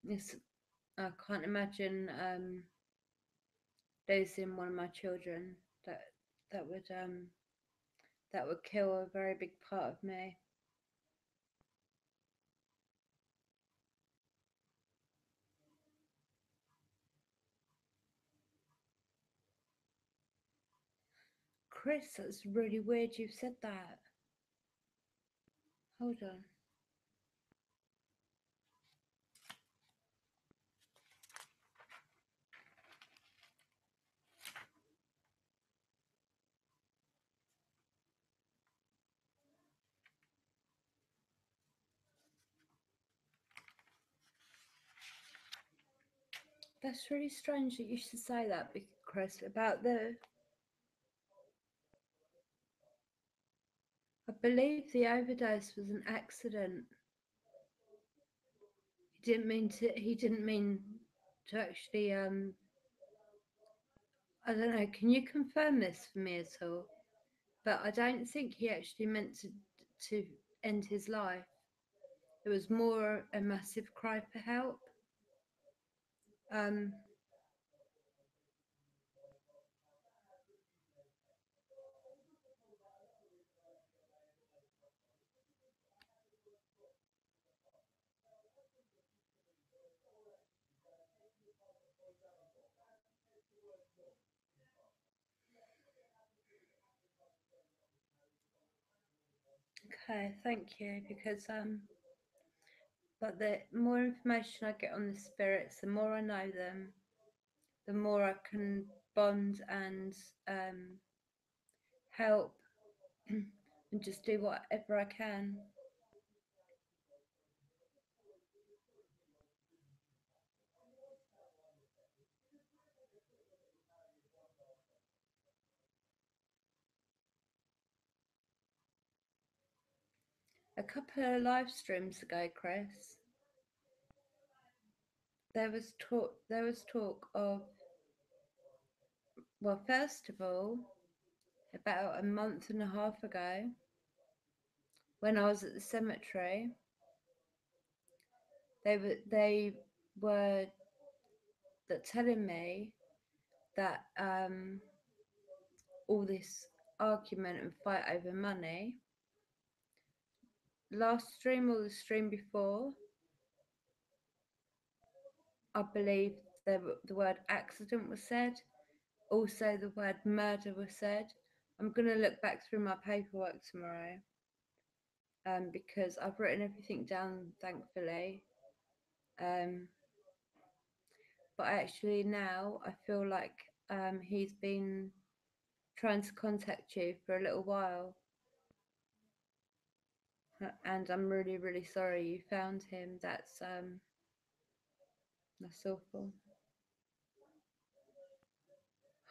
Yes, I can't imagine losing one of my children. That that would um that would kill a very big part of me. Chris, that's really weird you've said that. Hold on. That's really strange that you should say that, Chris, about the. I believe the overdose was an accident. He didn't mean to. He didn't mean to actually. I don't know. Can you confirm this for me at all? But I don't think he actually meant to end his life. It was more a massive cry for help. Um, okay, thank you. Because but the more information I get on the spirits, the more I know them, the more I can bond and help and just do whatever I can. A couple of live streams ago, Chris, there was talk of, well, first of all, about a month and a half ago, when I was at the cemetery, they were that telling me that all this argument and fight over money. Last stream or the stream before, I believe the word accident was said. Also, the word murder was said. I'm going to look back through my paperwork tomorrow because I've written everything down, thankfully. Um, but actually, now I feel like he's been trying to contact you for a little while. And I'm really, really sorry you found him. That's awful.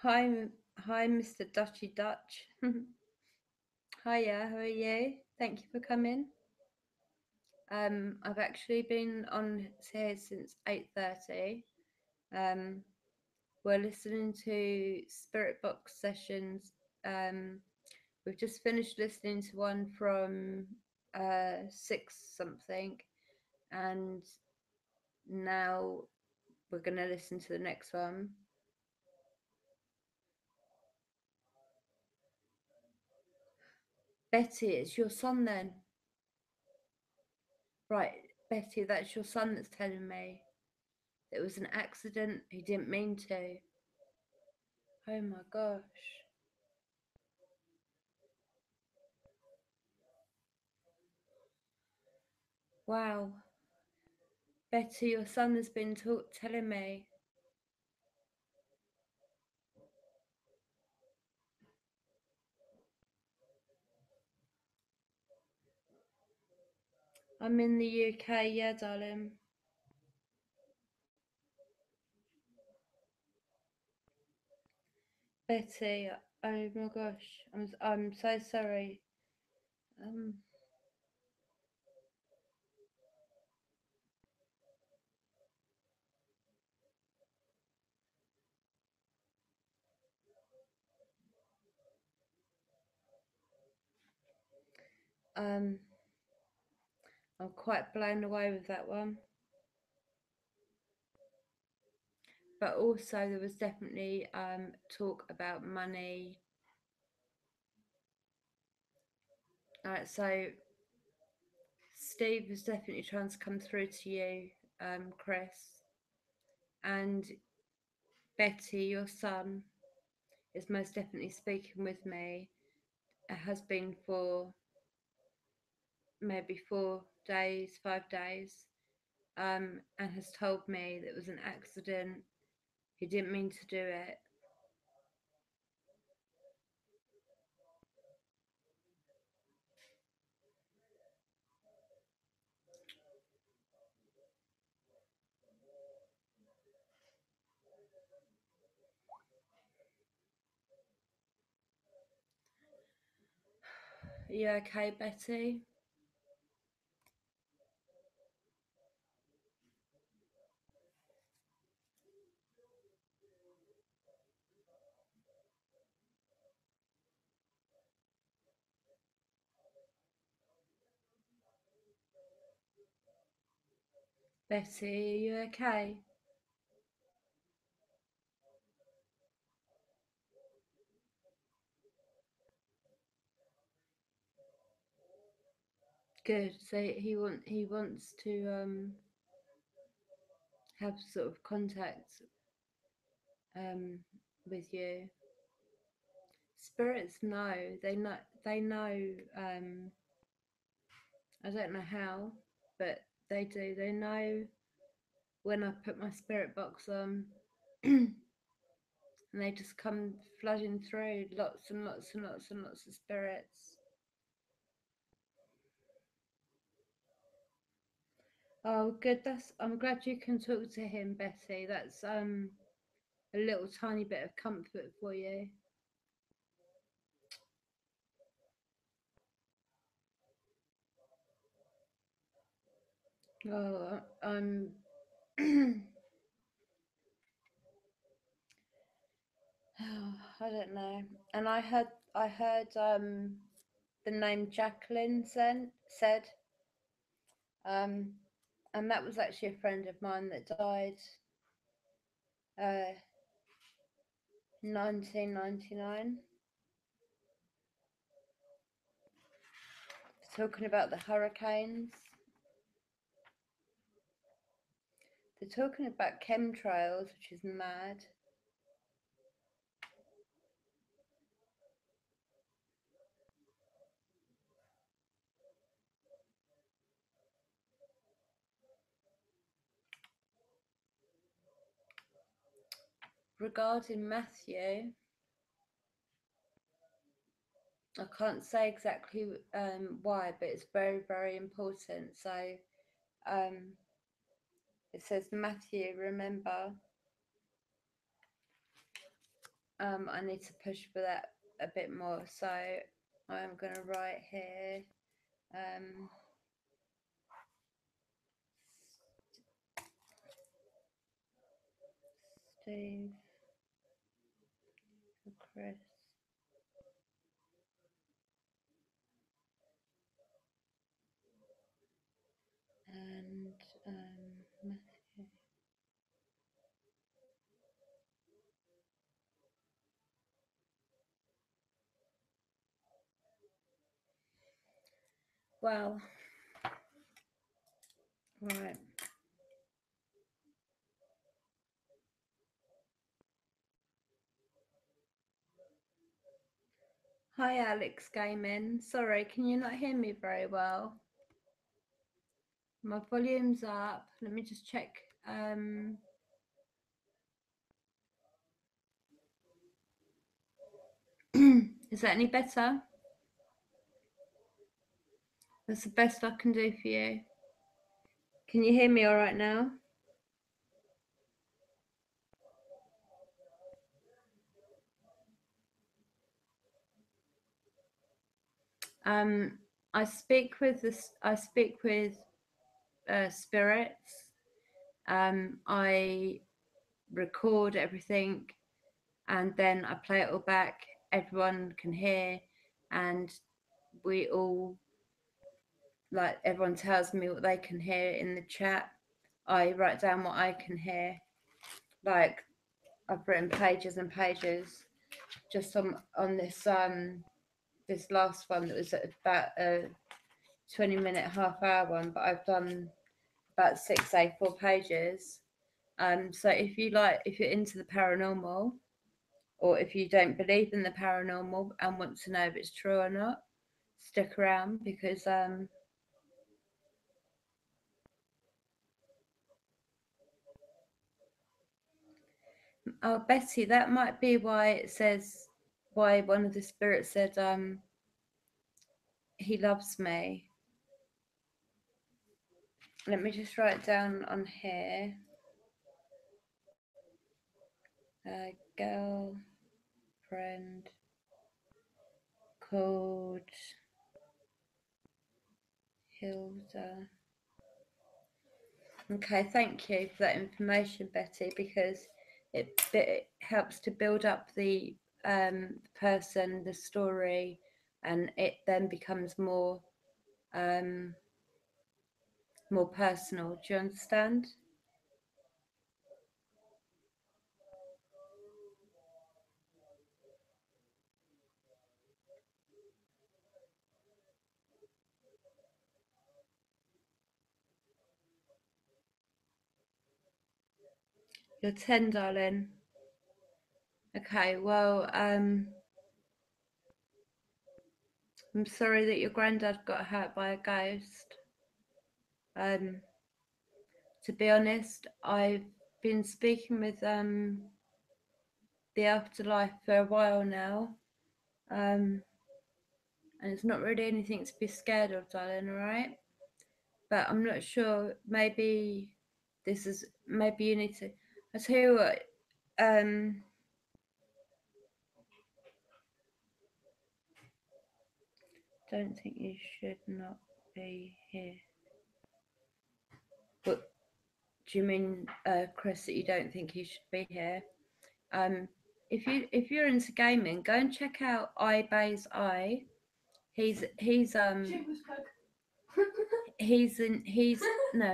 Hi, hi, Mr. Dutchy Dutch. Hiya, how are you? Thank you for coming. I've actually been on here since 8:30. We're listening to Spirit Box sessions. We've just finished listening to one from 6 something, and now we're going to listen to the next one. Betty, it's your son then. Right, Betty, that's your son that's telling me. It was an accident. He didn't mean to. Oh my gosh. Wow. Betty, your son has been telling me. I'm in the UK, yeah, darling. Betty, oh my gosh, I'm so sorry. Um, um, I'm quite blown away with that one. But also, there was definitely talk about money. So Steve was definitely trying to come through to you, Chris, and Betty, your son, is most definitely speaking with me. It has been for maybe 4 days, 5 days, and has told me that it was an accident. He didn't mean to do it. Are you okay, Betty? Betty, are you okay? Good. So he wants to have sort of contact um with you. Spirits know. They know I don't know how, but they do. They know when I put my spirit box on and they just come flooding through, lots and lots and lots and lots of spirits. Oh, good. I'm glad you can talk to him, Betty. That's a little tiny bit of comfort for you. Oh, I don't know. And I heard the name Jacqueline said, um, and that was actually a friend of mine that died. Uh, 1999. Talking about the hurricanes. They're talking about chemtrails, which is mad. Regarding Matthew, I can't say exactly why, but it's very, very important. So um, it says, Matthew, remember, I need to push for that a bit more. So I'm going to write here, Steve, Chris, and Matthew. Well, right. Hi, Alex Gaming. Sorry, can you not hear me very well? My volume's up. Let me just check. Is that any better? That's the best I can do for you. Can you hear me all right now? I speak with this. I speak with spirits. I record everything, and then I play it all back. Everyone can hear, and we all like everyone tells me what they can hear in the chat. I write down what I can hear. Like I've written pages and pages just on this last one that was about a 20-minute half-hour one, but I've done about 6 A4 pages. So if you're into the paranormal, or if you don't believe in the paranormal and want to know if it's true or not, stick around because oh, Betty, that might be why it says, why one of the spirits said he loves me. Let me just write down on here. Girlfriend called Hilda. Okay, thank you for that information, Betty, because it helps to build up the person, the story, and it then becomes more personal. Do you understand? You're 10, darling. Okay, well, I'm sorry that your granddad got hurt by a ghost. To be honest, I've been speaking with the afterlife for a while now, and it's not really anything to be scared of, darling. All right, but I'm not sure. Maybe you need to. I tell you what. Don't think you should not be here. What do you mean, Chris? That you don't think you should be here? If you're into gaming, go and check out iBay's Eye. He's he's no,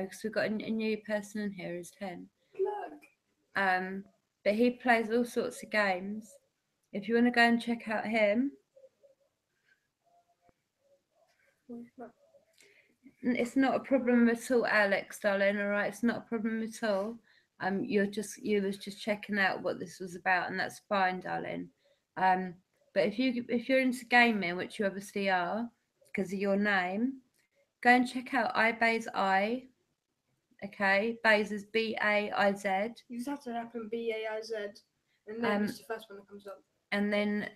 because we've got a new person in here who's 10. but he plays all sorts of games. If you want to go and check out him, it's not a problem at all, Alex, darling. All right, it's not a problem at all. You was just checking out what this was about, and that's fine, darling. Um, but if you're into gaming, which you obviously are, because of your name, go and check out iBaze I. Okay, Baze is BAIZ. You just have to type in BAIZ, and then it's the first one that comes up. And then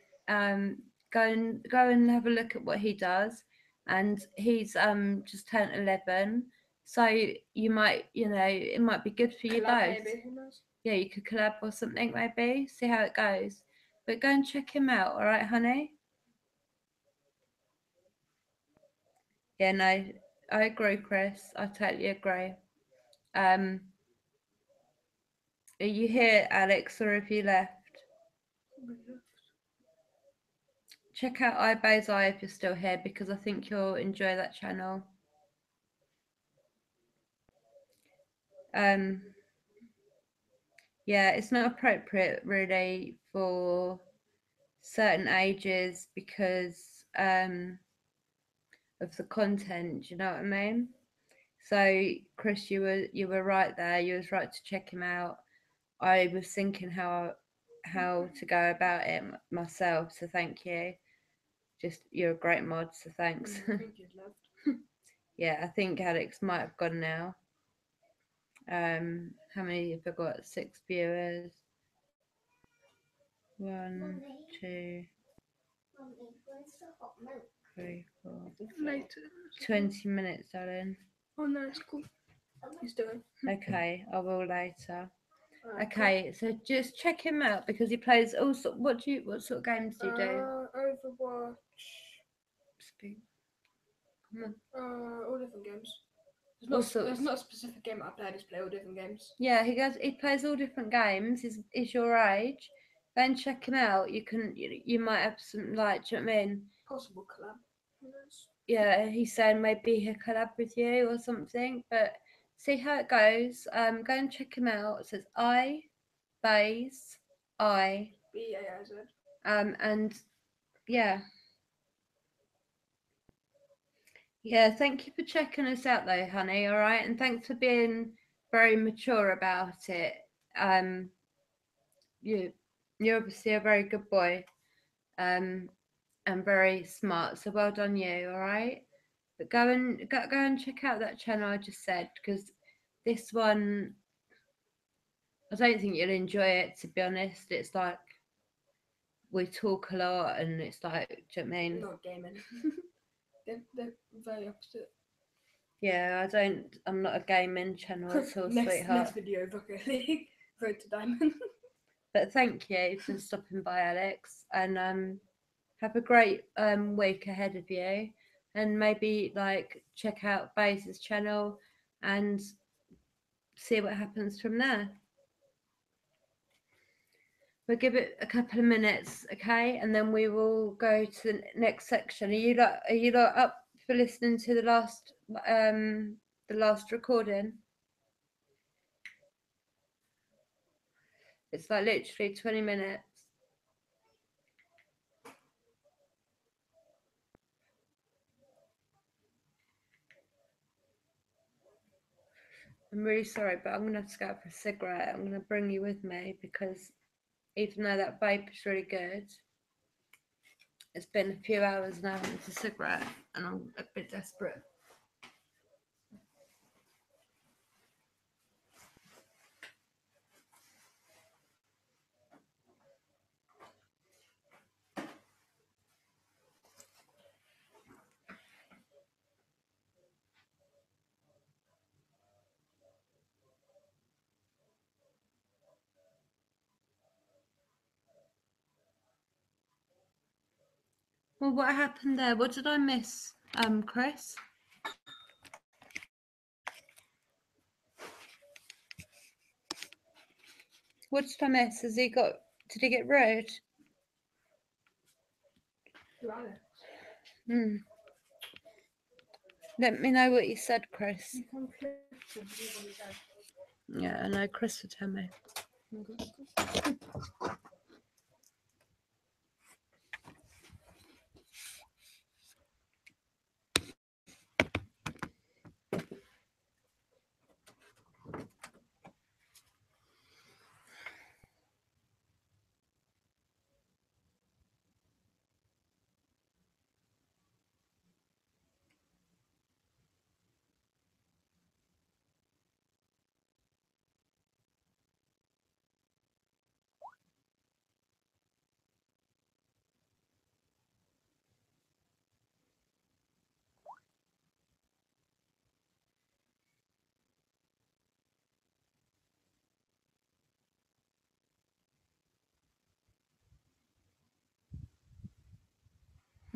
go and have a look at what he does. And he's just turned 11, so it might be good for you Collab, both. maybe, who knows? Yeah, you could collab or something, maybe see how it goes. But go and check him out, all right, honey? Yeah, no, I agree, Chris. I totally agree. um are you here, Alex, or have you left? Check out iBay's Eye if you're still here, because I think you'll enjoy that channel. um Yeah, it's not appropriate really for certain ages because um of the content, do you know what I mean? So Chris, you were right there. You was right to check him out. I was thinking how to go about it myself, so thank you. Just you're a great mod, so thanks. I think you'd left. Yeah, I think Alex might have gone now. How many have I got? 6 viewers. One, Mummy, two, Mummy, where's the hot milk? 3, 4. Later. 20 minutes, darling. Oh no, it's cool. He's doing. Okay, I will later. Alright, Okay, so just check him out because he plays all sort. What sort of games do cool. you do? Overwatch. Speak. Come on. All different games. All sorts. There's not a specific game I play. I just play all different games. Yeah, he plays all different games. He's your age. Go and check him out. You might have some, like, do you know what I mean? Possible collab. Who knows? Yeah, he's saying maybe he'll collab with you or something, but see how it goes. Go and check him out. It says Baze I. BAIZ. And yeah. Yeah, thank you for checking us out though, honey, all right? And thanks for being very mature about it. Um you you're obviously a very good boy, um and very smart. So well done you, all right? But go and check out that channel I just said, because this one I don't think you'll enjoy it, to be honest. It's like we talk a lot and it's like, do you know what I mean? Not gaming. they're very opposite. Yeah, I'm not a gaming channel at all, sweetheart. Next video, Rocket League. Road to Diamond. But thank you for stopping by, Alex, and have a great week ahead of you, and maybe like check out Baze's channel and see what happens from there. We'll give it a couple of minutes, okay, and then we will go to the next section. Are you lot up for listening to the last recording? It's like literally 20 minutes. I'm really sorry, but I'm gonna have to go out for a cigarette. I'm gonna bring you with me because even though that vape is really good, it's been a few hours now since a cigarette, and I'm a bit desperate. Well, what happened there? What did I miss, Chris? What did I miss? Did he get rude? Alex. Hmm. Let me know what you said, Chris. You can click to view what he said. Yeah, I know Chris would tell me.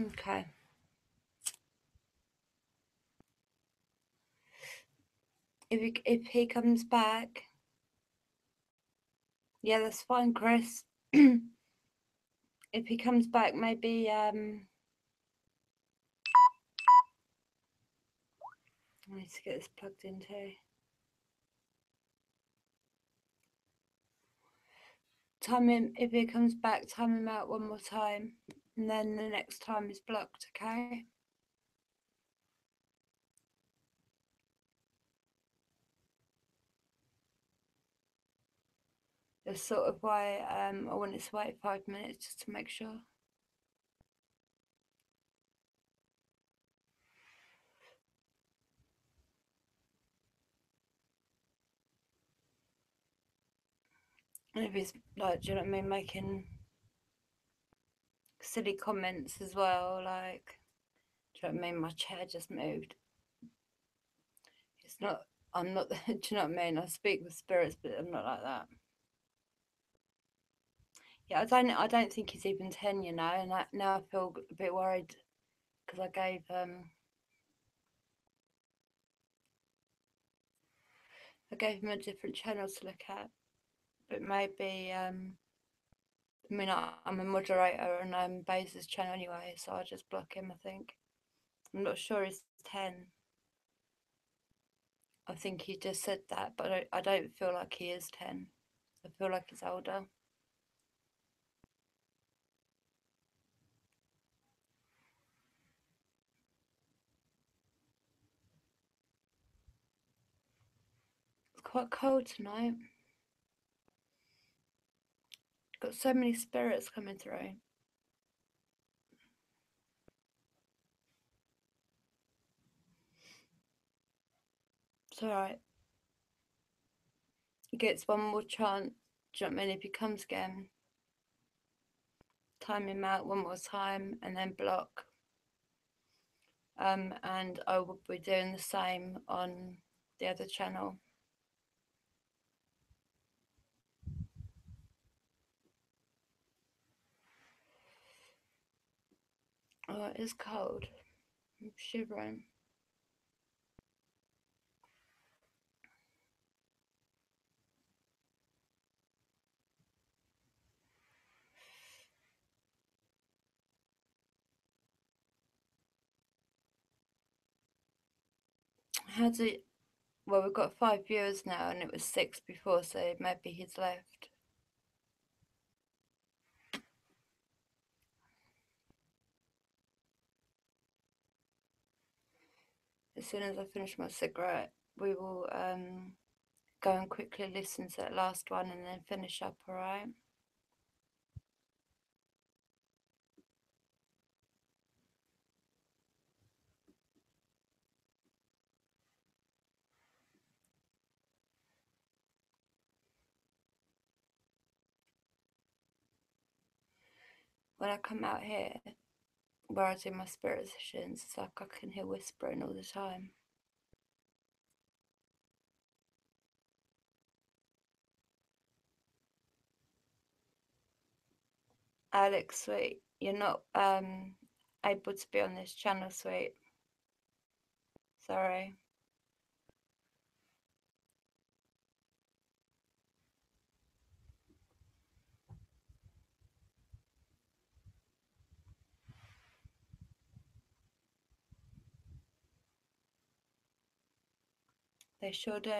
Okay. If he comes back, yeah, that's fine, Chris. If he comes back, maybe I need to get this plugged in too. Time him if he comes back. Time him out one more time, and then the next time is blocked. Okay. That's sort of why I wanted to wait 5 minutes just to make sure. And if he's like, do you know what I mean, making silly comments as well, like, do you know what I mean? My chair just moved. It's not. I'm not. Do you know what I mean? I speak with spirits, but I'm not like that. Yeah, I don't think he's even 10. You know, and now I feel a bit worried because I gave him a different channel to look at, but maybe I mean I'm a moderator and I'm Base's channel anyway, so I'll just block him. I think. I'm not sure he's 10. I think he just said that, but I don't feel like he is 10. I feel like he's older. It's quite cold tonight. Got so many spirits coming through. It's alright. He gets one more chance. Do you know what I mean? If he comes again, time him out one more time and then block. And I will be doing the same on the other channel. Oh, it is cold. I'm shivering. How's it? Well, we've got 5 viewers now, and it was 6 before, so maybe he's left. As soon as I finish my cigarette, we will go and quickly listen to that last one and then finish up, alright? When I come out here, where I do my spirit sessions, it's like I can hear whispering all the time. Alex, sweet, you're not able to be on this channel, sweet. Sorry. They sure do.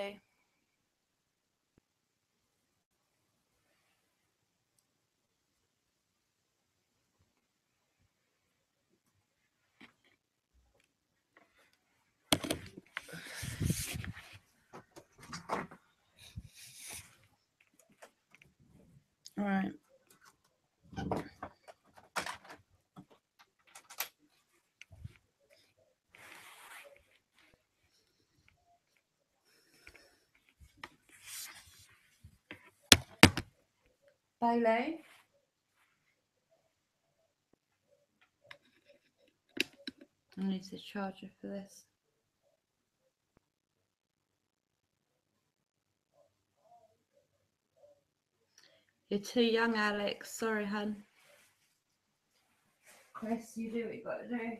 Right. Bailey? I need the charger for this. You're too young, Alex. Sorry, hun. Chris, you do what you got to do.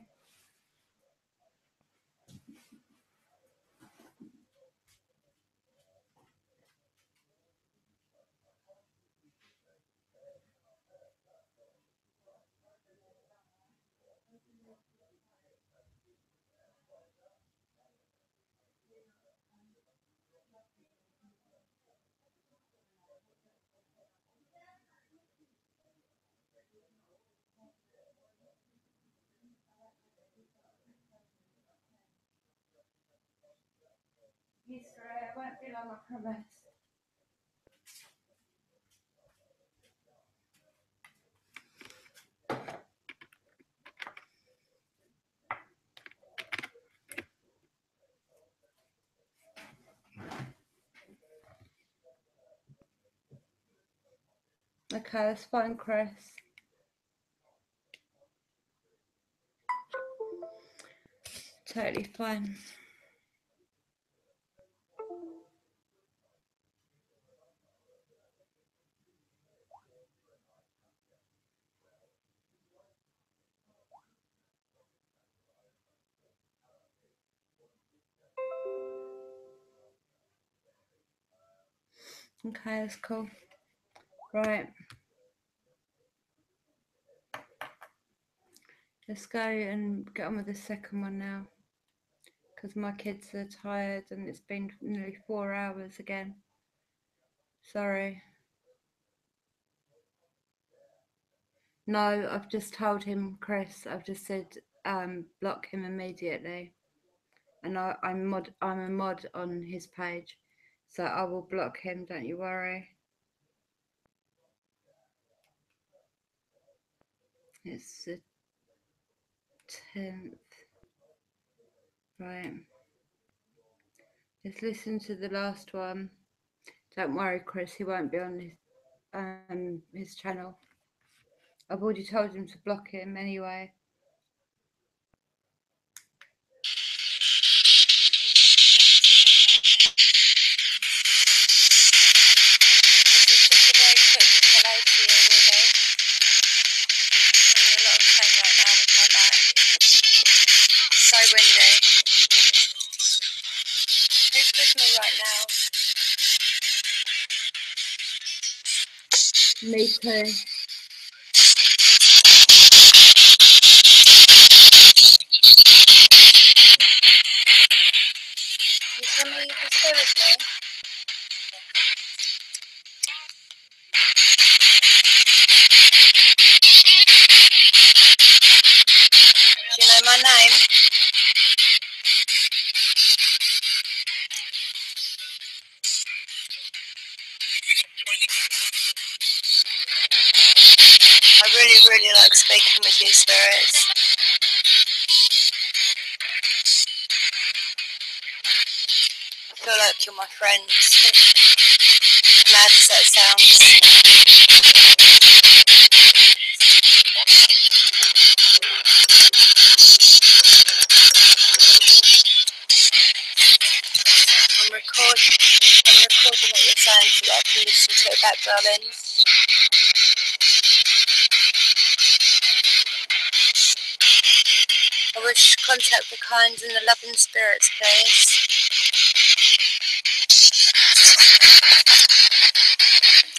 Yes, sorry, I won't be long, I promise. Okay, that's fine, Chris. Totally fine. Okay, that's cool. Right. Let's go and get on with the second one now. Because my kids are tired and it's been nearly 4 hours again. Sorry. No, I've just told him, Chris, I've just said block him immediately. And I'm a mod on his page. So I will block him, don't you worry. It's the 10th. Right. Let's listen to the last one. Don't worry, Chris, he won't be on his channel. I've already told him to block him anyway. This is just a very quick hello to you, really. I'm in a lot of pain right now with my back. It's so windy. Who's with me right now? Me too. You tell me you can stay with me? Do you know my name? I really, really like speaking with you, spirits. I feel like you're my friends. Mad as that sounds. I'm recording what you're saying so that I can listen to it back, darling. I wish to contact the kind and the loving spirits, please.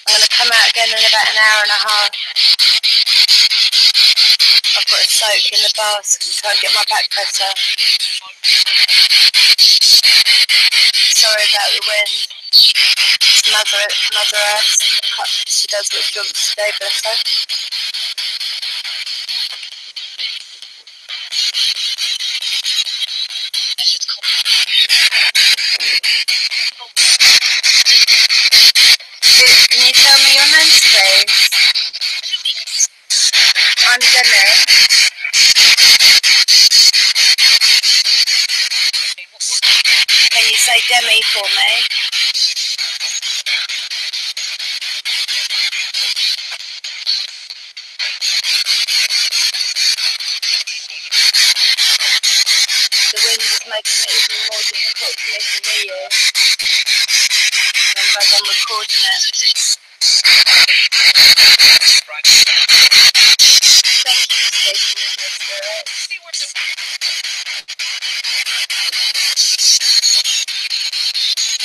I'm going to come out again in about an hour and a half. I've got to soak in the bath and try and get my back better. Sorry about the wind. It's Mother Earth. She does what she wants to do, bless her. Can you tell me your name, please? I'm Demi. Can you say Demi for me? The wind is making it even more difficult for me to hear you. I'm glad I'm recording it. Thank you for taking this, my spirit.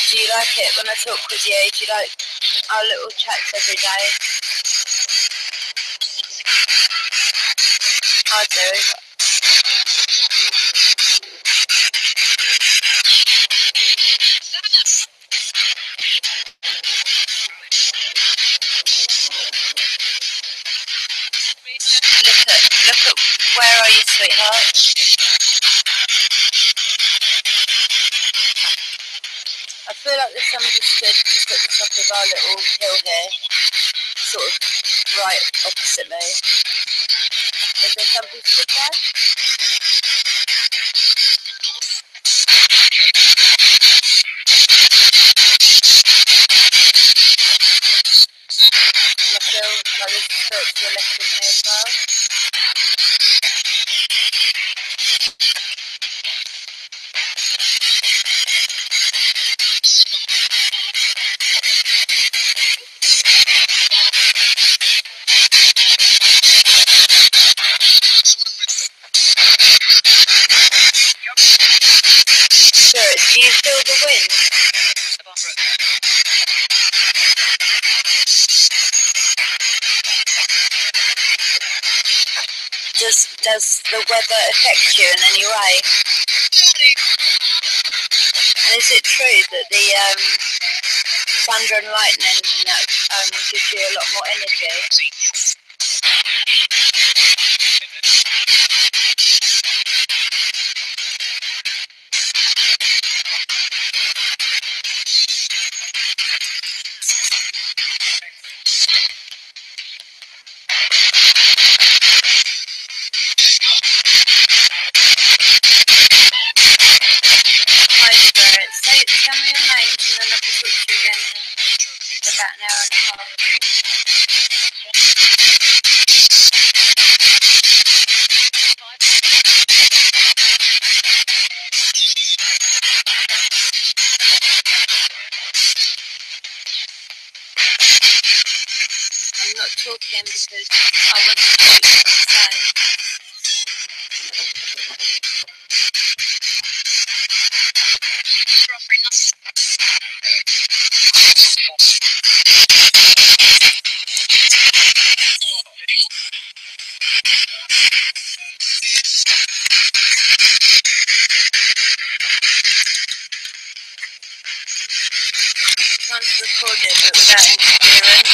Do you like it when I talk with you? Do you like our little chats every day? I do. Look at where are you, sweetheart? I feel like there's somebody stood just at the top of our little hill here, sort of right opposite me. Is there somebody stood there? And I feel like there's a spirit to the left of me as well. Spirit, do you feel the wind? Does the weather affect you in any way? And is it true that the thunder and lightning gives you a lot more energy? Hi Spirit, tell me your names and then I can talk to you again in about an hour and a half. I'm not talking because I want to hear what you have to say. Trying to record it but without interference.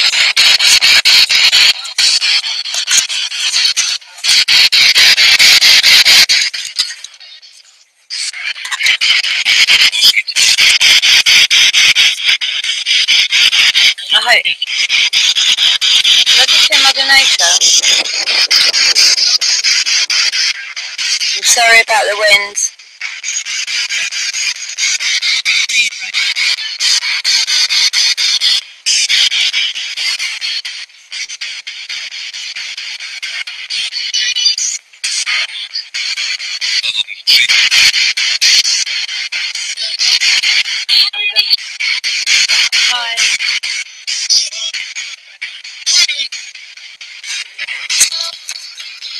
I hope. Did I just say Mother Nature? I'm sorry about the wind. Hi.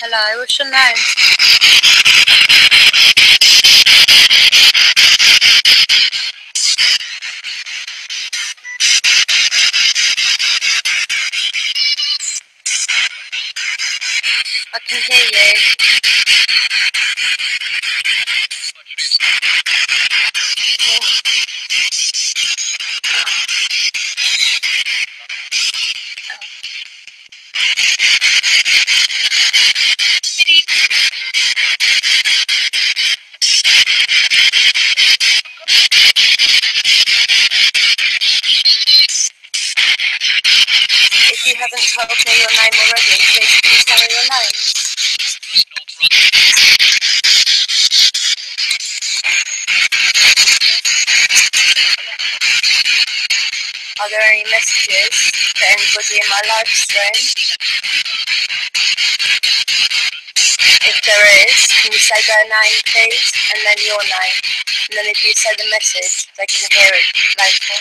Hello, what's your name? I can hear you. If you haven't told me your name already, please can you tell me your name? Are there any messages for anybody in my live stream? If there is, can you say their name please, and then your name, and then if you say the message, they can hear it later.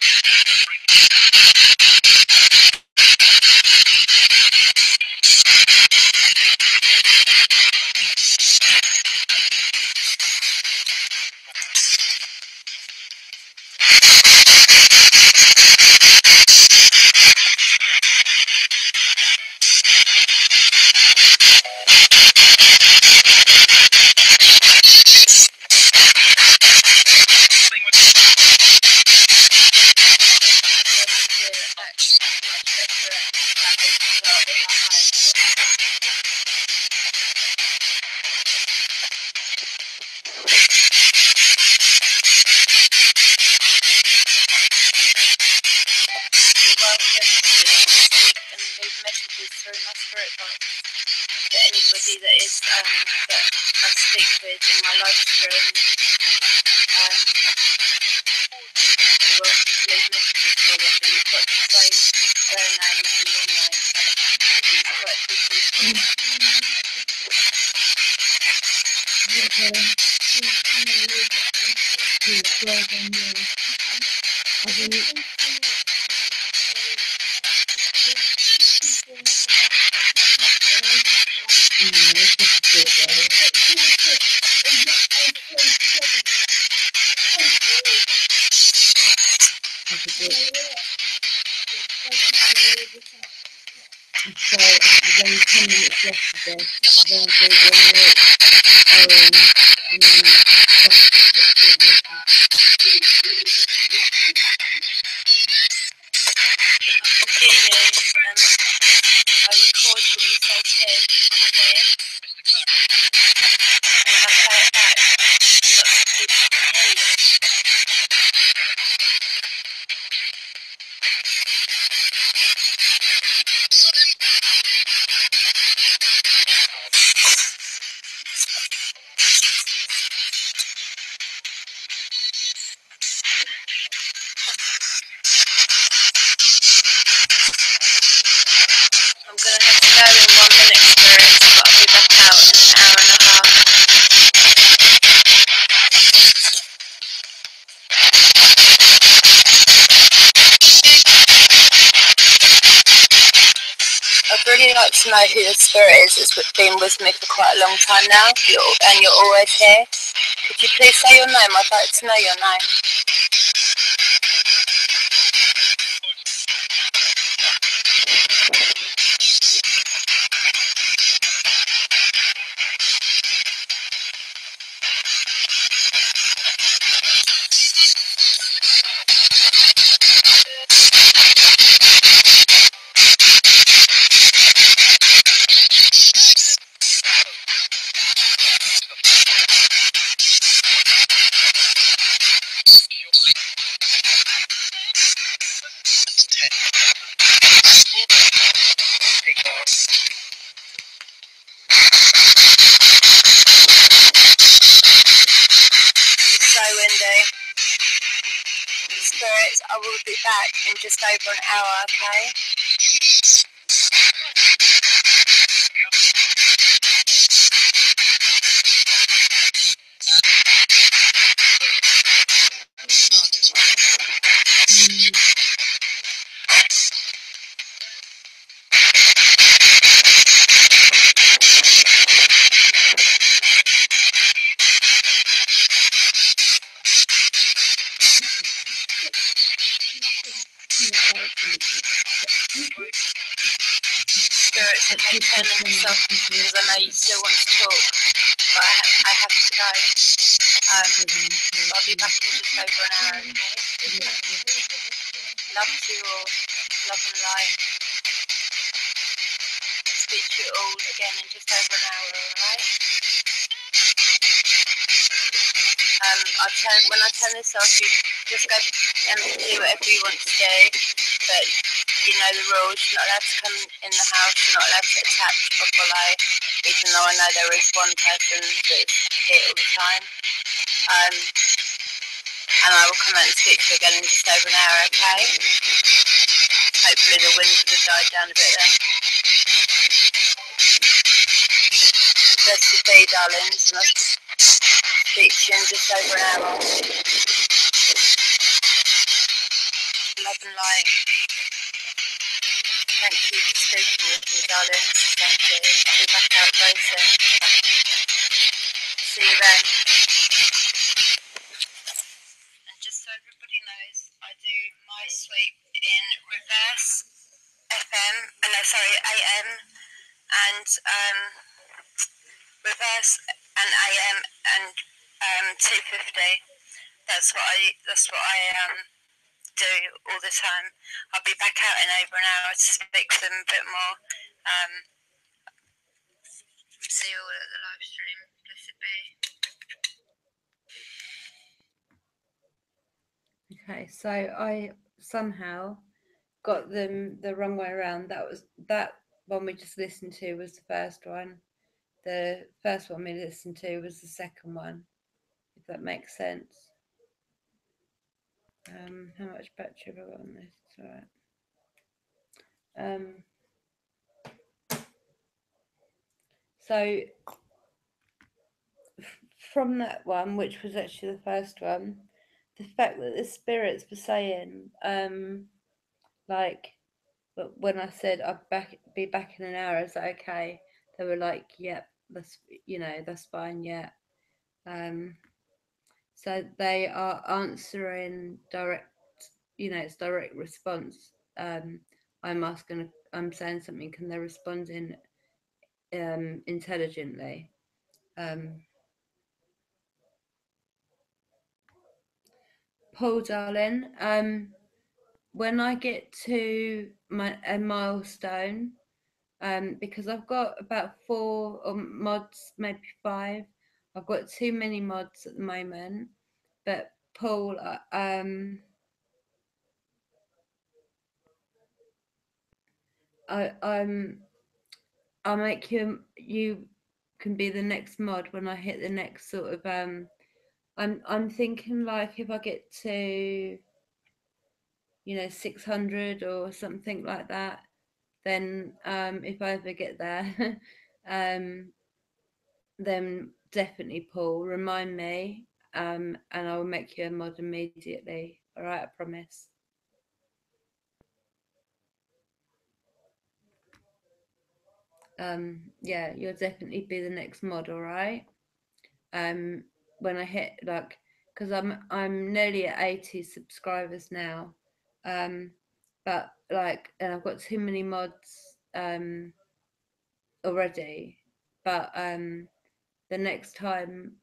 You're welcome to speak and leave messages through my spirit box to anybody that is that I speak with in my live stream. You're welcome to leave messages for them, but you've got to say their name and your name. It's quite difficult. So there's only 10 minutes left of this. Then I'll do 1 minute, and then I record what you say too, okay? And I play it back, and lots of people can hear you. I'm going to have to go in 1 minute, Spirit, but I'll be back out in an hour and a half. I'd really like to know who the Spirit is that's been with me for quite a long time now, and you're always here. Could you please say your name? I'd like to know your name. So, Wendy, Spirits, I will be back in just over an hour, okay? Spirits, I keep turning this off because I know you still want to talk, but I have to go. I'll be back in just over an hour, okay? Love to you all, love and light. Speak to you all again in just over an hour, alright? When I turn this off, you just go and do whatever you want to do, but you know the rules. You're not allowed to come in the house, you're not allowed to attach or follow, even though I know there is one person that's here all the time. And I will come out and speak to you again in just over an hour, okay? hopefully the wind would have died down a bit then. Bless your day, darlings, and I'll speak to you in just over an hour. Love and light. Thank you for speaking with me, darlings. Thank you. I'll be back out very soon. See you then. And just so everybody knows, I do my sleep in reverse FM, no, sorry, AM, and reverse and AM and 250. That's what I do all the time. I'll be back out in over an hour to speak to them a bit more. See you all at the live stream. Blessed be. Okay, so I somehow got them the wrong way around. That one we just listened to was the first one. The first one we listened to was the second one, if that makes sense. How much battery have I got on this? It's alright. So from that one, which was actually the first one, the fact that the spirits were saying, like, but when I said be back in an hour, is that okay? They were like, yep, that's fine, yeah. So they are answering direct, it's direct response. I'm saying something, and they're responding intelligently. Paul, darling, when I get to a milestone, because I've got about 4 mods, maybe 5. I've got too many mods at the moment, but Paul, I'm I'll make you can be the next mod when I hit the next sort of I'm thinking like if I get to 600 or something like that, then if I ever get there then definitely Paul remind me, and I will make you a mod immediately. All right, I promise. Yeah, you'll definitely be the next mod. All right. When I hit like, because I'm nearly at 80 subscribers now, but like, and I've got too many mods already, but the next time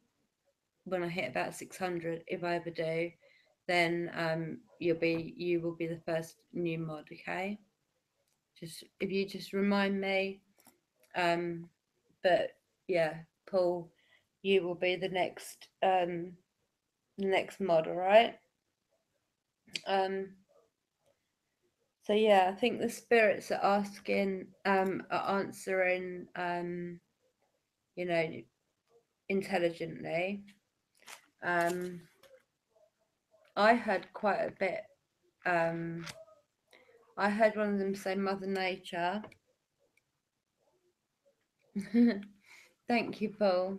when I hit about 600, if I ever do, then you will be the first new mod. Okay, just if you just remind me, but yeah, Paul, you will be the next mod. All right. Um, so yeah, I think the spirits are asking, are answering, you know, intelligently. Um, I heard quite a bit. Um, I heard one of them say Mother Nature. Thank you, Paul.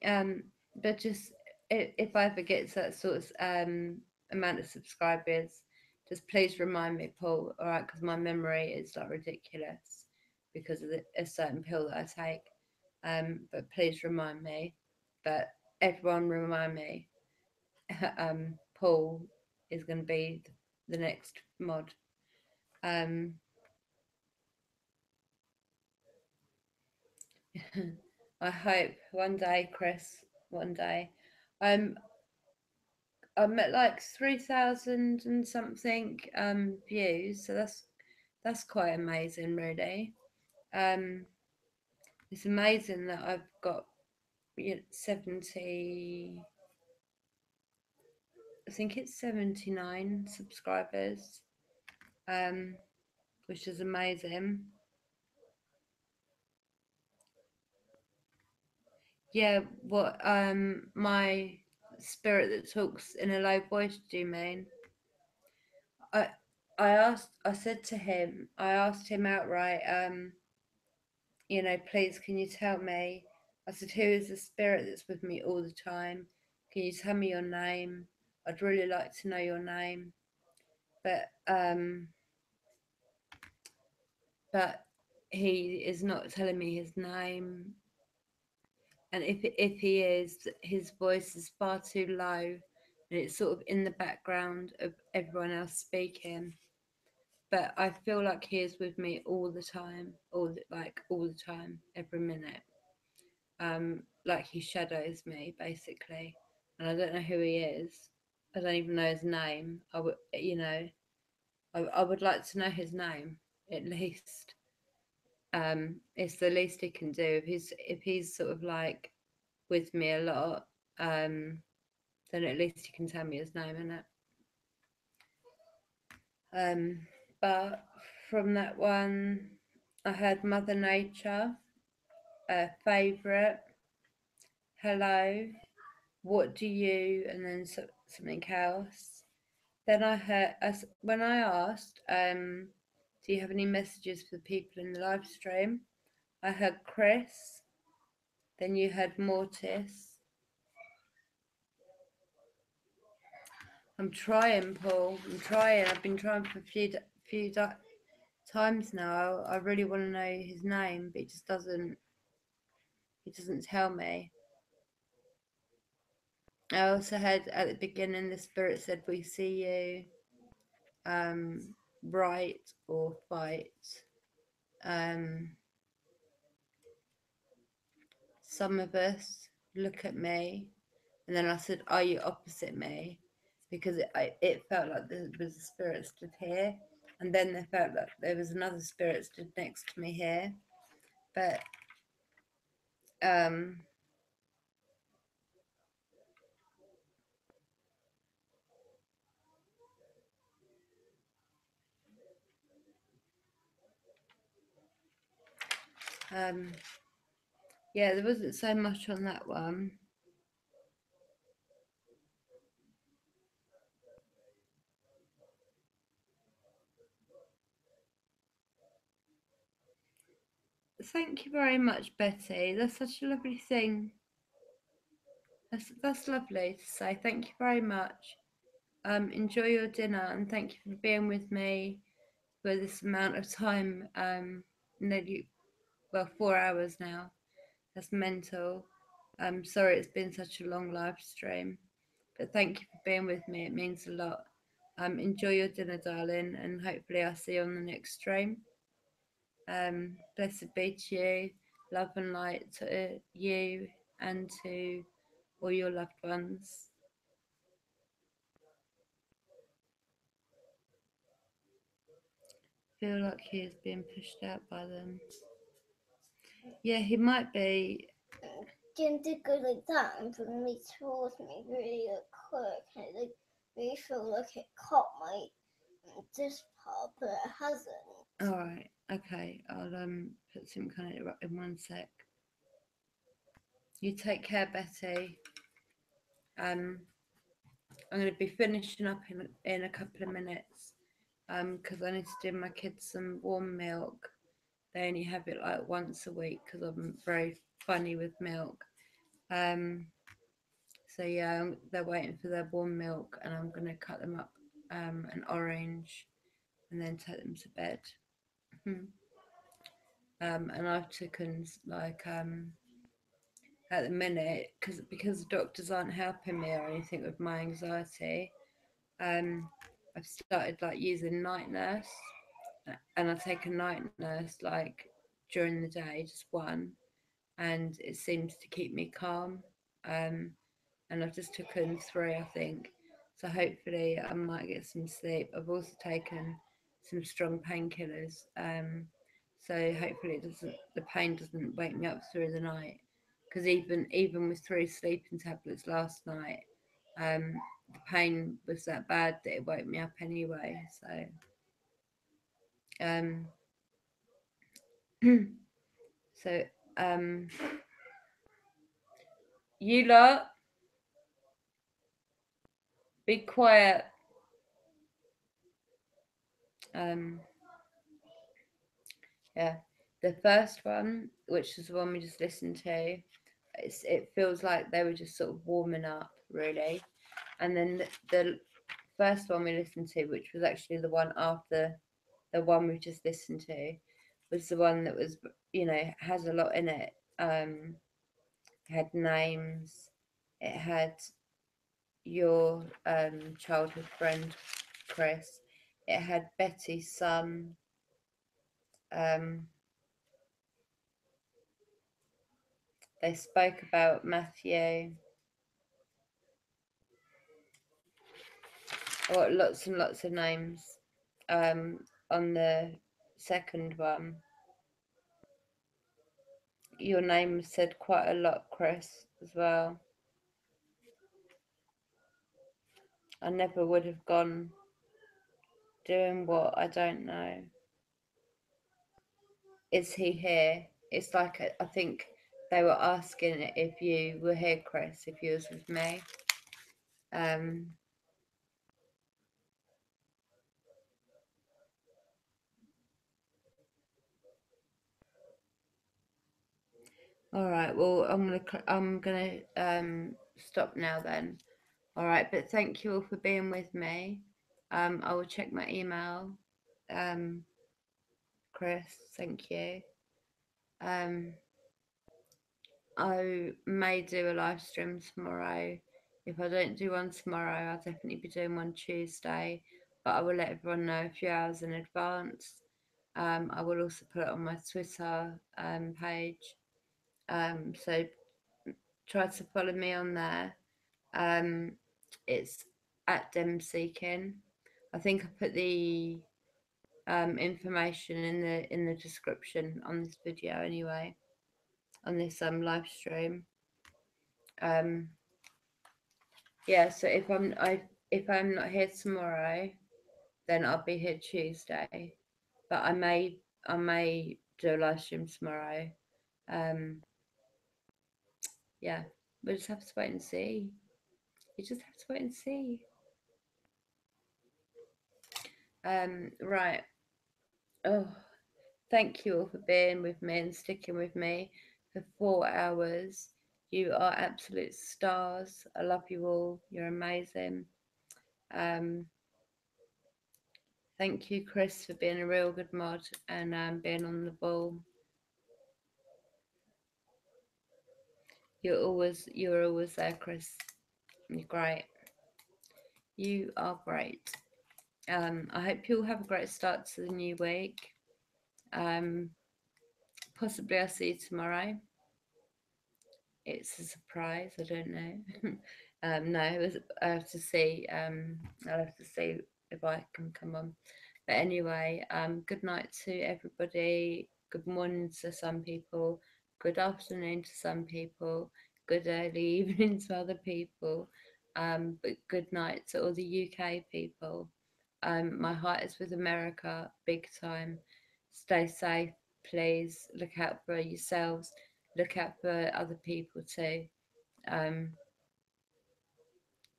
But just if I ever get to that sort of amount of subscribers, just please remind me, Paul. All right, because my memory is like ridiculous because of a certain pill that I take. But please remind me. But everyone remind me. Paul is going to be the next mod. I hope one day, Chris. One day. Um, I'm at like 3,000 and something views, so that's quite amazing, really. Um, it's amazing that I've got 70. I think it's 79 subscribers, which is amazing. Yeah, what my spirit that talks in a low voice, do you mean? I said to him, I asked him outright, please, can you tell me? I said, who is the spirit that's with me all the time? Can you tell me your name? I'd really like to know your name. But but he is not telling me his name. And if he is, his voice is far too low, and it's sort of in the background of everyone else speaking. But I feel like he is with me all the time, all the time, every minute. Like he shadows me basically, and I don't know who he is. I don't even know his name. I would like to know his name at least. It's the least he can do. If he's sort of like with me a lot, then at least he can tell me his name, innit? Um, but from that one, I heard Mother Nature, favourite, hello, what do you, and then something else. Then I heard, when I asked, do you have any messages for the people in the live stream? I heard Chris, then you heard Mortis. I'm trying, Paul. I'm trying. I've been trying for a few times now. I really want to know his name, but he just doesn't. He doesn't tell me. I also heard at the beginning the spirit said, "We see you, right or fight." Um, some of us look at me, and then I said, "Are you opposite me?" Because it felt like there was a spirit stood here, and then there felt like there was another spirit stood next to me here. But um, um, yeah, there wasn't so much on that one. Thank you very much, Betty. That's such a lovely thing. That's lovely to say. Thank you very much. Enjoy your dinner, and thank you for being with me for this amount of time. Nearly, well, 4 hours now. That's mental. Sorry it's been such a long live stream, but thank you for being with me. It means a lot. Enjoy your dinner, darling, and hopefully I'll see you on the next stream. Blessed be to you, love and light to you and to all your loved ones. Feel like he is being pushed out by them. Yeah, he might be. Jim did go like that and bring me towards me really quick, and it really feel like it caught my this part, but it hasn't. All right, okay. I'll put some kind of in one sec. You take care, Betty. Um, I'm going to be finishing up in a couple of minutes. Because I need to do my kids some warm milk. They only have it like once a week because I'm very funny with milk. So yeah, they're waiting for their warm milk, and I'm gonna cut them up an orange, and then take them to bed. And I've taken like at the minute because the doctors aren't helping me or anything with my anxiety. I've started like using night nurse, and I take a night nurse like during the day, just one, and it seems to keep me calm. Um, and I've just taken three, I think. So hopefully I might get some sleep. I've also taken some strong painkillers. So hopefully the pain doesn't wake me up through the night. Because even with three sleeping tablets last night, the pain was that bad that it woke me up anyway. So so um, you lot be quiet. Um, yeah, the first one, which is the one we just listened to, it feels like they were just sort of warming up, really. And then the first one we listened to, which was actually the one after the one we just listened to, was the one that was, has a lot in it. It had names, it had your childhood friend Chris, it had Betty's son. Um, they spoke about Matthew. Or lots and lots of names on the second one. Your name was said quite a lot, Chris, as well. I never would have gone doing what I don't know. Is he here? It's like I think they were asking if you were here, Chris, if you was with me. Um, all right. Well, I'm gonna stop now then. All right, but thank you all for being with me. I will check my email. Um, Chris, thank you. Um, I may do a live stream tomorrow. If I don't do one tomorrow, I'll definitely be doing one Tuesday, but I will let everyone know a few hours in advance. I will also put it on my Twitter page. So try to follow me on there. Um, it's at Dem Seeking. I think I put the information in the description on this video anyway, on this live stream. Um, yeah. So if I'm not here tomorrow, then I'll be here Tuesday. But I may do a live stream tomorrow. Um, yeah, we'll just have to wait and see. You just have to wait and see. Right. Oh, thank you all for being with me and sticking with me for 4 hours. You are absolute stars. I love you all. You're amazing. Um, thank you, Chris, for being a real good mod and being on the ball. You're always there, Chris. You're great. You are great. I hope you all have a great start to the new week. Possibly I'll see you tomorrow. It's a surprise. I don't know. No, I have to see. I'll have to see if I can come on. But anyway, good night to everybody. Good morning to some people. Good afternoon to some people. Good early evening to other people. But good night to all the UK people. My heart is with America, big time. Stay safe, please. Look out for yourselves. Look out for other people too. Um,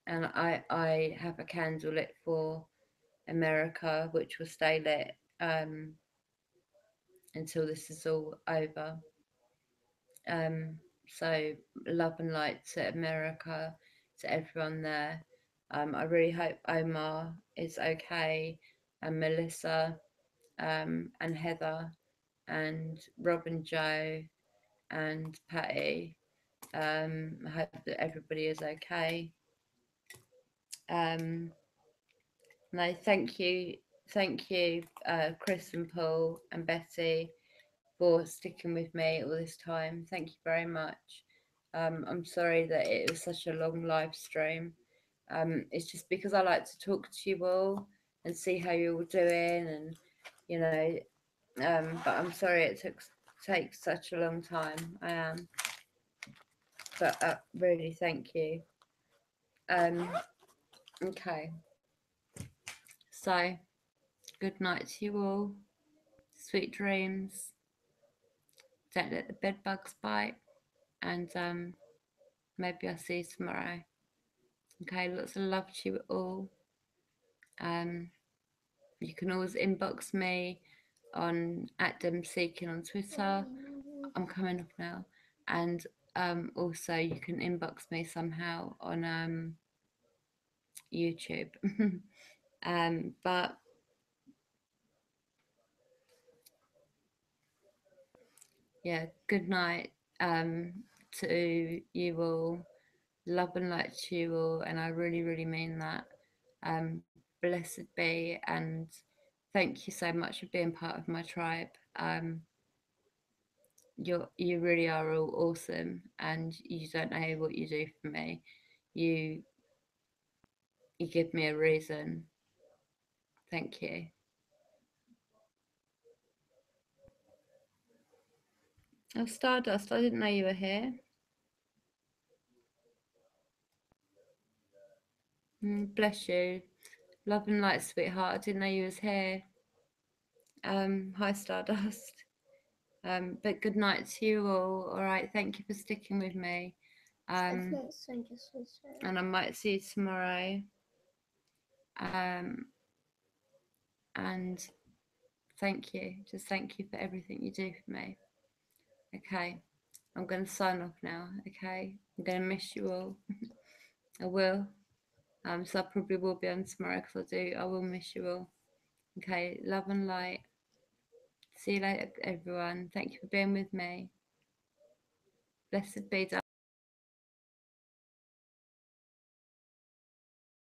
and I have a candle lit for America, which will stay lit until this is all over. So love and light to America, to everyone there. I really hope Omar is okay, and Melissa, and Heather, and Rob and Joe, and Patty. I hope that everybody is okay. Um, no, thank you, Chris and Paul and Betty, for sticking with me all this time. Thank you very much. I'm sorry that it was such a long live stream. It's just because I like to talk to you all and see how you're all doing, and you know. But I'm sorry it takes such a long time. I am, but really thank you. Um, okay, so good night to you all. Sweet dreams. Don't let the bed bugs bite, and maybe I'll see you tomorrow. Okay, lots of love to you all. Um, You can always inbox me on @demseeking on Twitter. I'm coming off now, and also you can inbox me somehow on YouTube. But yeah, good night to you all. Love and light to you all, and I really, really mean that. Blessed be, and thank you so much for being part of my tribe. You really are all awesome, and you don't know what you do for me. You you give me a reason. Thank you. Oh, Stardust, I didn't know you were here. Bless you. Love and light, sweetheart. I didn't know you was here. Hi, Stardust. But good night to you all. All right, thank you for sticking with me. I Um, think so, just was and I might see you tomorrow. Um, and thank you. Just thank you for everything you do for me. Okay, I'm going to sign off now. Okay, I'm going to miss you all. I will. So I probably will be on tomorrow because I do. I will miss you all. Okay, love and light. See you later, everyone. Thank you for being with me. Blessed be.